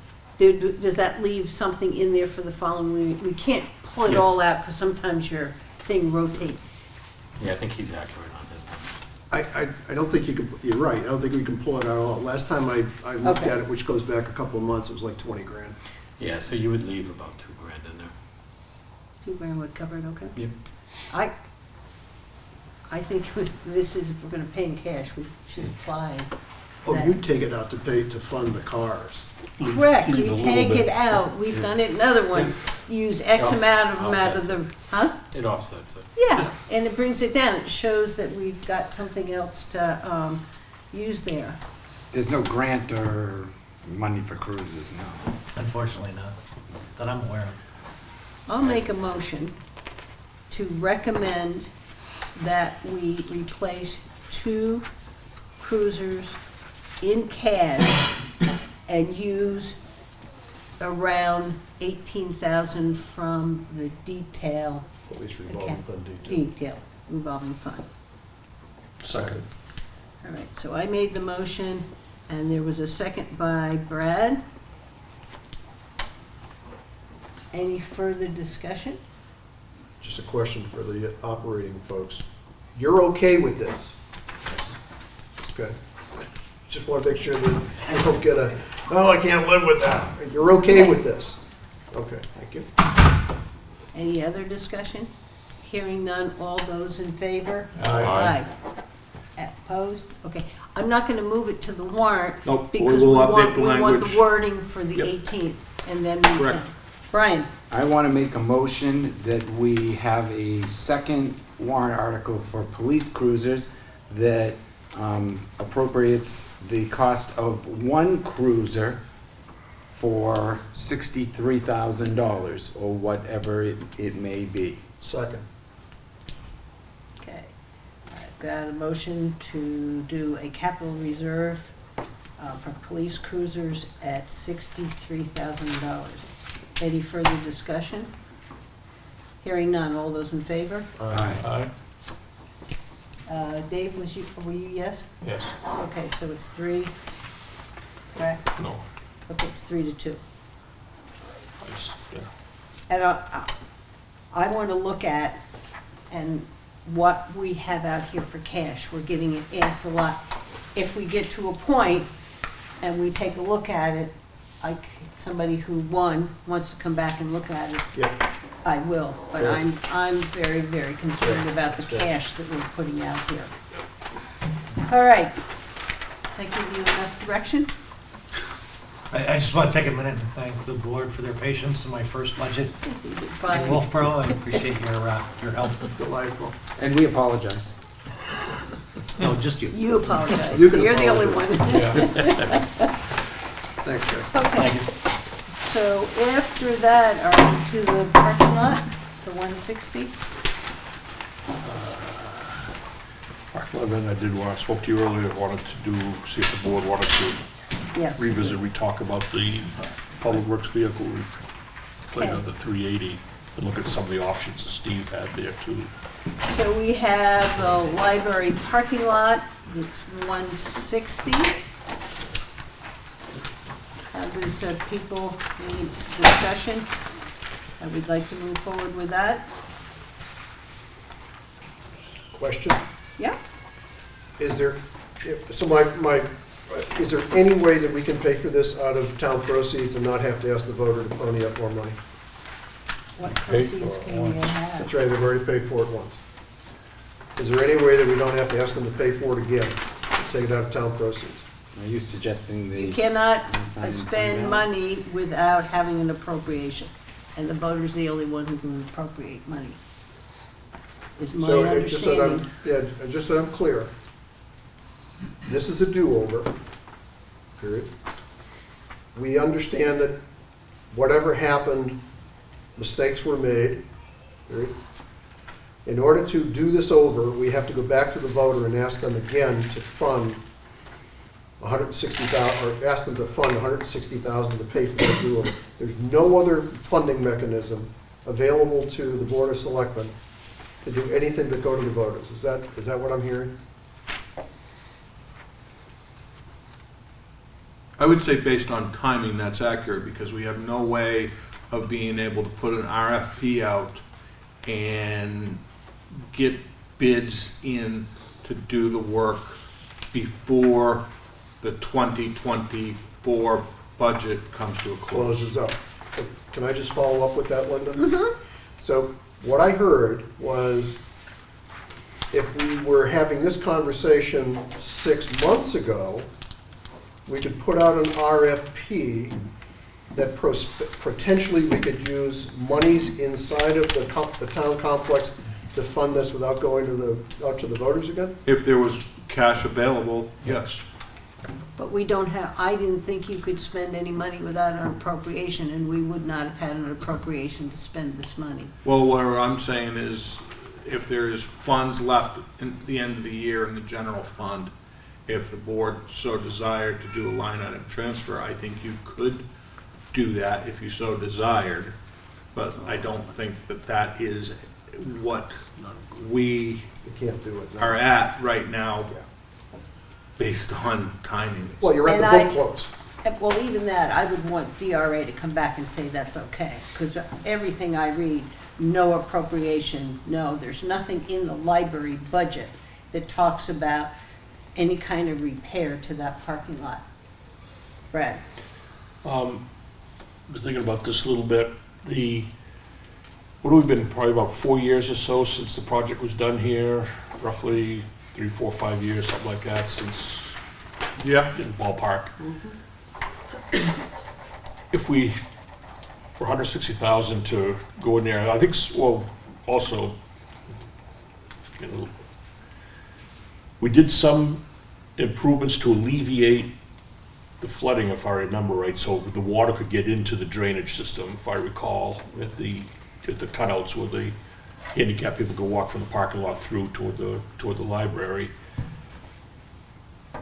does that leave something in there for the following? We can't pull it Yeah. all out because sometimes your thing rotates. Yeah, I think he's accurate on his numbers. I don't think you can, you're right, I don't think we can pull it out all. Last time I looked Okay. at it, which goes back a couple of months, it was like 20 grand. Yeah, so you would leave about 2 grand in there. $2,000 would cover it, okay? Yep. I think this is, if we're gonna pay in cash, we should apply. Oh, that. you'd take it out to fund the cars. Correct, Leave you a little take bit. it out, we've done it in other ones, use X amount of them out of the, huh? It offsets it. Yeah, and it brings it down, it shows that we've got something else to, use there. There's no grant or money for cruises, no. Unfortunately not, that I'm aware of. I'll make a motion to recommend that we replace 2 cruisers in cash and use around 18,000 from the detail, Police revolving fund detail. detail revolving fund. Second. All right, so I made the motion, and there was a second by Brad. Any further discussion? Just a question for the operating folks. You're okay with this? Okay. Just want to make sure that you don't get a, oh, I can't live with that. You're okay with this? Okay, thank you. Any other discussion? Hearing none, all those in favor? Aye. Opposed? Okay, I'm not gonna move it to the warrant. Nope, we Because will we update want, the we want language. the wording for the Yep. 18th, and then we Correct. can. Brian, I want to make a motion that we have a second warrant article for police cruisers that appropriates the cost of one cruiser for $63,000 or whatever it may be. Second. okay. I've got a motion to do a capital reserve for police cruisers at $63,000. Any further discussion? Hearing none, all those in favor? Aye. Dave, were you yes? Yes. Okay, so it's 3, correct? No. Okay, it's 3-2. Yeah. And I want to look at and what we have out here for cash. We're getting it asked a lot. If we get to a point and we take a look at it, like somebody who wants to come back and look at it, Yeah. I will. But Sure. I'm very, very concerned Sure. about the Sure. cash that we're putting out here. All right. Does that give you enough direction? I just want to take a minute and thank the board for their patience in my first budget Fine. in Wolfeboro. I appreciate your help. Delightful. And we apologize. No, just you. You apologize. You can You're the only one. Yeah. Thanks, guys. Okay. So after that, are we to the parking lot, the 160? Parking lot, I did, when I spoke to you earlier, wanted to see if the board wanted to Yes. revisit, we talk about the public works vehicle, plan on the 380, and look at some of the options that Steve had there too. So we have the library parking lot, it's 160. There's people, any discussion? I would like to move forward with that. Question? Yeah? Is there, so is there any way that we can pay for this out of town proceeds and not have to ask the voter to pony up more money? What Pay for proceeds it can we That's have? right, they've already paid for it once. Is there any way that we don't have to ask them to pay for it again? Take it out of town proceeds? Are you suggesting You the cannot unassigned fund spend balance? money without having an appropriation, and the voter's the only one who can appropriate money, is my So, just so that understanding. just so I'm clear, this is a do-over, period. We understand that whatever happened, mistakes were made, period. In order to do this over, we have to go back to the voter and ask them again to fund 160,000, or ask them to fund 160,000 to pay for the do-over. There's no other funding mechanism available to the Board of Selectmen to do anything but go to the voters. Is that what I'm hearing? I would say based on timing, that's accurate, because we have no way of being able to put an RFP out and get bids in to do the work before the 2024 budget comes to a close. Closes up. Can I just follow up with that, Linda? So what I heard was, if we were having this conversation 6 months ago, we could put out an RFP that potentially we could use monies inside of the town complex to fund this without going out to the voters again? If there was cash available, yes. But we don't have, I didn't think you could spend any money without an appropriation, and we would not have had an appropriation to spend this money. Well, what I'm saying is, if there is funds left at the end of the year in the general fund, if the board so desired to do a line item transfer, I think you could do that if you so desired, but I don't think that that is what we You can't do it now. are at right now based on timing. Well, you're at the And book close. Well, even that, I would want DRA to come back and say that's okay, because everything I read, no appropriation, no, there's nothing in the library budget that talks about any kind of repair to that parking lot. Brad? Been thinking about this a little bit. What have we been, probably about 4 years or so since the project was done here, roughly 3, 4, 5 years, something like that, since, Yeah. in ballpark. If we were 160,000 to go in there, I think, well, also, you know, we did some improvements to alleviate the flooding, if I remember right, so the water could get into the drainage system, if I recall, at the cutouts where the handicapped people could walk from the parking lot through toward the library.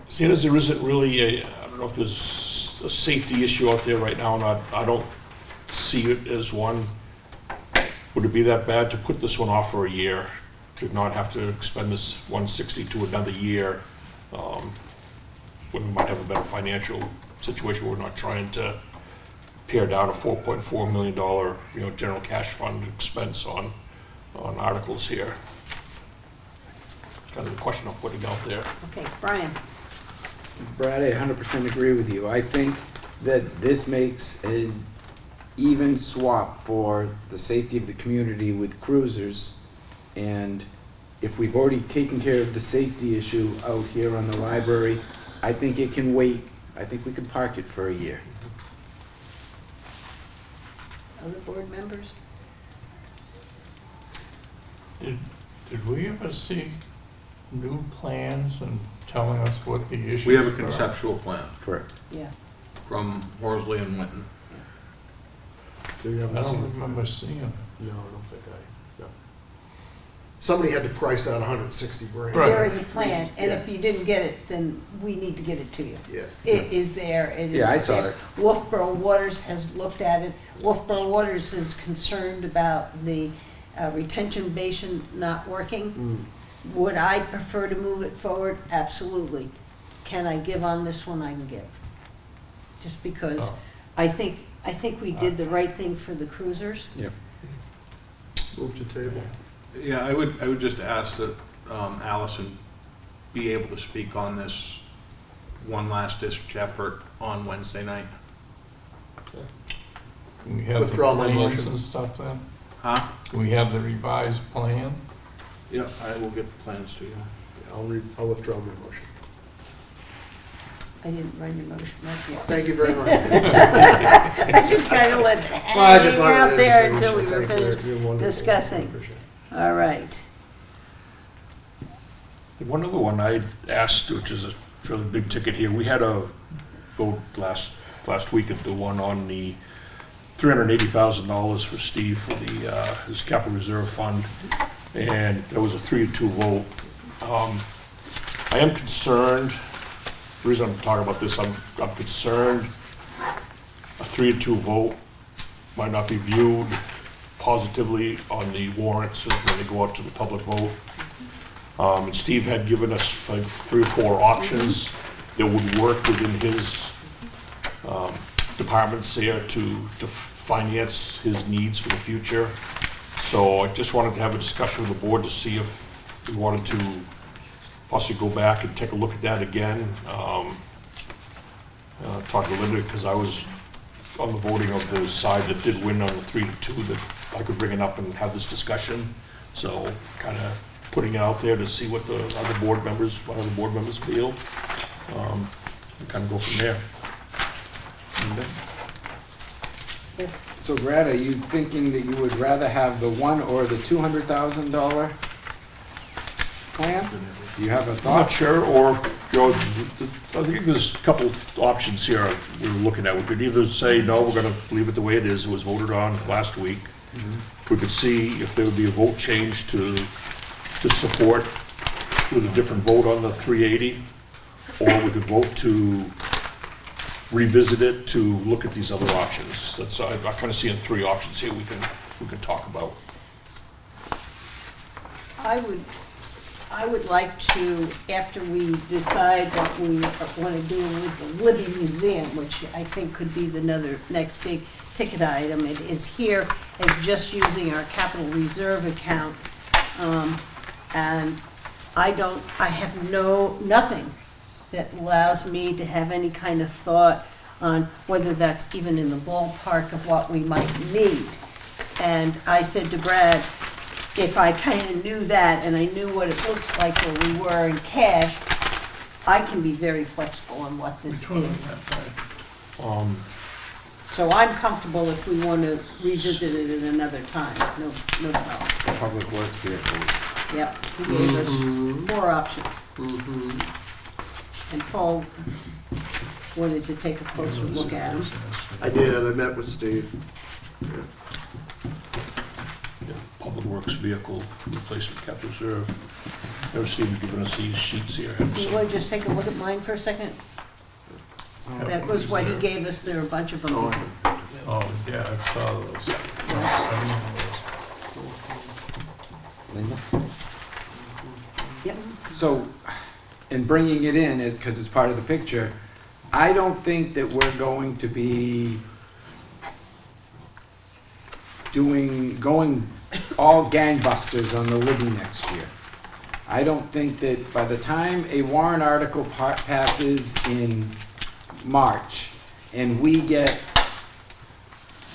Seeing as there isn't really I don't know if there's a safety issue out there right now, and I don't see it as one. Would it be that bad to put this one off for a year, to not have to expend this 160 to another year, when we might have a better financial situation, where we're not trying to pare down a $4.4 million, general cash fund expense on articles here? Kind of the question I'm putting out there. Okay, Brian? Brad, I 100% agree with you. I think that this makes an even swap for the safety of the community with cruisers. And if we've already taken care of the safety issue out here on the library, I think it can wait. I think we can park it for a year. Other board members? Did we ever see new plans and telling us what the issues are? We have a conceptual plan Correct. Yeah. from Horsley and Winton. So you I haven't seen don't it. remember seeing it. No, I don't think Somebody had to price out 160 grand. Right. There is a plan, and Yeah. if you didn't get it, then we need to get it to you. Yeah. It is there, it is Yeah, I saw there. it. Wolfeboro Waters has looked at it. Wolfeboro Waters is concerned about the retention basin not working. Mm. Would I prefer to move it forward? Absolutely. Can I give on this one? I can give. Just because Oh. I think we did the right thing for the cruisers. Yep. Move to table. Yeah, I would just ask that Allison be able to speak on this one last ditch effort on Wednesday night. Can we have the Withdraw my plans motion. and stuff then? Huh? Can we have the revised plan? Yeah, I will get the plans to you. I'll withdraw my motion. I didn't run your motion up yet. Thank you very much. I just kind of let it Well, I just hang wanted out to there say until we were thank you. finished You're wonderful. discussing. Appreciate it. All right. One other one I asked, which is a fairly big ticket here, we had a vote last week at the one on the $380,000 for Steve for his capital reserve fund, and there was a 3-2 vote. I am concerned, the reason I'm talking about this, I'm concerned a 3-2 vote might not be viewed positively on the warrants when they go out to the public vote. And Steve had given us like 3 or 4 options that would work within his departments there to finance his needs for the future. So I just wanted to have a discussion with the board to see if we wanted to possibly go back and take a look at that again. Talk to Linda, because I was on the voting of the side that did win on the 3-2, that I could bring it up and have this discussion. So kind of putting it out there to see what the other board members feel, and kind of go from there. Yes. So Brad, are you thinking that you would rather have the $1 or the $200,000 plan? Do you have a I'm not thought? sure, or, I think there's a couple of options here we're looking at. We could either say, no, we're gonna leave it the way it is, it was voted on last week. We could see if there would be a vote change to support with a different vote on the 380, or we could vote to revisit it to look at these other options. That's, I kind of see in 3 options here we can talk about. I would like to, after we decide what we want to do with the Libby Museum, which I think could be the next big ticket item, it is here as just using our capital reserve account. And I have nothing that allows me to have any kind of thought on whether that's even in the ballpark of what we might need. And I said to Brad, if I kind of knew that and I knew what it looks like where we were in cash, I can be very flexible on what this is. So I'm comfortable if we want to revisit it at another time, no problem. The public works vehicle. Yep, he gave us 4 options. And Paul wanted to take a closer look at them. I did, I met with Steve. Public Works Vehicle Replacement Capital Reserve. Never seen you giving us these sheets here. Do you want to just take a look at mine for a second? That was what he gave us, there are a bunch of them. Oh, yeah, I saw those. Linda? Yep. So, in bringing it in, because it's part of the picture, I don't think that we're going to be going all gangbusters on the Libby next year. I don't think that by the time a warrant article passes in March and we get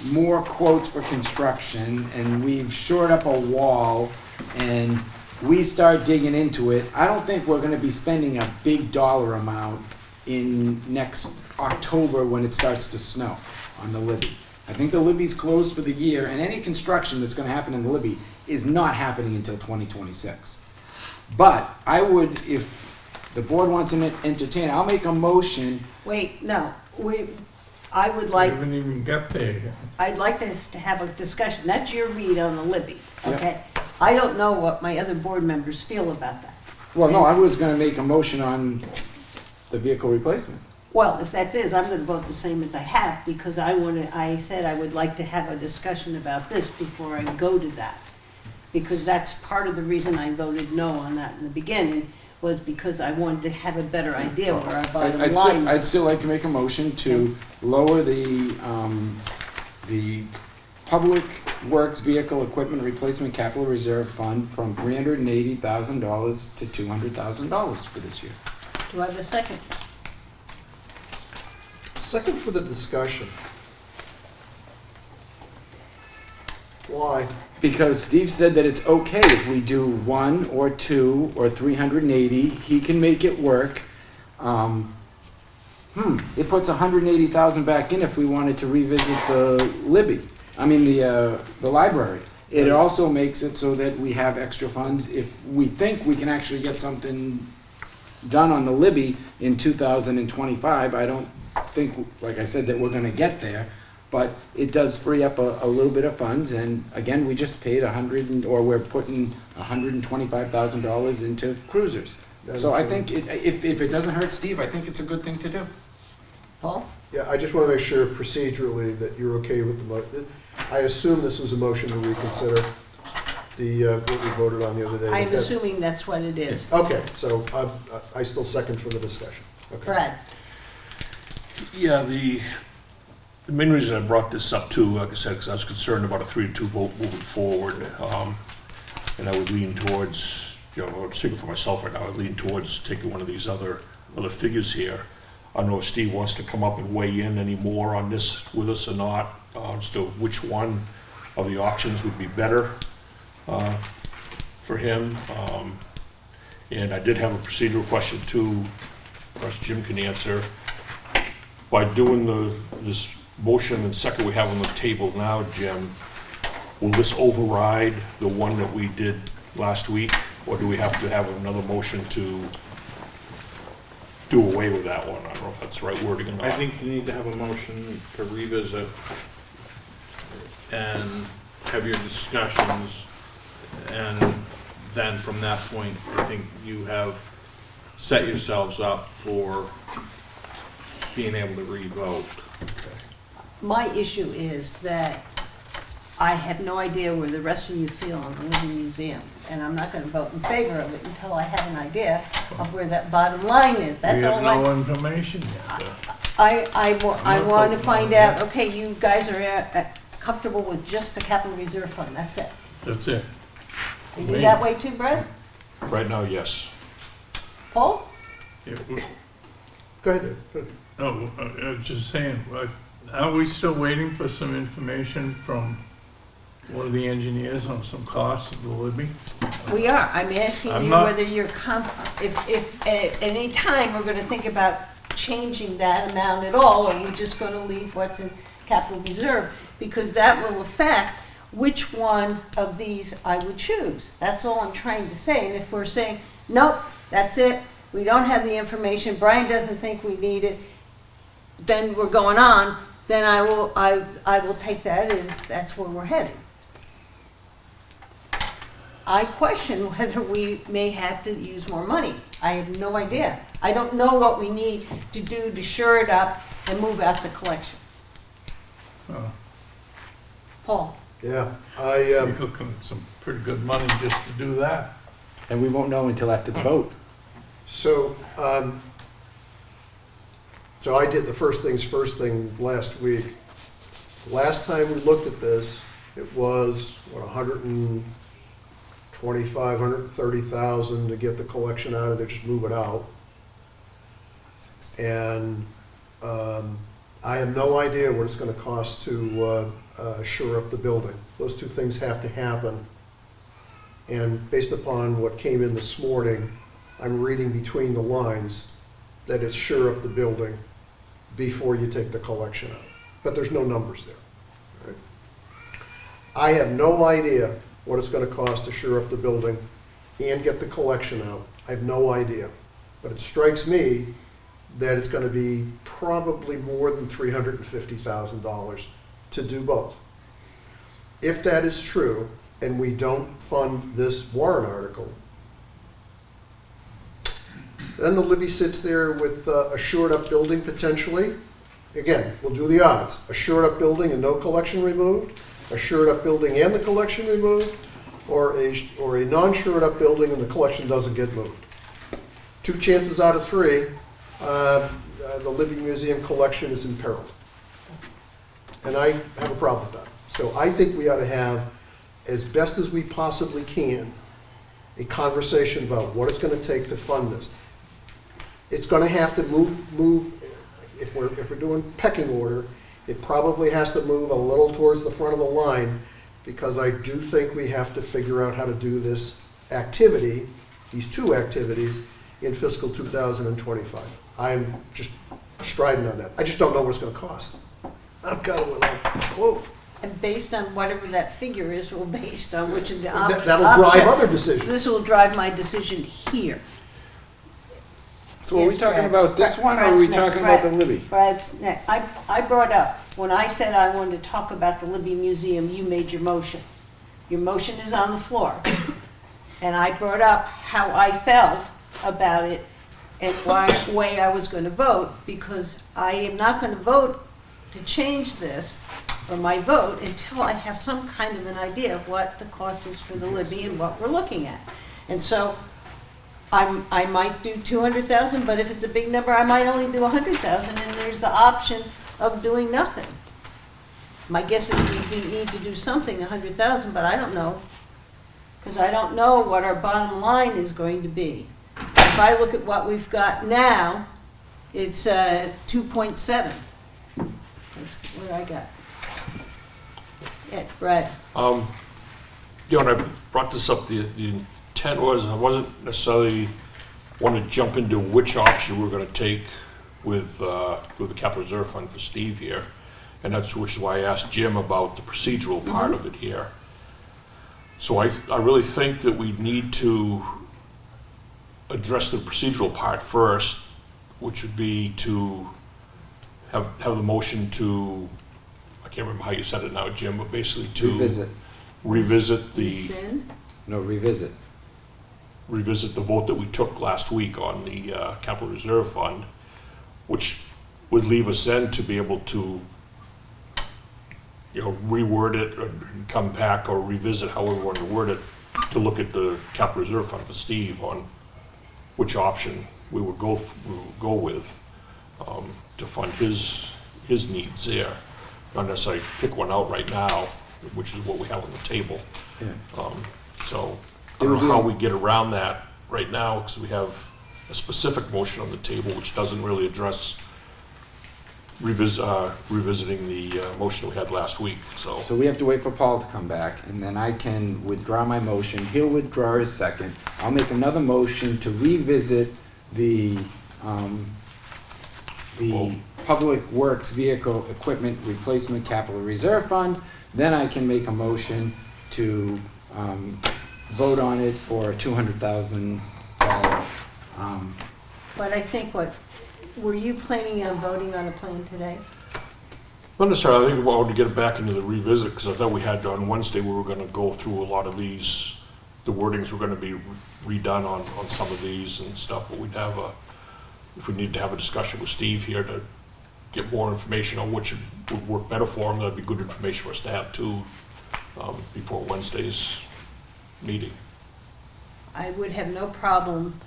more quotes for construction and we've shored up a wall and we start digging into it, I don't think we're gonna be spending a big dollar amount in next October when it starts to snow on the Libby. I think the Libby's closed for the year, and any construction that's gonna happen in the Libby is not happening until 2026. But I would, if the board wants to entertain, I'll make a motion. Wait, no, I would like, We haven't even got there yet. I'd like us to have a discussion, that's your read on the Libby, Yep. okay? I don't know what my other board members feel about that. Well, no, I was gonna make a motion on the vehicle replacement. Well, if that is, I'm gonna vote the same as I have, because I said I would like to have a discussion about this before I go to that. Because that's part of the reason I voted no on that in the beginning, was because I wanted to have a better idea where our bottom line. I'd still like to make a motion to lower the Public Works Vehicle Equipment Replacement Capital Reserve Fund from $380,000 to $200,000 for this year. Do I have a second? Second for the discussion. Why? Because Steve said that it's okay if we do 1 or 2 or 380, he can make it work. It puts 180,000 back in if we wanted to revisit the Libby, the library. It also makes it so that we have extra funds if we think we can actually get something done on the Libby in 2025. I don't think, like I said, that we're gonna get there. But it does free up a little bit of funds, and again, we just paid we're putting $125,000 into cruisers. So I think if it doesn't hurt Steve, I think it's a good thing to do. Paul? Yeah, I just want to make sure procedurally that you're okay with the motion. I assume this was a motion to reconsider what we voted on the other day. but I'm that's- assuming that's what it is. Okay, so I still second for the discussion. Okay. Brad? Yeah, the main reason I brought this up too, like I said, because I was concerned about a 3-2 vote moving forward. And I would lean towards, I'm speaking for myself right now, I would lean towards taking one of these other figures here. I don't know if Steve wants to come up and weigh in any more on this with us or not, as to which one of the options would be better for him. And I did have a procedural question too, perhaps Jim can answer. By doing this motion and second we have on the table now, Jim, will this override the one that we did last week? Or do we have to have another motion to do away with that one? I don't know if that's the right wording or not. I think you need to have a motion to revisit and have your discussions, and then from that point, I think you have set yourselves up for being able to re-vote. My issue is that I have no idea where the rest of you feel on the Living Museum, and I'm not gonna vote in favor of it until I have an idea of where that bottom line is. We That's have all no I, information yet. I not want to voting find on it out, yet. okay, you guys are comfortable with just the capital reserve fund, that's it. That's it. Are you Me. that way too, Brett? Right now, yes. Paul? Yeah, Go ahead, Dave. no, I was just saying, are we still waiting for some information from one of the engineers on some costs of the Libby? We are, I'm asking I'm you not- whether you're if at any time we're gonna think about changing that amount at all, or we're just gonna leave what's in capital reserve, because that will affect which one of these I would choose. That's all I'm trying to say, and if we're saying, nope, that's it, we don't have the information, Brian doesn't think we need it, then we're going on, then I will take that as that's where we're headed. I question whether we may have to use more money. I have no idea. I don't know what we need to do to shore it up and move out the collection. Oh, Paul? Yeah, we could come with some pretty good money just to do that. And we won't know until after the vote. so, so I did the first thing last week. Last time we looked at this, it was, what, 125, 130,000 to get the collection out of there, just move it out. And I have no idea what it's gonna cost to shore up the building. Those two things have to happen. And based upon what came in this morning, I'm reading between the lines that it's shore up the building before you take the collection out. But there's no numbers there. Right? I have no idea what it's gonna cost to shore up the building and get the collection out. I have no idea. But it strikes me that it's gonna be probably more than $350,000 to do both. If that is true, and we don't fund this warrant article, then the Libby sits there with a shored-up building potentially. Again, we'll do the odds. A shored-up building and no collection removed, a shored-up building and the collection removed, or a non-shored-up building and the collection doesn't get moved. 2 chances out of 3, the Libby Museum collection is imperiled. And I have a problem with that. So I think we ought to have, as best as we possibly can, a conversation about what it's going to take to fund this. It's going to have to move. If we're doing pecking order, it probably has to move a little towards the front of the line, because I do think we have to figure out how to do this activity, these 2 activities, in fiscal 2025. I'm just striding on that. I just don't know what it's going to cost. I've got a clue. And based on whatever that figure is, will based on which of the options. That'll drive other decisions. This will drive my decision here. So are we Yes, talking Brad. about this one, or are we Brad's talking next. about the Libby? Brad's next. I brought up, when I said I wanted to talk about the Libby Museum, you made your motion. Your motion is on the floor. And I brought up how I felt about it and why way I was going to vote, because I am not going to vote to change this, or my vote, until I have some kind of an idea of what the cost is for the Libby and what we're looking at. And so I might do 200,000, but if it's a big number, I might only do 100,000, and there's the option of doing nothing. My guess is we need to do something, 100,000, but I don't know, because I don't know what our bottom line is going to be. If I look at what we've got now, it's 2.7. That's what I got. Yeah, Brad. You know, and I brought this up, the intent was, I wasn't necessarily want to jump into which option we're going to take with the capital reserve fund for Steve here. And which is why I asked Jim about the procedural part of it here. So I really think that we need to address the procedural part first, which would be to have the motion to, I can't remember how you said it now, Jim, but basically to revisit the Rescind? No, revisit. revisit the vote that we took last week on the capital reserve fund, which would leave us then to be able to, reword it or come back or revisit however we want to word it, to look at the capital reserve fund for Steve on which option we would go with to fund his needs there. Not necessarily pick one out right now, which is what we have on the table. Yeah. So I don't know how we get around that right now, because we have a specific motion on the table which doesn't really address revisiting the motion we had last week, so. So we have to wait for Paul to come back, and then I can withdraw my motion. He'll withdraw his second. I'll make another motion to revisit the Public Works Vehicle Equipment Replacement Capital Reserve Fund. Then I can make a motion to vote on it for a $200,000. But I think were you planning on voting on a plan today? Not necessarily. I think we wanted to get it back into the revisit, because I thought we had on Wednesday, we were gonna go through a lot of these, the wordings were gonna be redone on some of these and stuff, but we'd have if we need to have a discussion with Steve here to get more information on which would work better for him, that'd be good information for us to have too, before Wednesday's meeting. I would have no problem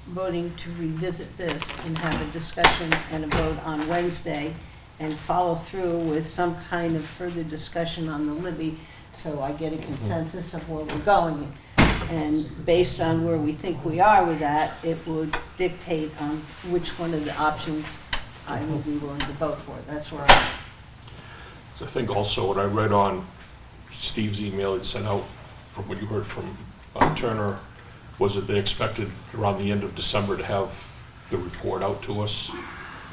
voting to revisit this and have a discussion and a vote on Wednesday and follow through with some kind of further discussion on the Libby, so I get a consensus of where we're going. And based on where we think we are with that, it would dictate on which one of the options I would be willing to vote for. That's where I'm. I think also what I read on Steve's email he'd sent out, from what you heard from Turner, was that they expected around the end of December to have the report out to us.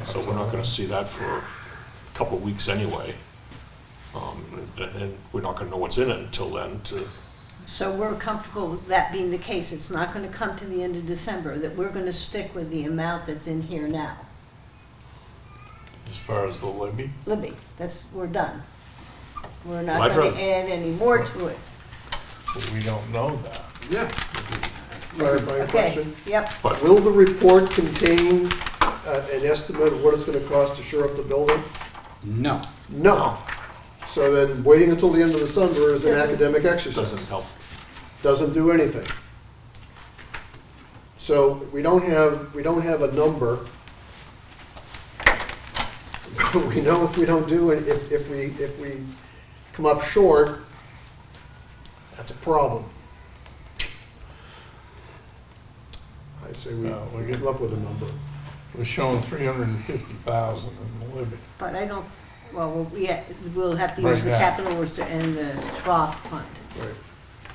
So we're not gonna see that for a couple of weeks anyway. And we're not gonna know what's in it until then So we're comfortable with that being the case. It's not going to come to the end of December, that we're going to stick with the amount that's in here now. As far as the levy, Libby, we're done. We're Well, not I'd going rather- to add any more to it. but we don't know that. Yeah. Clarifying Okay, question. yep. but Will the report contain an estimate of what it's gonna cost to shore up the building? No. No. So then waiting until the end of December is an academic it exercise. doesn't help. Doesn't do anything. So we don't have a number. We know if we don't do it, if we come up short, that's a problem. I say we No, we come up with a number. We're showing 350,000 in the levy. But I don't, well, we'll have to Right use the now. capital reserve and the Roth fund, Right.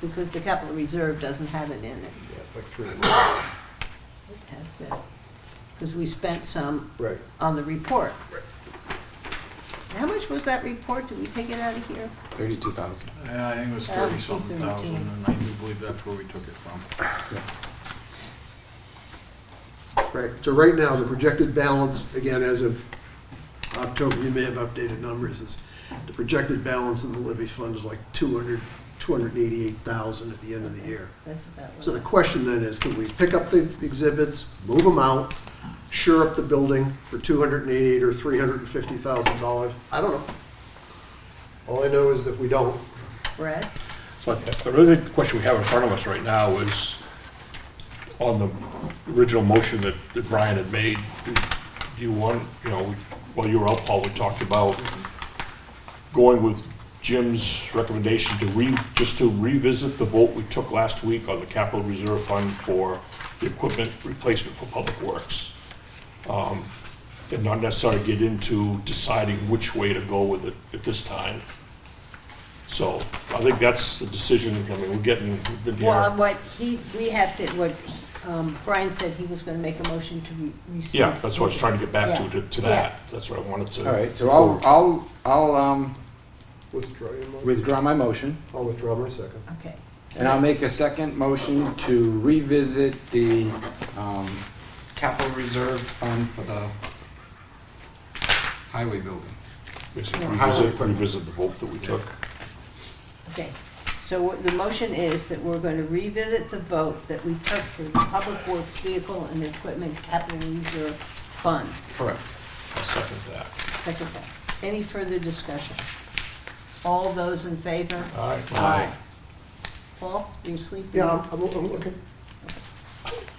because the capital reserve doesn't have it in it. Yeah, it's like 3. It has to, because we spent some Right. on the report. How much was that report? Did we take it out of here? 32,000. Yeah, I think it was That was 30-something 32. thousand, and I do believe that's where we took it from. Right, so right now, the projected balance, again, as of October, you may have updated numbers, is the projected balance in the levy fund is like 288,000 at the end of the year. That's about So the what. question then is, can we pick up the exhibits, move them out, shore up the building for $288,000 or $350,000? I don't know. All I know is that if we don't, Brad? But I really think the question we have in front of us right now is on the original motion that Brian had made. Do you want, while you were out, Paul, we talked about going with Jim's recommendation just to revisit the vote we took last week on the capital reserve fund for the equipment replacement for public works. And not necessarily get into deciding which way to go with it at this time. So I think that's the decision. I mean, we've been Well, here. what Brian said, he was gonna make a motion to rescind. Yeah, that's what I was trying to get back Yeah. to that. That's what I wanted to. All right, so I'll withdraw your motion. withdraw my motion, I'll withdraw my second. Okay. and I'll make a second motion to revisit the capital reserve fund for the highway building. Basically, Highway equipment. revisit the vote that we took. Okay, so the motion is that we're going to revisit the vote that we took for the Public Works Vehicle and Equipment Capital Reserve Fund. Correct. I'll second that. Second that. Any further discussion? All those in favor? All right. Aye. Paul, are you sleeping? Yeah, I'm looking.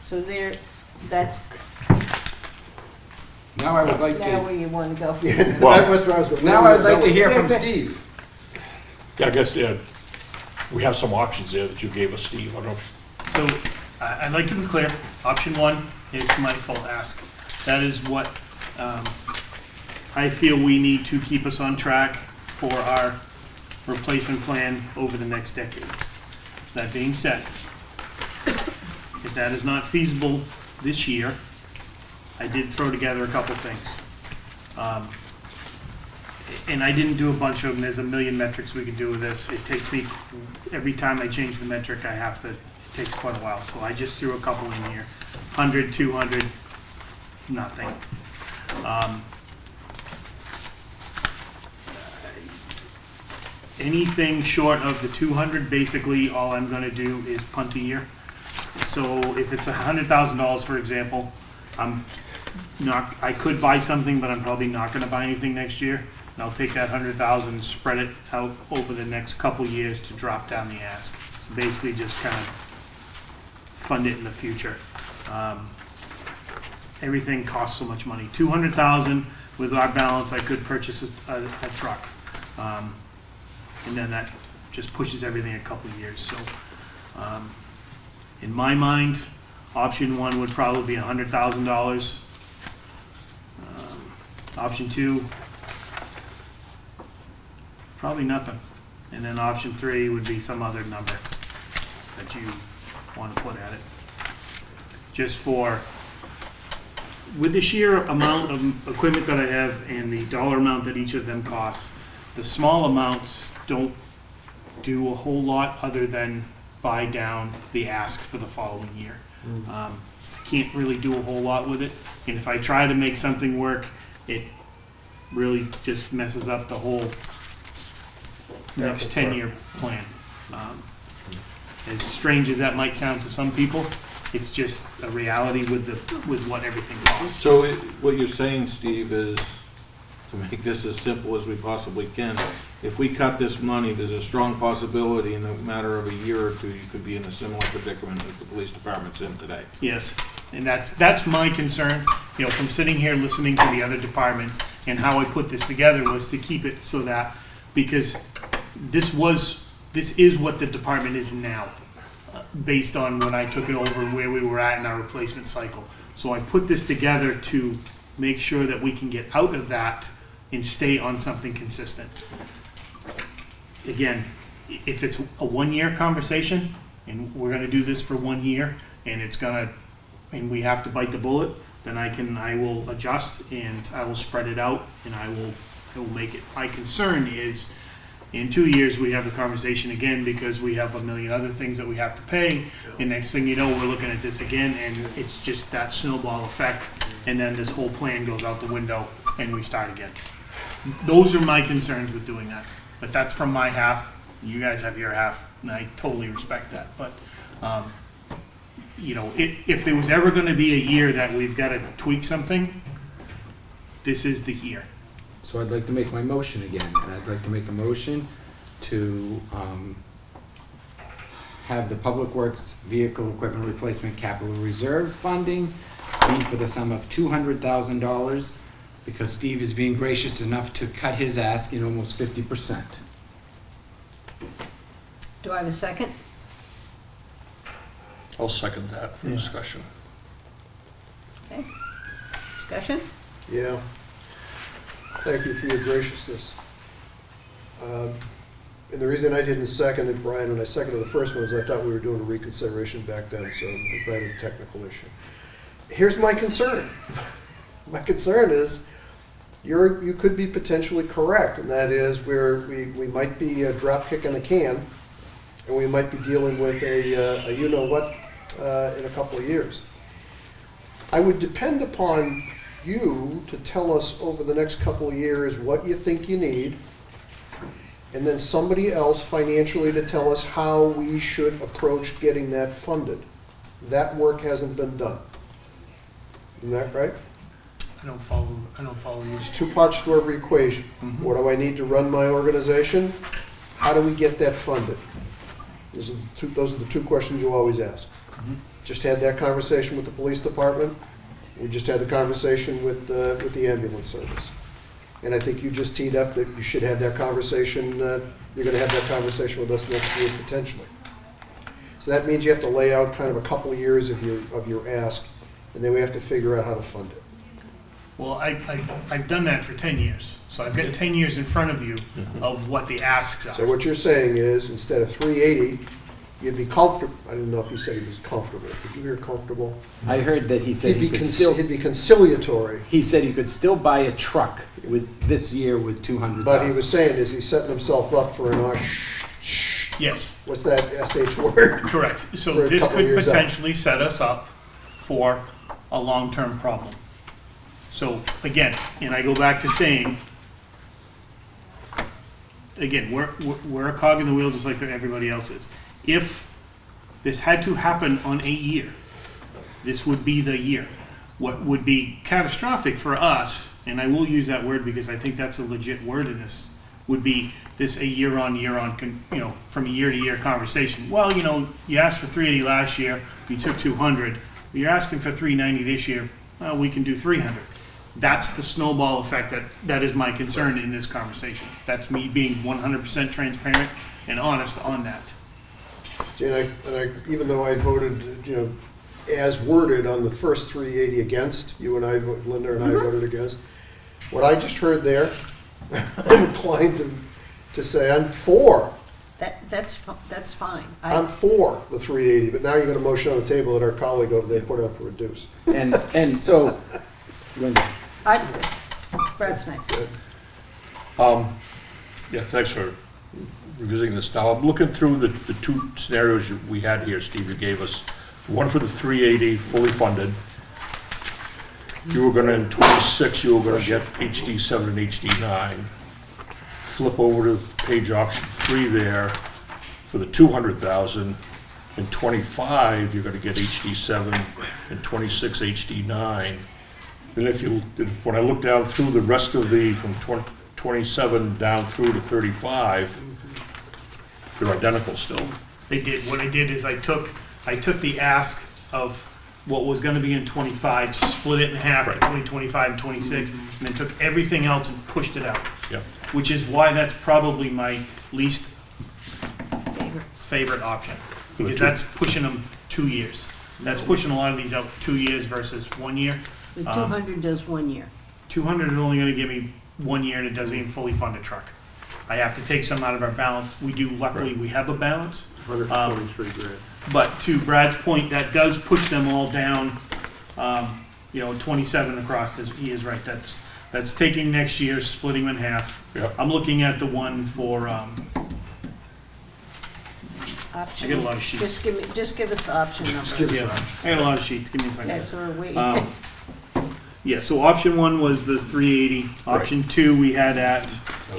So there, that's, Now I would like now to, where you want to go. Yeah, that Well- was where I was going. now I'd like to hear from Wait, wait. Steve. Yeah, I guess, we have some options there that you gave us, Steve. I don't know if So I'd like to be clear, option one is my full ask. That is what I feel we need to keep us on track for our replacement plan over the next decade. That being said, if that is not feasible this year, I did throw together a couple things. And I didn't do a bunch of them, there's a million metrics we could do with this. It takes me, every time I change the metric, I have to, it takes quite a while. So I just threw a couple in here, 100, 200, nothing. Anything short of the 200, basically, all I'm gonna do is punt a year. So if it's $100,000, for example, I'm not, I could buy something, but I'm probably not gonna buy anything next year. And I'll take that 100,000 and spread it out over the next couple years to drop down the ask. So basically just kind of fund it in the future. Everything costs so much money. 200,000 with our balance, I could purchase a truck. And then that just pushes everything a couple of years. So, in my mind, option one would probably be $100,000. Option two, probably nothing. And then option three would be some other number that you want to put at it. Just for, with the sheer amount of equipment that I have and the dollar amount that each of them costs, the small amounts don't do a whole lot other than buy down the ask for the following year. Can't really do a whole lot with it. And if I try to make something work, it really just messes up the whole next 10-year plan. As strange as that might sound to some people, it's just a reality with what everything costs. So what you're saying, Steve, is to make this as simple as we possibly can, if we cut this money, there's a strong possibility in a matter of a year or two, you could be in a similar predicament that the police department's in today. Yes, and that's my concern, you know, from sitting here listening to the other departments, and how I put this together was to keep it so that, because this is what the department is now, based on when I took it over and where we were at in our replacement cycle. So I put this together to make sure that we can get out of that and stay on something consistent. Again, if it's a one-year conversation, and we're gonna do this for 1 year, and we have to bite the bullet, then I will adjust, and I will spread it out, and I will make it. My concern is, in 2 years, we have the conversation again, because we have a million other things that we have to pay, and next thing you know, we're looking at this again, and it's just that snowball effect, and then this whole plan goes out the window, and we start again. Those are my concerns with doing that, but that's from my half. You guys have your half, and I totally respect that, but, you know, if there was ever gonna be a year that we've gotta tweak something, this is the year. So I'd like to make my motion again, and I'd like to make a motion to have the Public Works Vehicle Equipment Replacement Capital Reserve funding be for the sum of $200,000, because Steve is being gracious enough to cut his ask in almost 50%. Do I have a second? I'll second that for discussion. Okay. Discussion? Yeah. Thank you for your graciousness. And the reason I didn't second it, Brian, and I seconded the first one, is I thought we were doing a reconsideration back then, so I'm glad it's a technical issue. Here's my concern. My concern is you could be potentially correct, and that is we might be drop kicking a can, and we might be dealing with a you-know-what in a couple of years. I would depend upon you to tell us over the next couple of years what you think you need, and then somebody else financially to tell us how we should approach getting that funded. That work hasn't been done. Isn't that right? I don't follow you. There's two parts to every equation. What do I need to run my organization? How do we get that funded? Those are the two questions you always ask. Just had that conversation with the police department. We just had the conversation with the ambulance service. And I think you just teed up that you should have that conversation, you're gonna have that conversation with us next year potentially. So that means you have to lay out kind of a couple of years of your ask, and then we have to figure out how to fund it. Well, I've done that for 10 years, so I've got 10 years in front of you of what the asks So are. what you're saying is, instead of 380, you'd be comfortable, I didn't know if he said he was comfortable. Did you hear comfortable? I heard that he said he could still, He'd be conciliatory, he said he could still buy a truck with, this year with 200,000. but he was saying, is he setting himself up for an Yes, what's that SH word? correct. For So a this couple could years out. potentially set us up for a long-term problem. So again, and I go back to saying, again, we're a cog in the wheel just like everybody else is. If this had to happen on a year, this would be the year. What would be catastrophic for us, and I will use that word because I think that's a legit word in this, would be this a year on, from a year to year conversation. Well, you asked for 380 last year, you took 200. You're asking for 390 this year, well, we can do 300. That's the snowball effect that is my concern in this conversation. That's me being 100% transparent and honest on that. And I, even though I voted, as worded on the first 380 against, you and I, Linda and I voted against, what I just heard there, I'm inclined to say I'm for. That's fine. I'm for the 380, but now you got a motion on the table that our colleague over there put up for a deuce. And so, Linda, Brad's next. Yeah, thanks for revisiting this. Now, I'm looking through the two scenarios we had here, Steve, you gave us. One for the 380, fully funded. You were gonna, in 26, you were gonna get HD 7 and HD 9. Flip over to page option 3 there for the 200,000. In 25, you're gonna get HD 7, and 26 HD 9. And when I look down through the rest of from 27 down through to 35, they're identical still. They did. What I did is I took the ask of what was going to be in 25, split it in half Right. between 25 and 26, and then took everything else and pushed it out. Yep. Which is why that's probably my least favorite option, For the because two. that's pushing them 2 years. That's pushing a lot of these out 2 years versus 1 year. The 200 does 1 year. 200 is only going to give me 1 year, and it doesn't even fully fund a truck. I have to take some out of our balance. We do, luckily, we have a balance. 123 grand. But to Brad's point, that does push them all down, 27 across, he is right, that's taking next year, splitting them in half. Yep. I'm looking at the one for, I Option. got a lot of sheets. Just give us the option number. Yeah, I got a lot of sheets, give me a second. Okay, so we're waiting. Yeah, so option 1 was the 380, option 2 we had at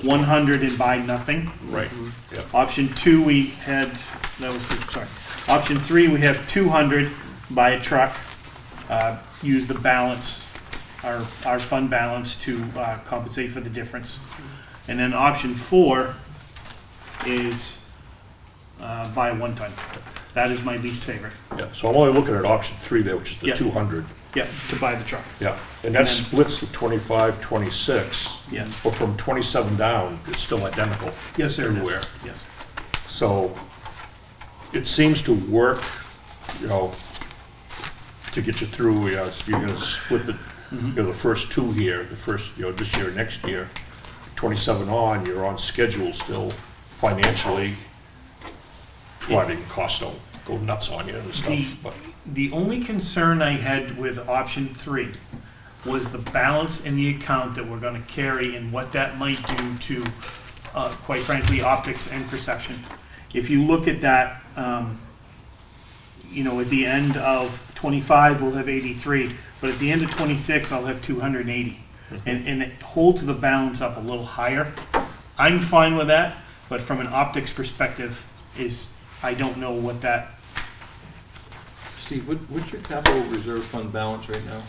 100 and buy nothing. Right. Yep. Option 2 we had, option 3 we have 200, buy a truck, use the balance, our fund balance to compensate for the difference. And then option 4 is buy a 1-ton. That is my least favorite. Yeah, so I'm only looking at option 3 there, which is the Yeah. 200. Yeah, to buy the truck. Yeah, and that And then- splits the 25, 26. Yes. But from 27 down, it's still identical. Yes, sir. it is. Everywhere. Yes. So it seems to work, to get you through. You're going to split the first two here, the first, this year, next year. 27 on, you're on schedule still financially. Flooding costs don't go nuts on you and stuff. But The only concern I had with option 3 was the balance in the account that we're gonna carry and what that might do to, quite frankly, optics and perception. If you look at that, at the end of 25, we'll have 83, but at the end of 26, I'll have 280. And it holds the balance up a little higher. I'm fine with that, but from an optics perspective, I don't know what that, Steve, what's your capital reserve fund balance right now?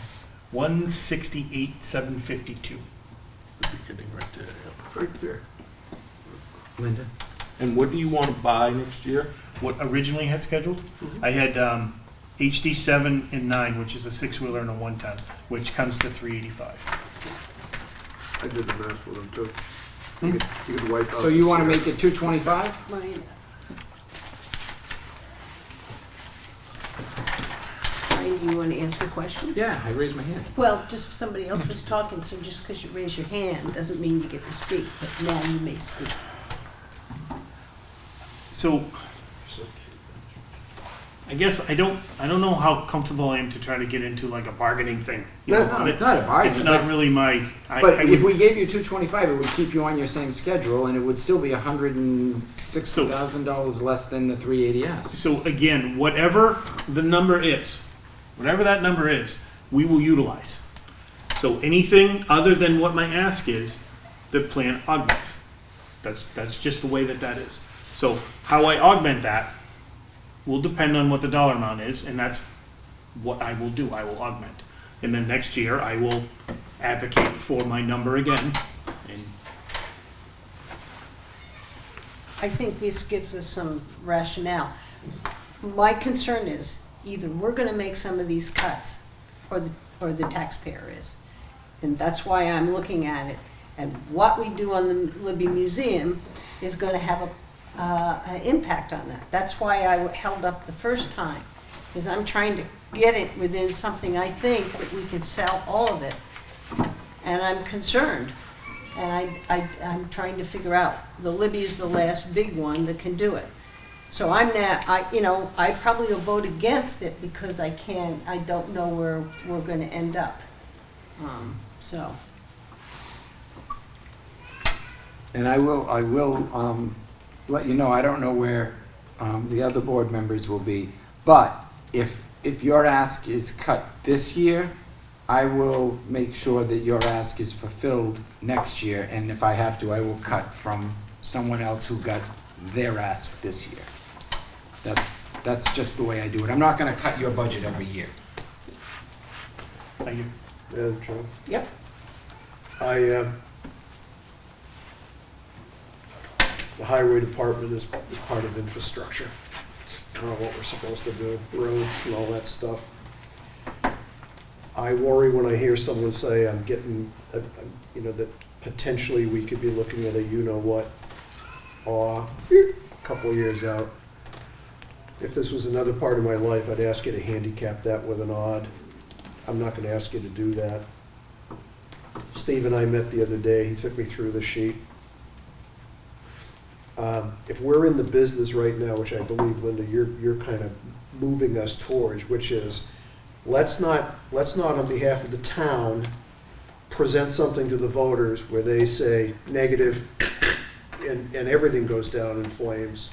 $168,752. Beginning right there, yeah. Right there. Linda? And what do you want to buy next year? What originally had scheduled, I had HD 7 and 9, which is a 6-wheeler and a 110, which comes to $385. I did the math with them too. You could wipe out. So you the wanna zero. make it 225? Ryan. Ryan, do you want to answer a question? Yeah, I raised my hand. Well, just somebody else was talking, so just because you raise your hand doesn't mean you get to speak, but now you may speak. So, I guess I don't know how comfortable I am to try to get into like a bargaining thing. You know, No, it's not a bargain. It's not really my, But I if would- we gave you 225, it would keep you on your same schedule, and it would still be $160,000 less than the 380 ask. So again, whatever the number is, whatever that number is, we will utilize. So anything other than what my ask is, the plan augments. That's just the way that is. So how I augment that will depend on what the dollar amount is, and that's what I will do. I will augment. And then next year, I will advocate for my number again. And I think this gives us some rationale. My concern is either we're going to make some of these cuts or the taxpayer is. And that's why I'm looking at it. And what we do on the Libby Museum is going to have an impact on that. That's why I held up the first time, is I'm trying to get it within something I think that we can sell all of it. And I'm concerned. And I'm trying to figure out, the Libby's the last big one that can do it. So I probably will vote against it because I don't know where we're gonna end up. So. And I will let you know, I don't know where the other board members will be, but if your ask is cut this year, I will make sure that your ask is fulfilled next year, and if I have to, I will cut from someone else who got their ask this year. That's just the way I do it. I'm not gonna cut your budget every year. thank you. Madam Chair. Yep. The highway department is part of infrastructure. It's kind of what we're supposed to do, roads and all that stuff. I worry when I hear someone say, I'm getting, that potentially we could be looking at a you-know-what, a couple of years out. If this was another part of my life, I'd ask you to handicap that with an odd. I'm not gonna ask you to do that. Steve and I met the other day, he took me through the sheet. If we're in the business right now, which I believe, Linda, you're kind of moving us towards, which is, let's not on behalf of the town present something to the voters where they say negative and everything goes down in flames.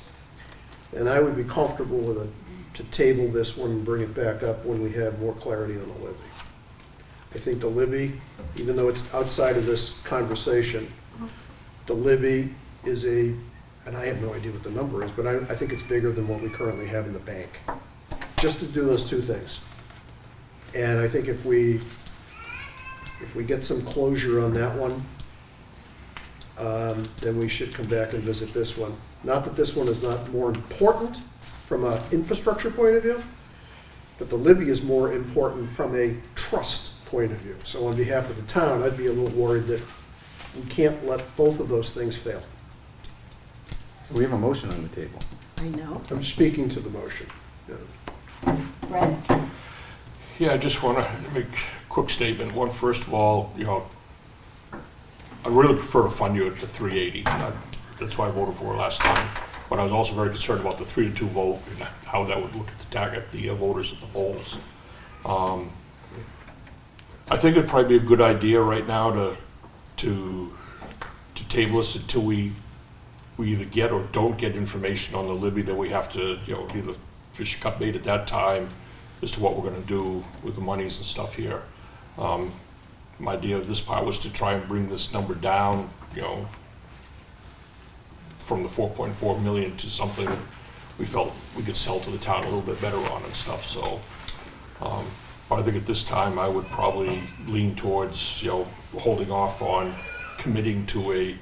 And I would be comfortable to table this one and bring it back up when we have more clarity on the Libby. I think the Libby, even though it's outside of this conversation, the Libby is and I have no idea what the number is, but I think it's bigger than what we currently have in the bank. Just to do those two things. And I think if we get some closure on that one, then we should come back and visit this one. Not that this one is not more important from an infrastructure point of view, but the Libby is more important from a trust point of view. So on behalf of the town, I'd be a little worried that we can't let both of those things fail. We have a motion on the table. I know. I'm speaking to the motion. Yeah. Brett? Yeah, I just want to make a quick statement. One, first of all, I really prefer to fund you at the 380. That's why I voted for it last time. But I was also very concerned about the 3-2 vote and how that would look at the voters at the polls. I think it'd probably be a good idea right now to table this until we either get or don't get information on the Libby that we have to, either fish cut bait at that time as to what we're going to do with the monies and stuff here. My idea of this part was to try and bring this number down, from the 4.4 million to something we felt we could sell to the town a little bit better on and stuff. So But I think at this time, I would probably lean towards, holding off on committing to a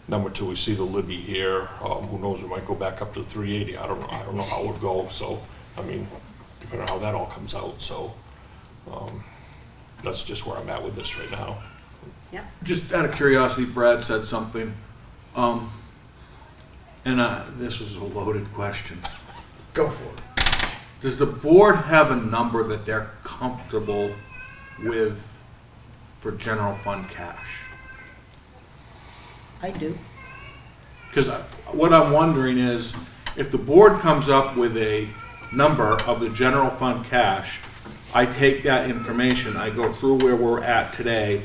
number till we see the Libby here. Who knows, we might go back up to 380. I don't know how it would go, so, depending on how that all comes out, so, that's just where I'm at with this right now. Just out of curiosity, Brad said something, this was a loaded question. Go for it. Does the board have a number that they're comfortable with for general fund cash? I do. Because what I'm wondering is, if the board comes up with a number of the general fund cash, I take that information, I go through where we're at today,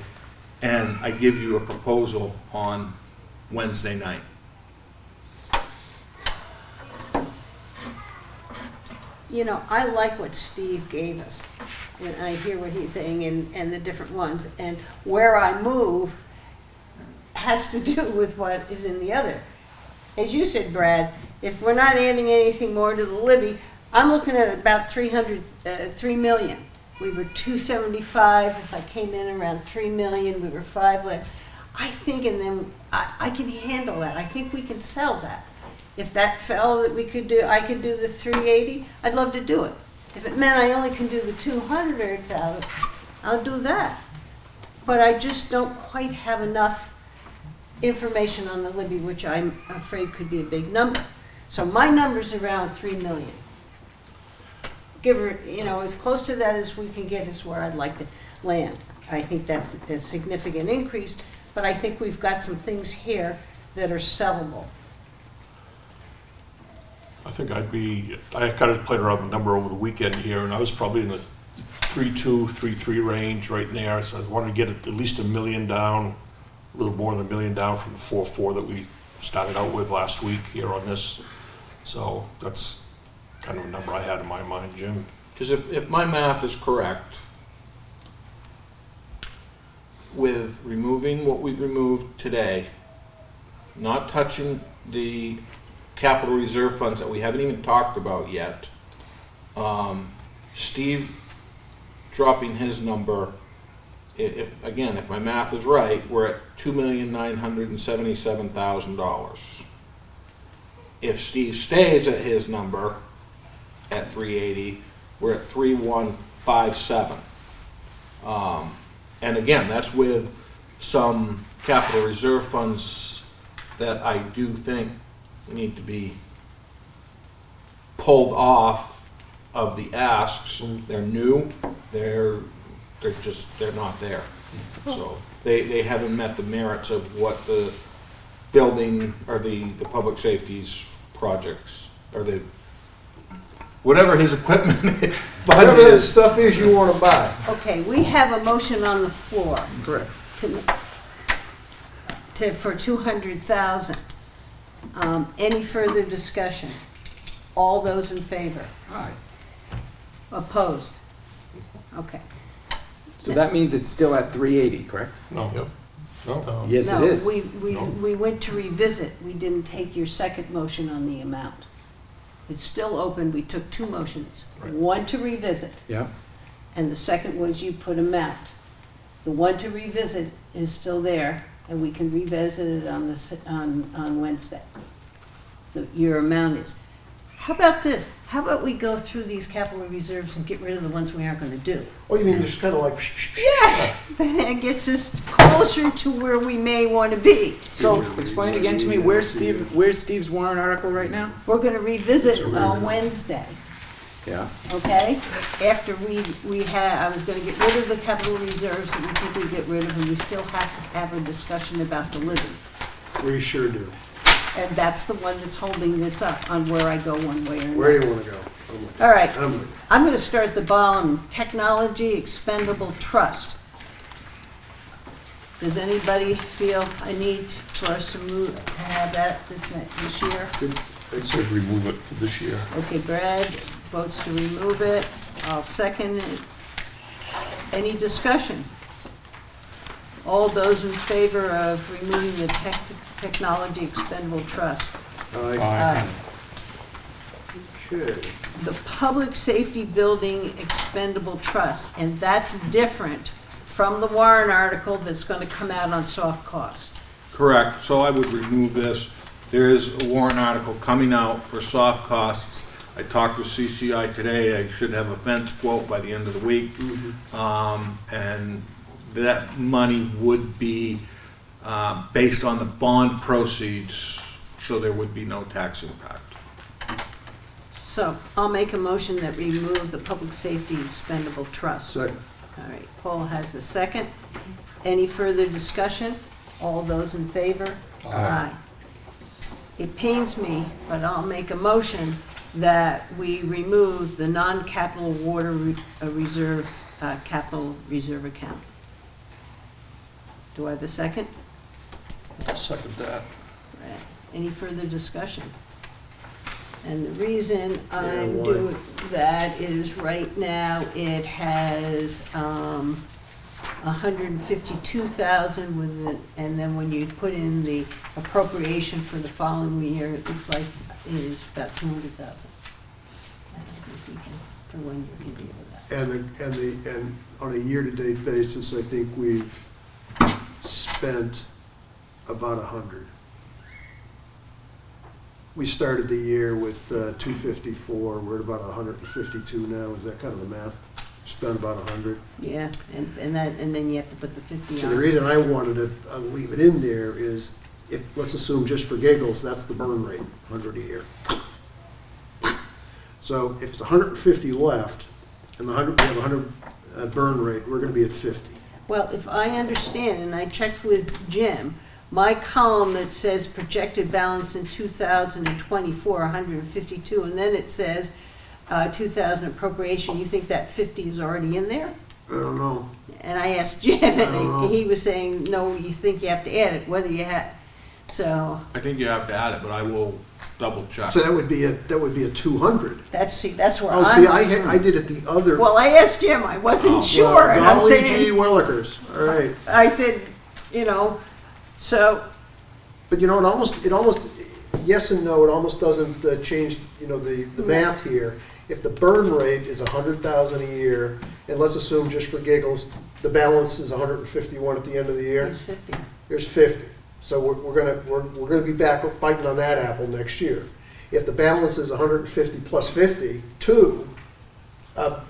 and I give you a proposal on Wednesday night. I like what Steve gave us, and I hear what he's saying and the different ones, and where I move has to do with what is in the other. As you said, Brad, if we're not adding anything more to the Libby, I'm looking at about 3 million. We were 275, if I came in around 3 million, we were 5 less. I think, and then I can handle that. I think we can sell that. If that fell that I could do the 380, I'd love to do it. If it meant I only can do the 200,000, I'll do that. But I just don't quite have enough information on the Libby, which I'm afraid could be a big number. So my number's around 3 million. Give her, as close to that as we can get is where I'd like to land. I think that's a significant increase, but I think we've got some things here that are sellable. I think I kind of played around with the number over the weekend here, and I was probably in the 3.2, 3.3 range right in there. So I wanted to get at least $1 million down, a little more than $1 million down from the 4.4 that we started out with last week here on this. So that's kind of a number I had in my mind, Jim. Because if my math is correct, with removing what we've removed today, not touching the capital reserve funds that we haven't even talked about yet, Steve dropping his number, if my math is right, we're at $2,977,000. If Steve stays at his number at 380, we're at 3,157. And again, that's with some capital reserve funds that I do think need to be pulled off of the asks. They're new, they're not there. So they haven't met the merits of what the building or the public safety's projects, or the, whatever his equipment is. Whatever that stuff is you want to buy. Okay, we have a motion on the floor. Correct. For 200,000. Any further discussion? All those in favor? Aye. Opposed? Okay. So that means it's still at 380, correct? No. Yep. No. Yes, it No, is. we went to revisit. We didn't take your second motion on the amount. It's still open. We took 2 motions. Right. One to revisit, Yeah. and the second was you put amount. The one to revisit is still there, and we can revisit it on Wednesday. Your amount is. How about this? How about we go through these capital reserves and get rid of the ones we aren't going to do? Oh, you mean just kind of like? Yes! That gets us closer to where we may want to be. So explain again to me, where's Steve's warrant article right now? We're going to revisit on Wednesday, Yeah. okay? After I was going to get rid of the capital reserves that we think we get rid of, and we still have to have a discussion about the living. We sure do. And that's the one that's holding this up on where I go one way or another. Where do you want to go? All right, I'm with you. I'm going to start at the bottom, Technology Expendable Trust. Does anybody feel a need for us to have that this year? I'd say remove it for this year. Okay, Brad votes to remove it. I'll second it. Any discussion? All those in favor of removing the Technology Expendable Trust? Aye. Aye. Okay. the Public Safety Building Expendable Trust, and that's different from the warrant article that's gonna come out on soft costs. Correct, so I would remove this. There is a warrant article coming out for soft costs. I talked with CCI today, I should have a fence quote by the end of the week. And that money would be based on the bond proceeds, so there would be no tax impact. So I'll make a motion that we remove the Public Safety Expendable Trust. Second. All right, Paul has a second. Any further discussion? All those in favor? Aye. It pains me, but I'll make a motion that we remove the non-capital water reserve, capital reserve account. Do I have a second? I'll second that. Right. Any further discussion? And the reason Yeah, I'm why? doing that is right now it has 152,000 with it, and then when you put in the appropriation for the following year, it looks like it is about 200,000. I don't think we can, for 1 year, can deal with that. And on a year-to-date basis, I think we've spent about 100. We started the year with 254, we're at about 152 now, is that kind of the math? Spent about 100. Yeah, and then you have to put the 50 So the on. reason I wanted to leave it in there is, if, let's assume just for giggles, that's the burn rate, 100 a year. So if it's 150 left, and we have 100 burn rate, we're gonna be at 50. Well, if I understand, and I checked with Jim, my column that says projected balance in 2024, 152, and then it says 2,000 appropriation, you think that 50 is already in there? I don't know. And I asked Jim, don't know. and he was saying, no, you think you have to add it, whether you have, so, I think you have to add it, but I will double check. So that would be a 200. that's where Oh, see, I'm. I did it the other. Well, I asked Jim, I wasn't Oh. sure, and I'm Golly gee saying, willikers, all right. I said, so, But it almost, yes and no, it almost doesn't change, the math here. If the burn rate is 100,000 a year, and let's assume just for giggles, the balance is 151 at the end of the year, there's 50. there's 50. So we're gonna be back biting on that apple next year. If the balance is 150 plus 50,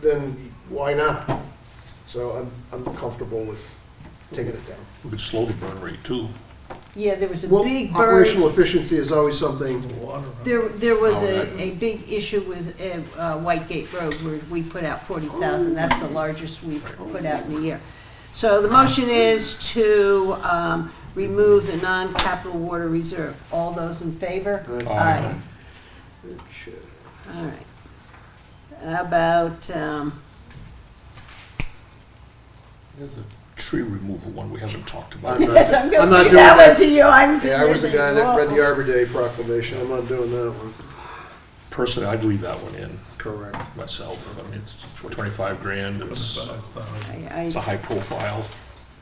then why not? So I'm comfortable with taking it down. We could slow the burn rate too. Yeah, there was a Well, big burn. operational efficiency is always something. There was Oh, a big issue with Whitegate Road where we put out 40,000. That's the largest we've put out in a year. So the motion is to remove the non-capital water reserve. All those in favor? Aye. Okay. All right. How about, There's a tree removal one we haven't talked about. yes, I'm I'm going to not give doing that that. one to you. Yeah, I was the guy that read the Arbor Day proclamation. I'm not doing that one. Personally, I'd leave that one in Correct. myself. I mean, it's 25 grand, and it's I a high profile.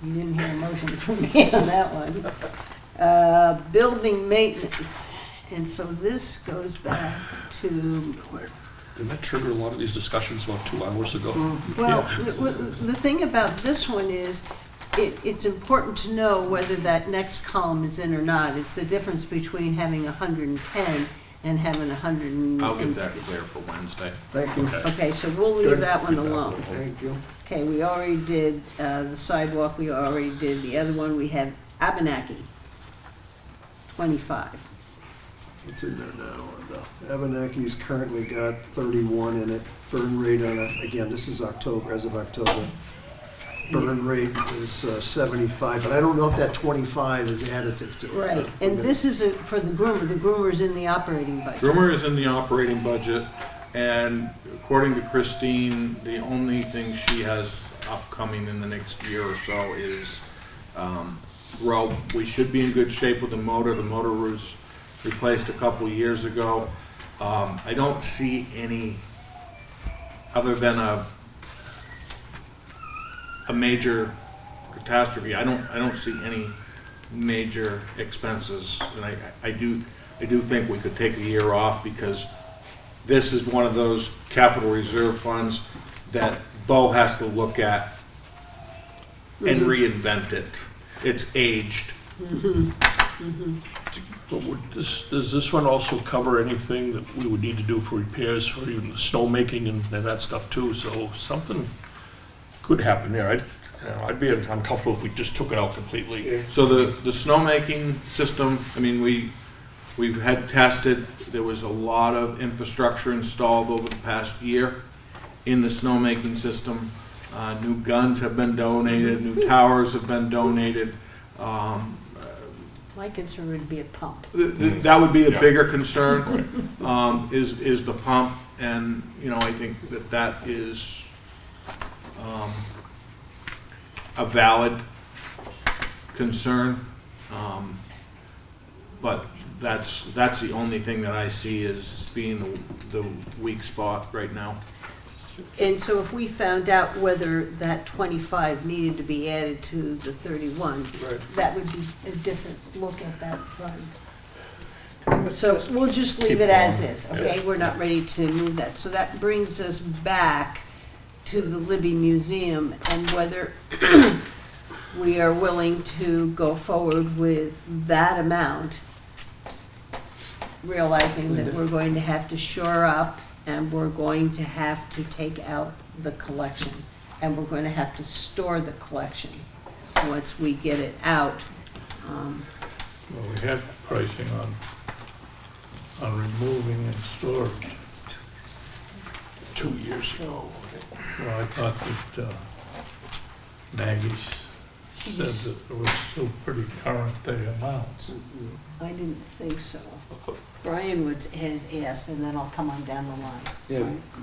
You didn't hear a motion from me on that one. Building maintenance, and so this goes back to, Didn't that trigger a lot of these discussions about 2 hours ago? well, Yeah. the thing about this one is, it's important to know whether that next column is in or not. It's the difference between having 110 and having 100 and... I'll get that clear for Wednesday. Thank you. Okay, so we'll leave Good. that one Leave that alone. one. Thank you. Okay, we already did the sidewalk, we already did the other one, we have Abenaki, 25. It's in there now. Abenaki's currently got 31 in it. Burn rate on it, again, this is October, as of October. Burn rate is 75, but I don't know if that 25 is additive to it. Right, and this is for the groomer. The groomer's in the operating budget. Groomer is in the operating budget, and according to Christine, the only thing she has upcoming in the next year or so is well, we should be in good shape with the motor. The motor was replaced a couple of years ago. I don't see any, other than a major catastrophe, I don't see any major expenses. And I do think we could take a year off because this is one of those capital reserve funds that Bo has to look at and reinvent it. It's aged. But does this one also cover anything that we would need to do for repairs for even the snowmaking and that stuff too? So something could happen there. I'd be uncomfortable if we just took it out completely. So the snowmaking system, I mean, we've had tested, there was a lot of infrastructure installed over the past year in the snowmaking system. New guns have been donated, new towers have been donated. My concern would be a pump. That would be the Yeah. bigger concern, is the pump, and, you know, I think that is a valid concern. But that's the only thing that I see as being the weak spot right now. And so if we found out whether that 25 needed to be added to the 31, Right. that would be a different look at that fund. So we'll just leave it as is, okay? We're not ready to move that. So that brings us back to the Libby Museum and whether we are willing to go forward with that amount, realizing that we're going to have to shore up and we're going to have to take out the collection, and we're going to have to store the collection once we get it out. Well, we had pricing on removing and storage. 2 years ago. Well, I thought that Maggie She said just- that it was still pretty current day amounts. I didn't think so. Brian had asked, and then I'll come on down the line.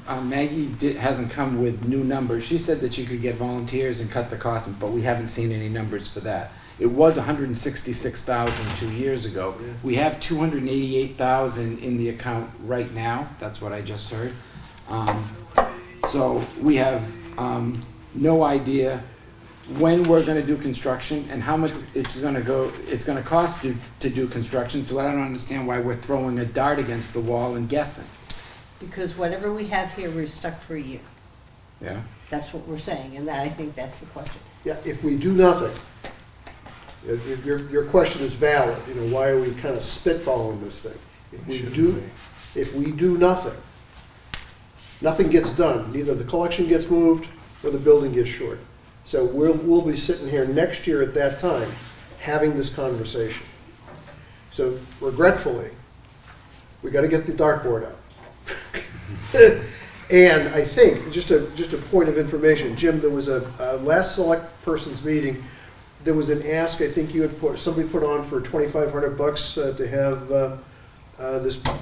Yeah, Maggie hasn't come with new numbers. She said that she could get volunteers and cut the cost, but we haven't seen any numbers for that. It was 166,000 2 years ago. We have 288,000 in the account right now. That's what I just heard. So we have no idea when we're going to do construction and how much it's going to cost to do construction. So I don't understand why we're throwing a dart against the wall and guessing. Because whatever we have here, we're stuck for a year. Yeah. That's what we're saying, and I think that's the question. Yeah, if we do nothing, your question is valid, you know, why are we kind of spitballing this thing? If we do nothing, nothing gets done, neither the collection gets moved or the building gets short. So we'll be sitting here next year at that time, having this conversation. So regretfully, we gotta get the dartboard out. And I think, just a point of information, Jim, there was a last select person's meeting, there was an ask, I think you had somebody put on for $2,500 to have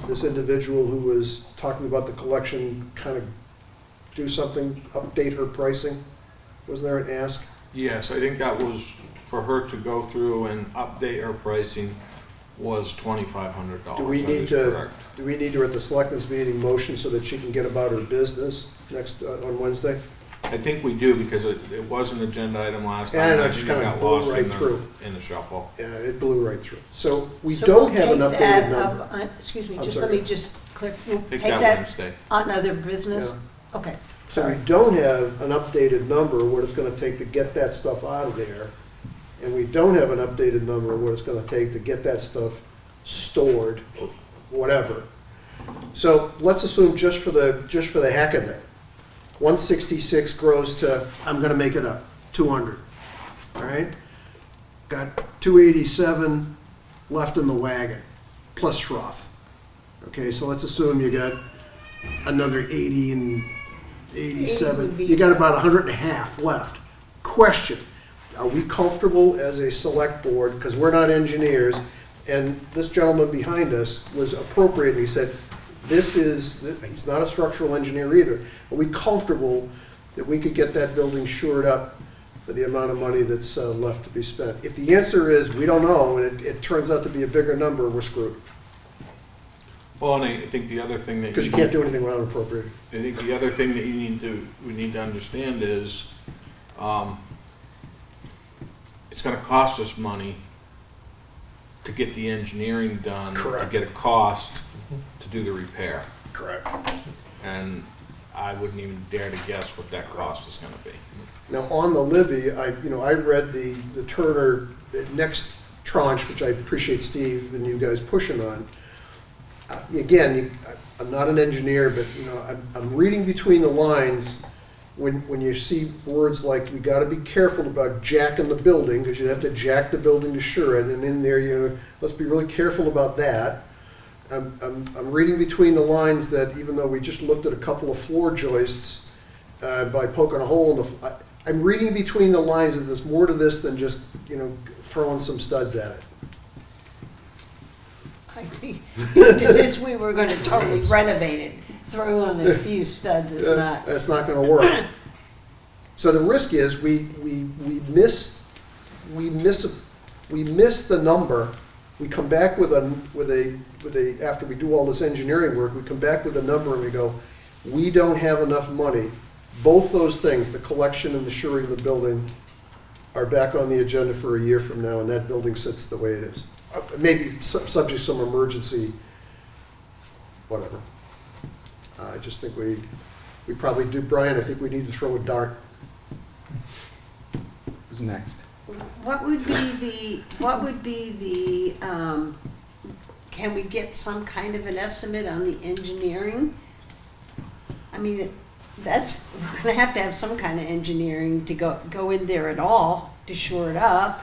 this individual who was talking about the collection kind of do something, update her pricing. Wasn't there an ask? Yes, I think that was for her to go through and update her pricing was $2,500. Do we That need is to, correct. at the selectmen's meeting, motion so that she can get about her business next, on Wednesday? I think we do, because it was an agenda item last time. Yeah, I know, and it just think it kinda got blew lost right in through. in the shuffle. Yeah, it blew right through. So we So don't we'll have an take that updated number. up, excuse me, I'm just sorry. let me just clear, we'll Take take that that Wednesday. on other business? Okay. So we don't have an updated number what it's gonna take to get that stuff out of there. And we don't have an updated number of what it's gonna take to get that stuff stored, or whatever. So let's assume just for the heck of it, 166 grows to, I'm gonna make it up, 200, all right? Got 287 left in the wagon, plus Schroth. Okay, so let's assume you got another 80 and 87, you got about 150 left. Question, are we comfortable as a select board, because we're not engineers, and this gentleman behind us was appropriate, and he said, he's not a structural engineer either, are we comfortable that we could get that building shored up for the amount of money that's left to be spent? If the answer is, we don't know, and it turns out to be a bigger number, we're screwed. Well, and I think the other thing that Because you can't do anything without appropriate. I think the other thing that we need to understand is, it's gonna cost us money to get the engineering done. Correct. To get a cost to do the repair. Correct. And I wouldn't even dare to guess what that cost is gonna be. Now, on the levy, I read the Turner next tranche, which I appreciate Steve and you guys pushing on. Again, I'm not an engineer, but, I'm reading between the lines when you see words like, we gotta be careful about jacking the building, because you'd have to jack the building to sure it, and in there, let's be really careful about that. I'm reading between the lines that even though we just looked at a couple of floor joists by poking a hole in the, I'm reading between the lines that there's more to this than just, throwing some studs at it. I think, since we were gonna totally renovate it, throw in a few studs is not. That's not gonna work. So the risk is we miss the number. We come back with a after we do all this engineering work, we come back with a number and we go, we don't have enough money. Both those things, the collection and the shoring of the building, are back on the agenda for a year from now, and that building sits the way it is. Maybe subject to some emergency, whatever. I just think we probably do, Brian, I think we need to throw a dart. Who's next? What would be the, can we get some kind of an estimate on the engineering? I mean, we're gonna have to have some kind of engineering to go in there at all to shore it up.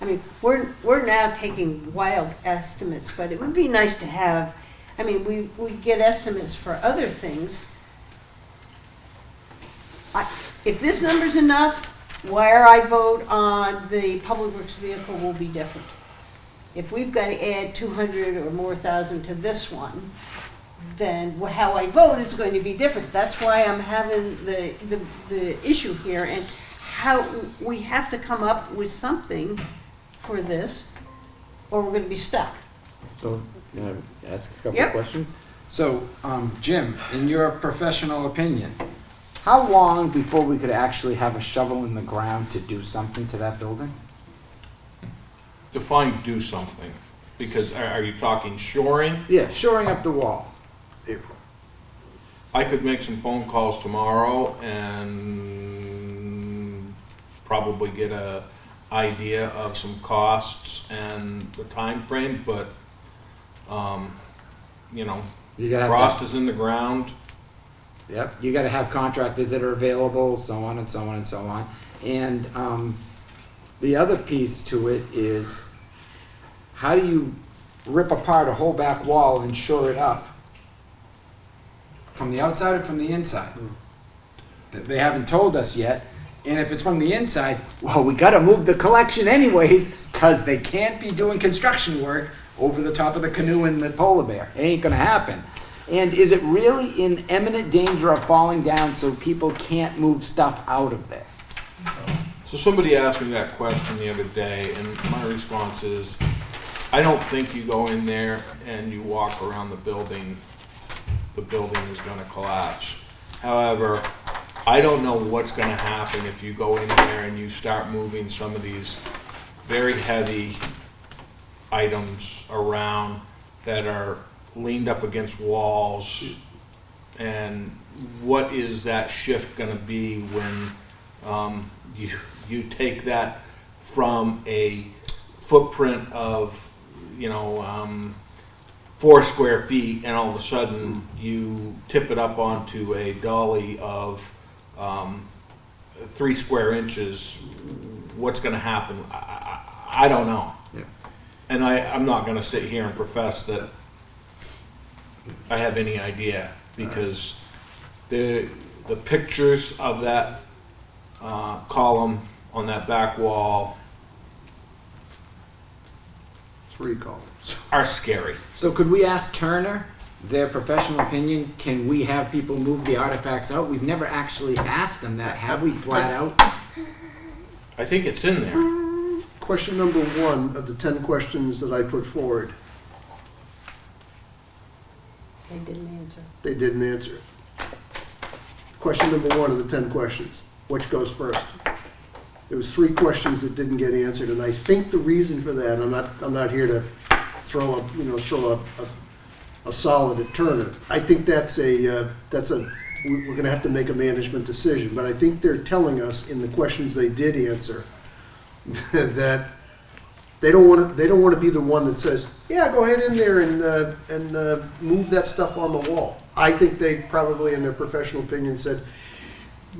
I mean, we're now taking wild estimates, but it would be nice to have, I mean, we get estimates for other things. If this number's enough, where I vote on the public works vehicle will be different. If we've got to add 200 or more thousand to this one, then how I vote is going to be different. That's why I'm having the issue here, and how we have to come up with something for this, or we're going to be stuck. So, ask a couple Yep. of questions. So, Jim, in your professional opinion, how long before we could actually have a shovel in the ground to do something to that building? Define do something, because are you talking shoring? Yeah, shoring up the wall. April. I could make some phone calls tomorrow and probably get a idea of some costs and the time frame, but, You gotta have frost to, is in the ground. yep, you gotta have contractors that are available, so on and so on and so on. And, the other piece to it is, how do you rip apart a whole back wall and shore it up? From the outside or from the inside? They haven't told us yet. And if it's from the inside, well, we gotta move the collection anyways, cause they can't be doing construction work over the top of the canoe and the polar bear. It ain't gonna happen. And is it really in imminent danger of falling down so people can't move stuff out of there? So somebody asked me that question the other day, and my response is, I don't think you go in there and you walk around the building is gonna collapse. However, I don't know what's gonna happen if you go in there and you start moving some of these very heavy items around that are leaned up against walls. And what is that shift gonna be when you take that from a footprint of 4 square feet, and all of a sudden you tip it up onto a dolly of 3 square inches? What's going to happen? I don't know. Yeah. And I'm not going to sit here and profess that I have any idea, because the pictures of that column on that back wall 3 columns. are scary. So could we ask Turner, their professional opinion, can we have people move the artifacts out? We've never actually asked them that, have we, flat out? I think it's in there. Question number 1 of the 10 questions that I put forward, They didn't answer. they didn't answer it. Question number 1 of the 10 questions, which goes first? There was 3 questions that didn't get answered, and I think the reason for that, I'm not here to throw a a solid alternative. I think we're gonna have to make a management decision, but I think they're telling us in the questions they did answer that they don't wanna be the one that says, yeah, go ahead in there and move that stuff on the wall. I think they probably, in their professional opinion, said,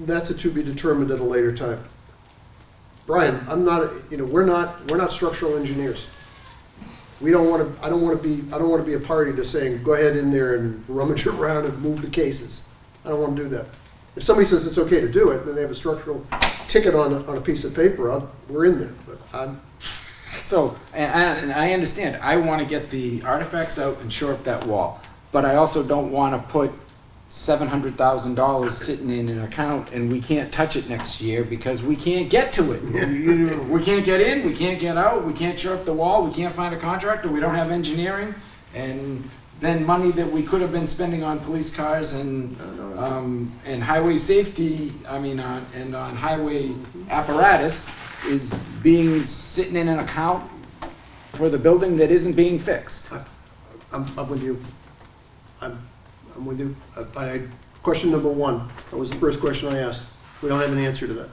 that's a to be determined at a later time. Brian, we're not structural engineers. I don't want to be a party to saying, go ahead in there and rummage around and move the cases. I don't want to do that. If somebody says it's okay to do it, then they have a structural ticket on a piece of paper, we're in there. But So, and I understand, I want to get the artifacts out and shore up that wall, but I also don't want to put $700,000 sitting in an account and we can't touch it next year because we can't get to it. We can't get in, we can't get out, we can't shore up the wall, we can't find a contractor, we don't have engineering, and then money that we could have been spending on police cars and highway safety, and on highway apparatus is being sitting in an account for the building that isn't being fixed. I'm with you. I'm with you. Question number one, that was the first question I asked. We don't have an answer to that.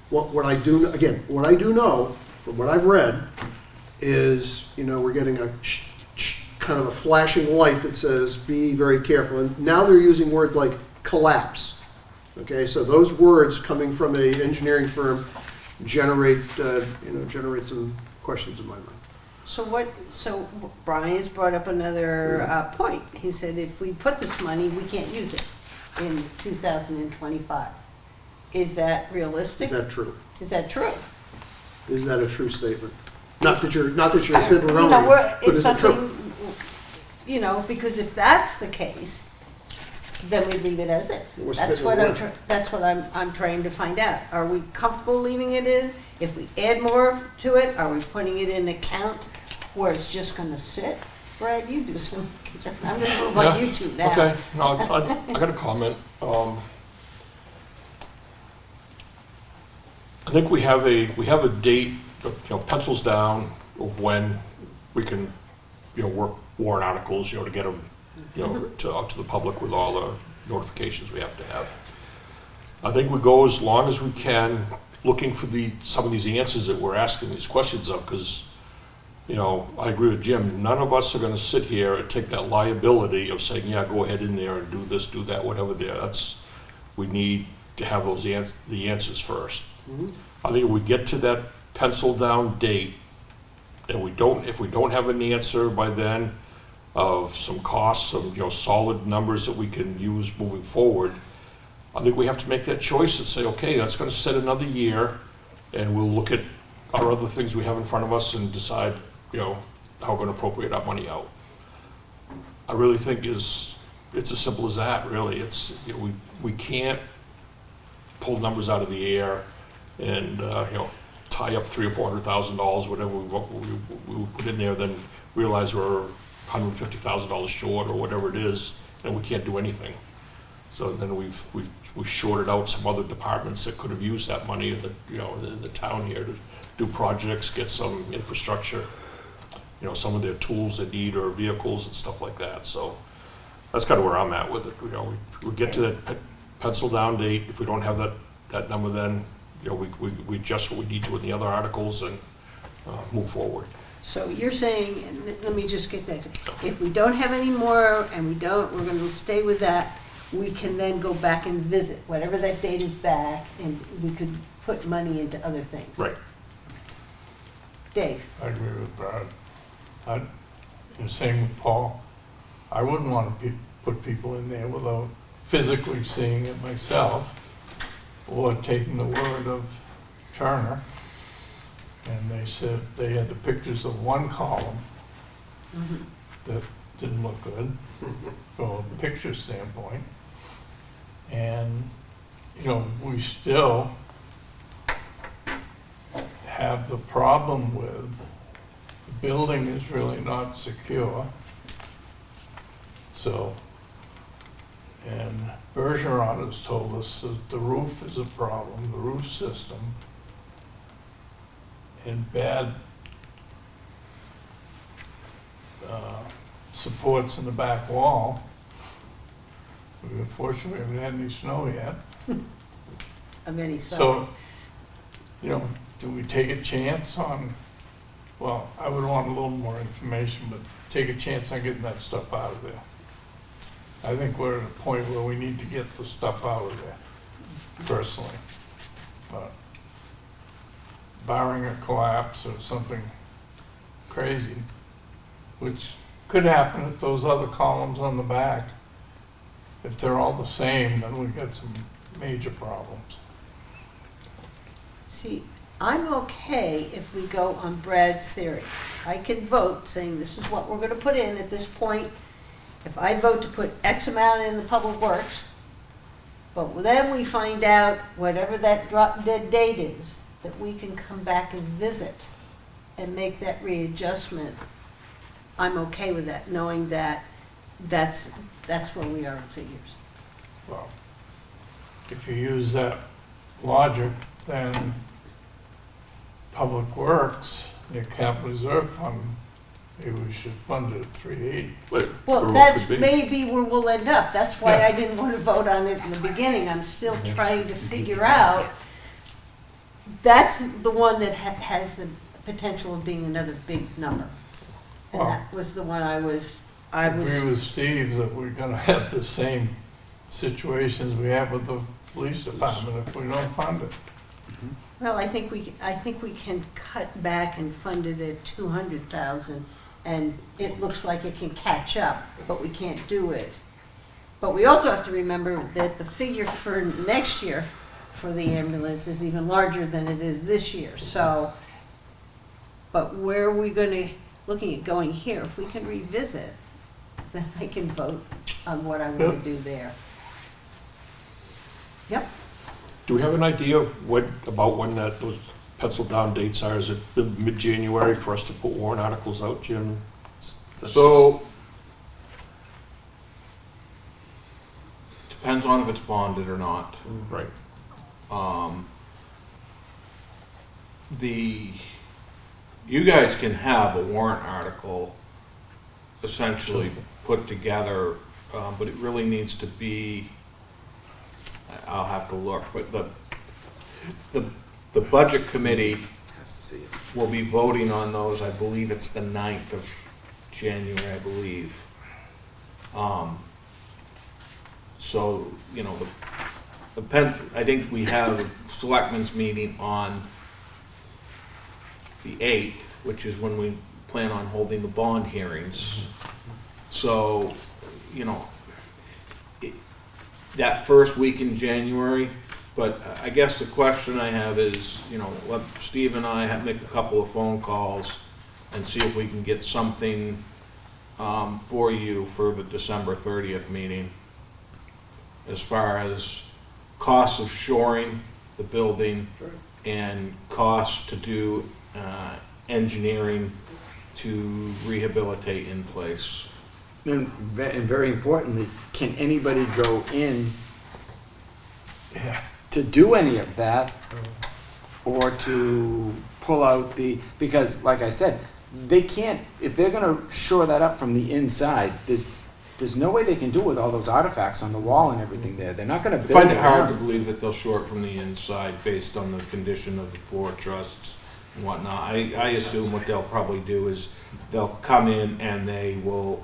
What I do know, from what I've read, is, we're getting a kind of a flashing light that says, be very careful. And now they're using words like collapse. Okay, so those words coming from an engineering firm generate some questions in my mind. So Brian's brought up another point. He said if we put this money, we can't use it in 2025. Is that realistic? Is that true? Is that true? Is that a true statement? Not that you're fiddling around, but It's is it true? something, because if that's the case, then we leave it as is. We're That's spitting what it that's what I'm trying to find out. Are we comfortable leaving it as? If we add more to it, are we putting it in an account where it's just gonna sit? Brad, you do some, I'm gonna move on you two now. Okay, no, I got a comment. I think we have a date, pencils down of when we can, work warrant articles, to get them, out to the public with all the notifications we have to have. I think we go as long as we can looking for some of these answers that we're asking these questions of, because, I agree with Jim, none of us are gonna sit here and take that liability of saying, yeah, go ahead in there and do this, do that, whatever there. We need to have the answers first. Mm-hmm. I think if we get to that pencil down date, and if we don't have an answer by then of some costs, some, solid numbers that we can use moving forward, I think we have to make that choice and say, okay, that's gonna set another year, and we'll look at our other things we have in front of us and decide, how we're gonna appropriate our money out. I really think it's as simple as that, really. It's, we can't pull numbers out of the air and, tie up $300,000 or $400,000, whatever we put in there, then realize we're $150,000 short or whatever it is, and we can't do anything. So then we've shorted out some other departments that could have used that money in the town here to do projects, get some infrastructure, some of their tools they need or vehicles and stuff like that. So that's kind of where I'm at with it. We get to that pencil down date. If we don't have that number, then we adjust what we need to in the other articles and move forward. So you're saying, and let me just get that, if we don't have any more and we're gonna stay with that, we can then go back and visit, whatever that date is back, and we could put money into other things. Right. Dave? I agree with Brad. The same with Paul. I wouldn't want to put people in there without physically seeing it myself or taking the word of Turner. And they said they had the pictures of one column that didn't look good from a picture standpoint. And, we still have the problem with the building is really not secure. So, and Bergeron has told us that the roof is a problem, the roof system, and bad supports in the back wall. Unfortunately, we haven't had any snow yet. Of any sort. So, you know, do we take a chance on, well, I would want a little more information, but take a chance on getting that stuff out of there. I think we're at a point where we need to get the stuff out of there, personally. But barring a collapse or something crazy, which could happen if those other columns on the back, if they're all the same, then we've got some major problems. See, I'm okay if we go on Brad's theory. I can vote saying this is what we're gonna put in at this point. If I vote to put X amount in the public works, but then we find out whatever that drop dead date is, that we can come back and visit and make that readjustment. I'm okay with that, knowing that that's where we are in figures. Well, if you use that logic, then Public Works, your capital reserve fund, maybe we should fund it at 380. But Well, or it that's could be. maybe where we'll end up. That's why Yeah. I didn't want to vote on it in the beginning. I'm still trying to figure out. That's the one that has the potential of being another big number. And Well, that was the one I I agree with Steve that we're gonna have the same situations we have with the police department if we don't fund it. well, I think we can cut back and fund it at 200,000, and it looks like it can catch up, but we can't do it. But we also have to remember that the figure for next year for the ambulance is even larger than it is this year, so. But where are we gonna, looking at going here, if we can revisit, then I can vote on what I wanna Yep. do there. Yep. Do we have an idea of about when those penciled down dates are? Is it mid-January for us to put warrant articles out, Jim? So, depends on if it's bonded or not. Right. You guys can have a warrant article essentially put together, but it really needs to be, I'll have to look, but the budget committee will be voting on those, I believe it's the 9th of January, I believe. So, you know, I think we have a selectmen's meeting on the 8th, which is when we plan on holding the bond hearings. So, you know, that first week in January, but I guess the question I have is, you know, let Steve and I make a couple of phone calls and see if we can get something for you for the December 30th meeting, as far as costs of shoring the building and costs to do engineering to rehabilitate in place. And very importantly, can anybody go in Yeah. to do any of that or to pull out because like I said, they can't, if they're gonna shore that up from the inside, there's no way they can do it with all those artifacts on the wall and everything there. They're not gonna I build find it hard around to it. believe that they'll shore it from the inside based on the condition of the floor trusts and whatnot. I assume what they'll probably do is they'll come in and they will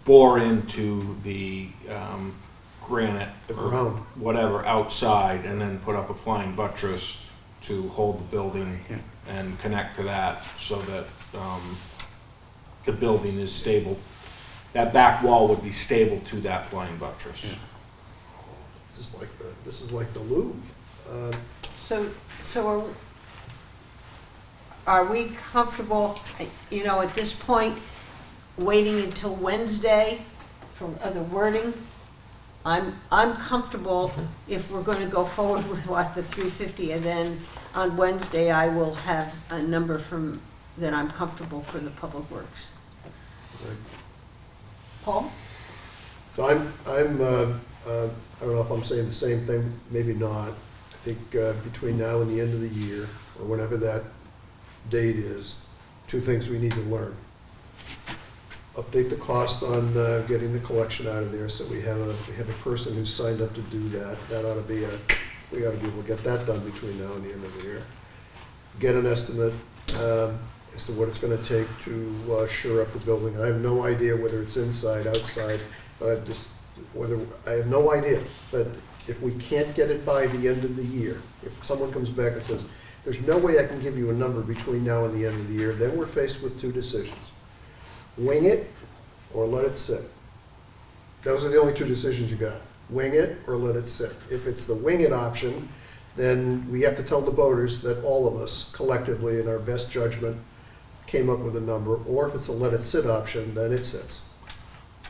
bore into the granite, Around. whatever, outside, and then put up a flying buttress to hold the building Yeah. and connect to that so that the building is stable. That back wall would be stable to that flying buttress. Yeah. This is like the Louvre. So are we comfortable, you know, at this point, waiting until Wednesday for other wording? I'm comfortable if we're gonna go forward with what, the 350, and then on Wednesday, I will have a number that I'm comfortable for the Public Works. Right. Paul? So I don't know if I'm saying the same thing, maybe not. I think between now and the end of the year, or whenever that date is, two things we need to learn. update the cost on getting the collection out of there, so we have a person who's signed up to do that. That ought to be we ought to be able to get that done between now and the end of the year. Get an estimate as to what it's gonna take to shore up the building. I have no idea whether it's inside, outside, but I have no idea. But if we can't get it by the end of the year, if someone comes back and says, there's no way I can give you a number between now and the end of the year, then we're faced with two decisions. Wing it or let it sit. Those are the only two decisions you got. Wing it or let it sit. If it's the wing it option, then we have to tell the voters that all of us collectively in our best judgment came up with a number, or if it's a let it sit option, then it sits.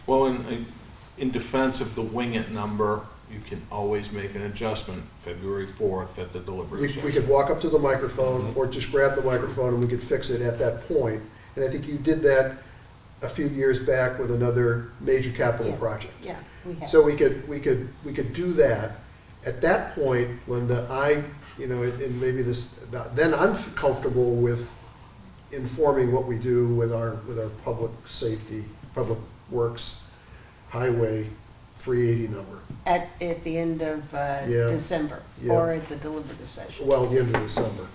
Well, in defense of the wing it number, you can always make an adjustment February 4th at the deliberative We session. could walk up to the microphone or just grab the microphone and we could fix it at that point. And I think you did that a few years back with another major capital Yeah. project. Yeah, we have. So we could do that. At that point, Linda, and maybe this, then I'm comfortable with informing what we do with our public safety, public works, highway 380 number. At the end of Yeah. December, Yeah. or at the deliberative session. Well, the end of December.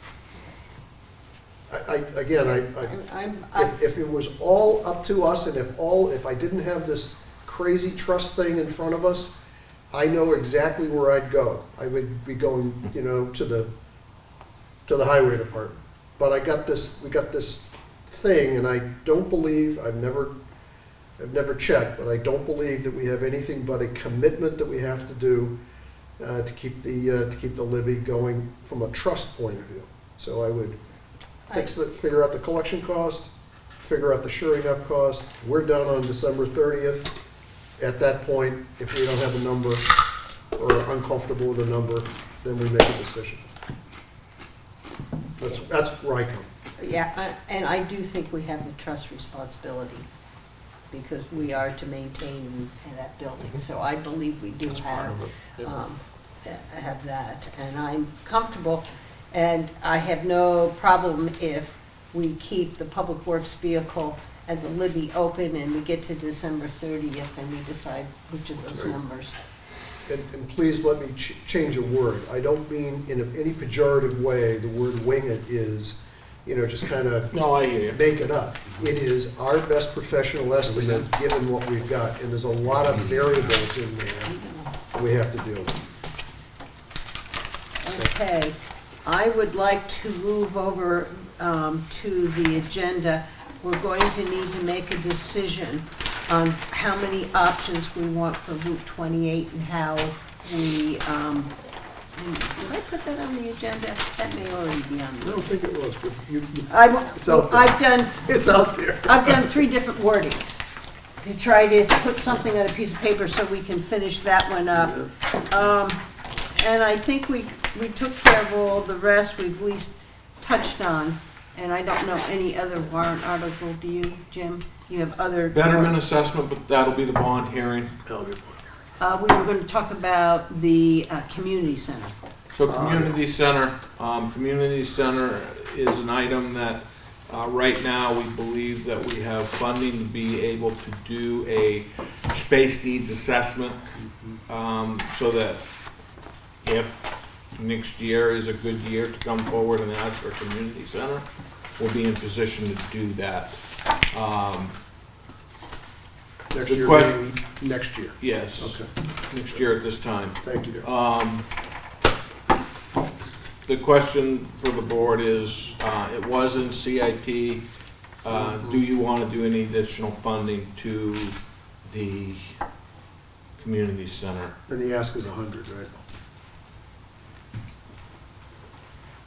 If it was all up to us, and if I didn't have this crazy trust thing in front of us, I know exactly where I'd go. I would be going, to the highway department. But we got this thing, and I don't believe, I've never checked, but I don't believe that we have anything but a commitment that we have to do to keep the levy going from a trust point of view. So I would figure out the collection cost, figure out the shoring up cost. We're done on December 30th. At that point, if we don't have a number or are uncomfortable with a number, then we make a decision. That's where I come. Yeah, and I do think we have the trust responsibility, because we are to maintain that building. So I believe we do That's part have, of it. Yeah. have that, and I'm comfortable. And I have no problem if we keep the public works vehicle and the Libby open and we get to December 30th and we decide which of those Right. numbers. And please let me change a word. I don't mean in any pejorative way. The word wing it is, just kind of No, I hear you. make it up. It is our best professional estimate given what we've got. And there's a lot of variables in there that we have to deal with. Okay, I would like to move over to the agenda. We're going to need to make a decision on how many options we want for Route 28 and how we, did I put that on the agenda? That may already be on I the don't think it was, but It's out there. It's out there. I've done 3 different wordings to try to put something on a piece of paper so we can finish that one up. And I think we took care of all the rest we've at least touched on. And I don't know any other warrant article, do you, Jim? You have other? Betterment assessment, but that'll be the bond hearing. We were going to talk about the community center. So community center is an item that right now we believe that we have funding to be able to do a space needs assessment, so that if next year is a good year to come forward and ask for a community center, we'll be in position to do that. Next The year, question- meaning next year. Yes, Okay, next year at this time. thank you. The question for the board is, it was in CIP, do you want to do any additional funding to the community center? And the ask is 100, right?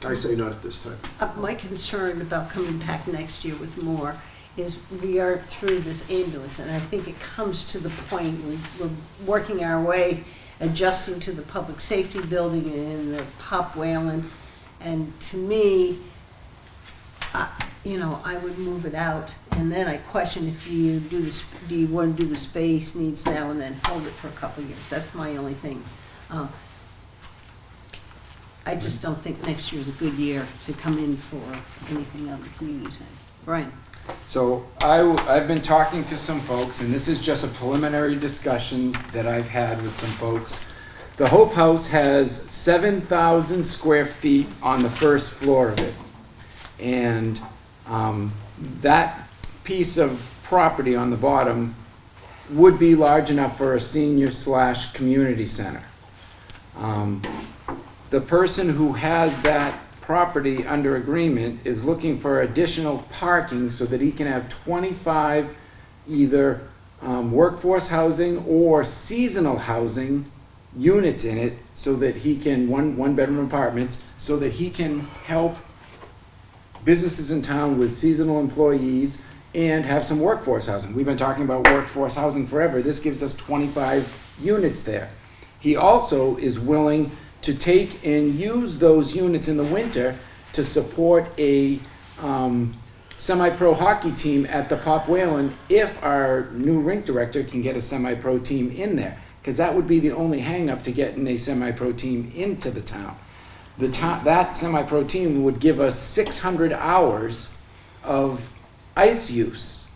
I say not at this time. My concern about coming back next year with more is we are through this ambulance, and I think it comes to the point we're working our way, adjusting to the public safety building and the Pop Whalen, and to me, I would move it out, and then I question if do you want to do the space needs now and then hold it for a couple of years. That's my only thing. I just don't think next year's a good year to come in for anything on the community center. Brian? So I've been talking to some folks, and this is just a preliminary discussion that I've had with some folks. The Hope House has 7,000 square feet on the first floor of it. And that piece of property on the bottom would be large enough for a senior/community center. The person who has that property under agreement is looking for additional parking so that he can have 25 either workforce housing or seasonal housing units in it, so that he can, one-bedroom apartments, so that he can help businesses in town with seasonal employees and have some workforce housing. We've been talking about workforce housing forever. This gives us 25 units there. He also is willing to take and use those units in the winter to support a semi-pro hockey team at the Pop Whalen if our new rink director can get a semi-pro team in there, because that would be the only hang-up to getting a semi-pro team into the town. That semi-pro team would give us 600 hours of ice use,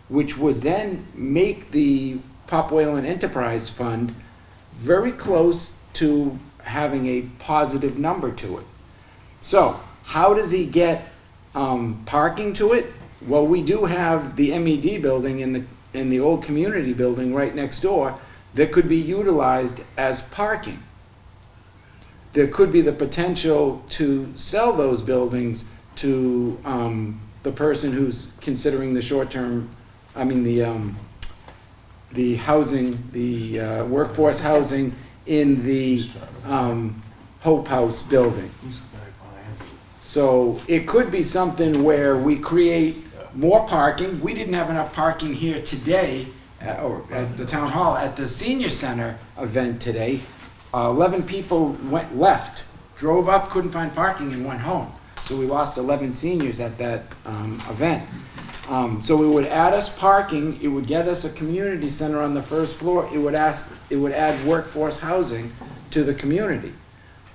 which would then make the Pop Whalen Enterprise Fund very close to having a positive number to it. So how does he get parking to it? Well, we do have the MED building in the old community building right next door that could be utilized as parking. There could be the potential to sell those buildings to the person who's considering the short-term, the housing, the workforce housing in the Hope House building. So it could be something where we create more parking. We didn't have enough parking here today, or at the town hall, at the senior center event today. 11 people left, drove up, couldn't find parking, and went home. So we lost 11 seniors at that event. So it would add us parking, it would get us a community center on the first floor, it would add workforce housing to the community.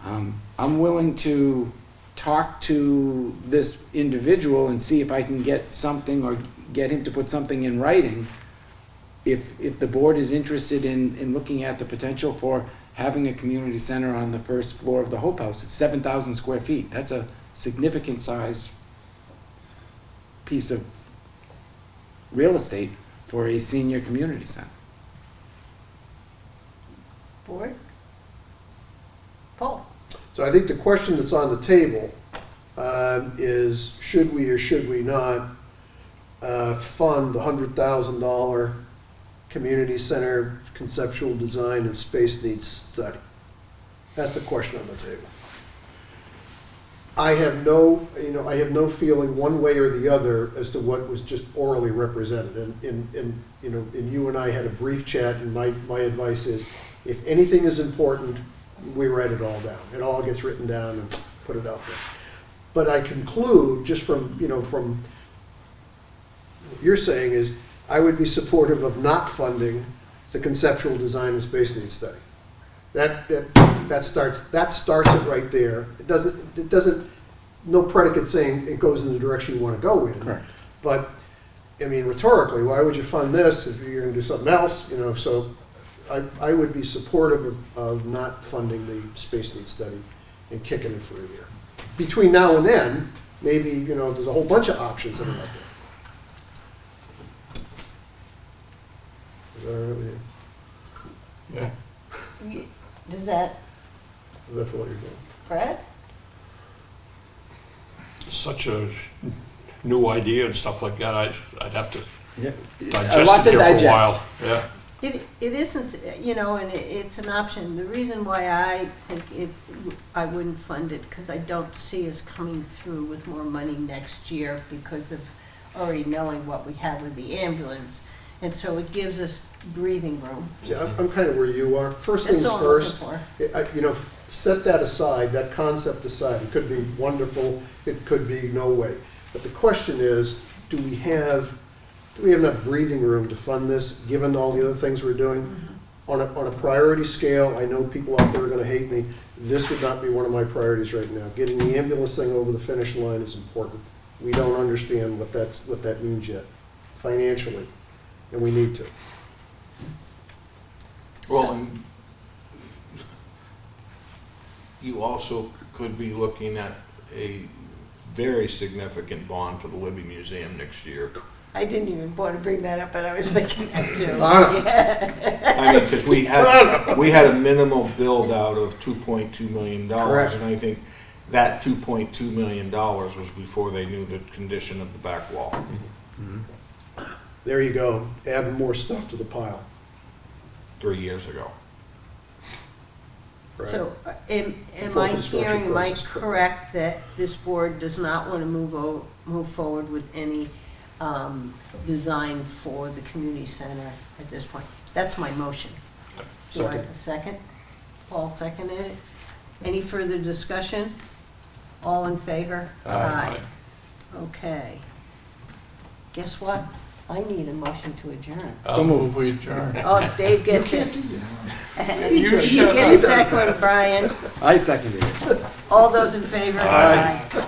I'm willing to talk to this individual and see if I can get something, or get him to put something in writing, if the board is interested in looking at the potential for having a community center on the first floor of the Hope House. It's 7,000 square feet. That's a significant size piece of real estate for a senior community center. Board? Paul? So I think the question that's on the table is, should we or should we not fund the $100,000 community center conceptual design and space needs study? That's the question on the table. I have no feeling one way or the other as to what was just orally represented. And you and I had a brief chat, and my advice is, if anything is important, we write it all down. It all gets written down and put it out there. But I conclude, just from what you're saying, is I would be supportive of not funding the conceptual design and space needs study. That starts it right there. It doesn't, no predicate saying it goes in the direction you want to go in. Correct. But, I mean, rhetorically, why would you fund this if you're going to do something else? So I would be supportive of not funding the space needs study and kicking it for a year. Between now and then, maybe, there's a whole bunch of options that are out there. Is that all right with you? Yeah. Does that, Is that for what you're doing? Brad? Such a new idea and stuff like that, I'd have to Yeah. A digest lot it to here for a digest. while. Yeah. It isn't, and it's an option. The reason why I think I wouldn't fund it, because I don't see us coming through with more money next year because of already knowing what we have with the ambulance. And so it gives us breathing room. See, I'm kind of where you are. First That's things all I'm looking first, for. set that aside, that concept aside. It could be wonderful, it could be no way. But the question is, do we have enough breathing room to fund this, given all the other things we're doing? Mm-hmm. On a priority scale, I know people out there are gonna hate me, this would not be one of my priorities right now. Getting the ambulance thing over the finish line is important. We don't understand what that means yet, financially, and we need to. Well, and you also could be looking at a very significant bond for the Libby Museum next year. I didn't even want to bring that up, but I was thinking that too. Anna. Yeah. I mean, because we had a minimal build out of $2.2 million. Correct. And I think that $2.2 million was before they knew the condition of the back wall. There you go, add more stuff to the pile. 3 years ago. Right. So, am Before I construction hearing, am I process. correct that this board does not want to move forward with any design for the community center at this point? That's my motion. Do I have a second? Paul seconded it. Any further discussion? All in favor? Aye. Okay. Guess what? I need a motion to adjourn. I'll move we adjourn. Oh, Dave gets it. You You shut get up. a second, Brian. I seconded it. All those in favor? Aye. Aye.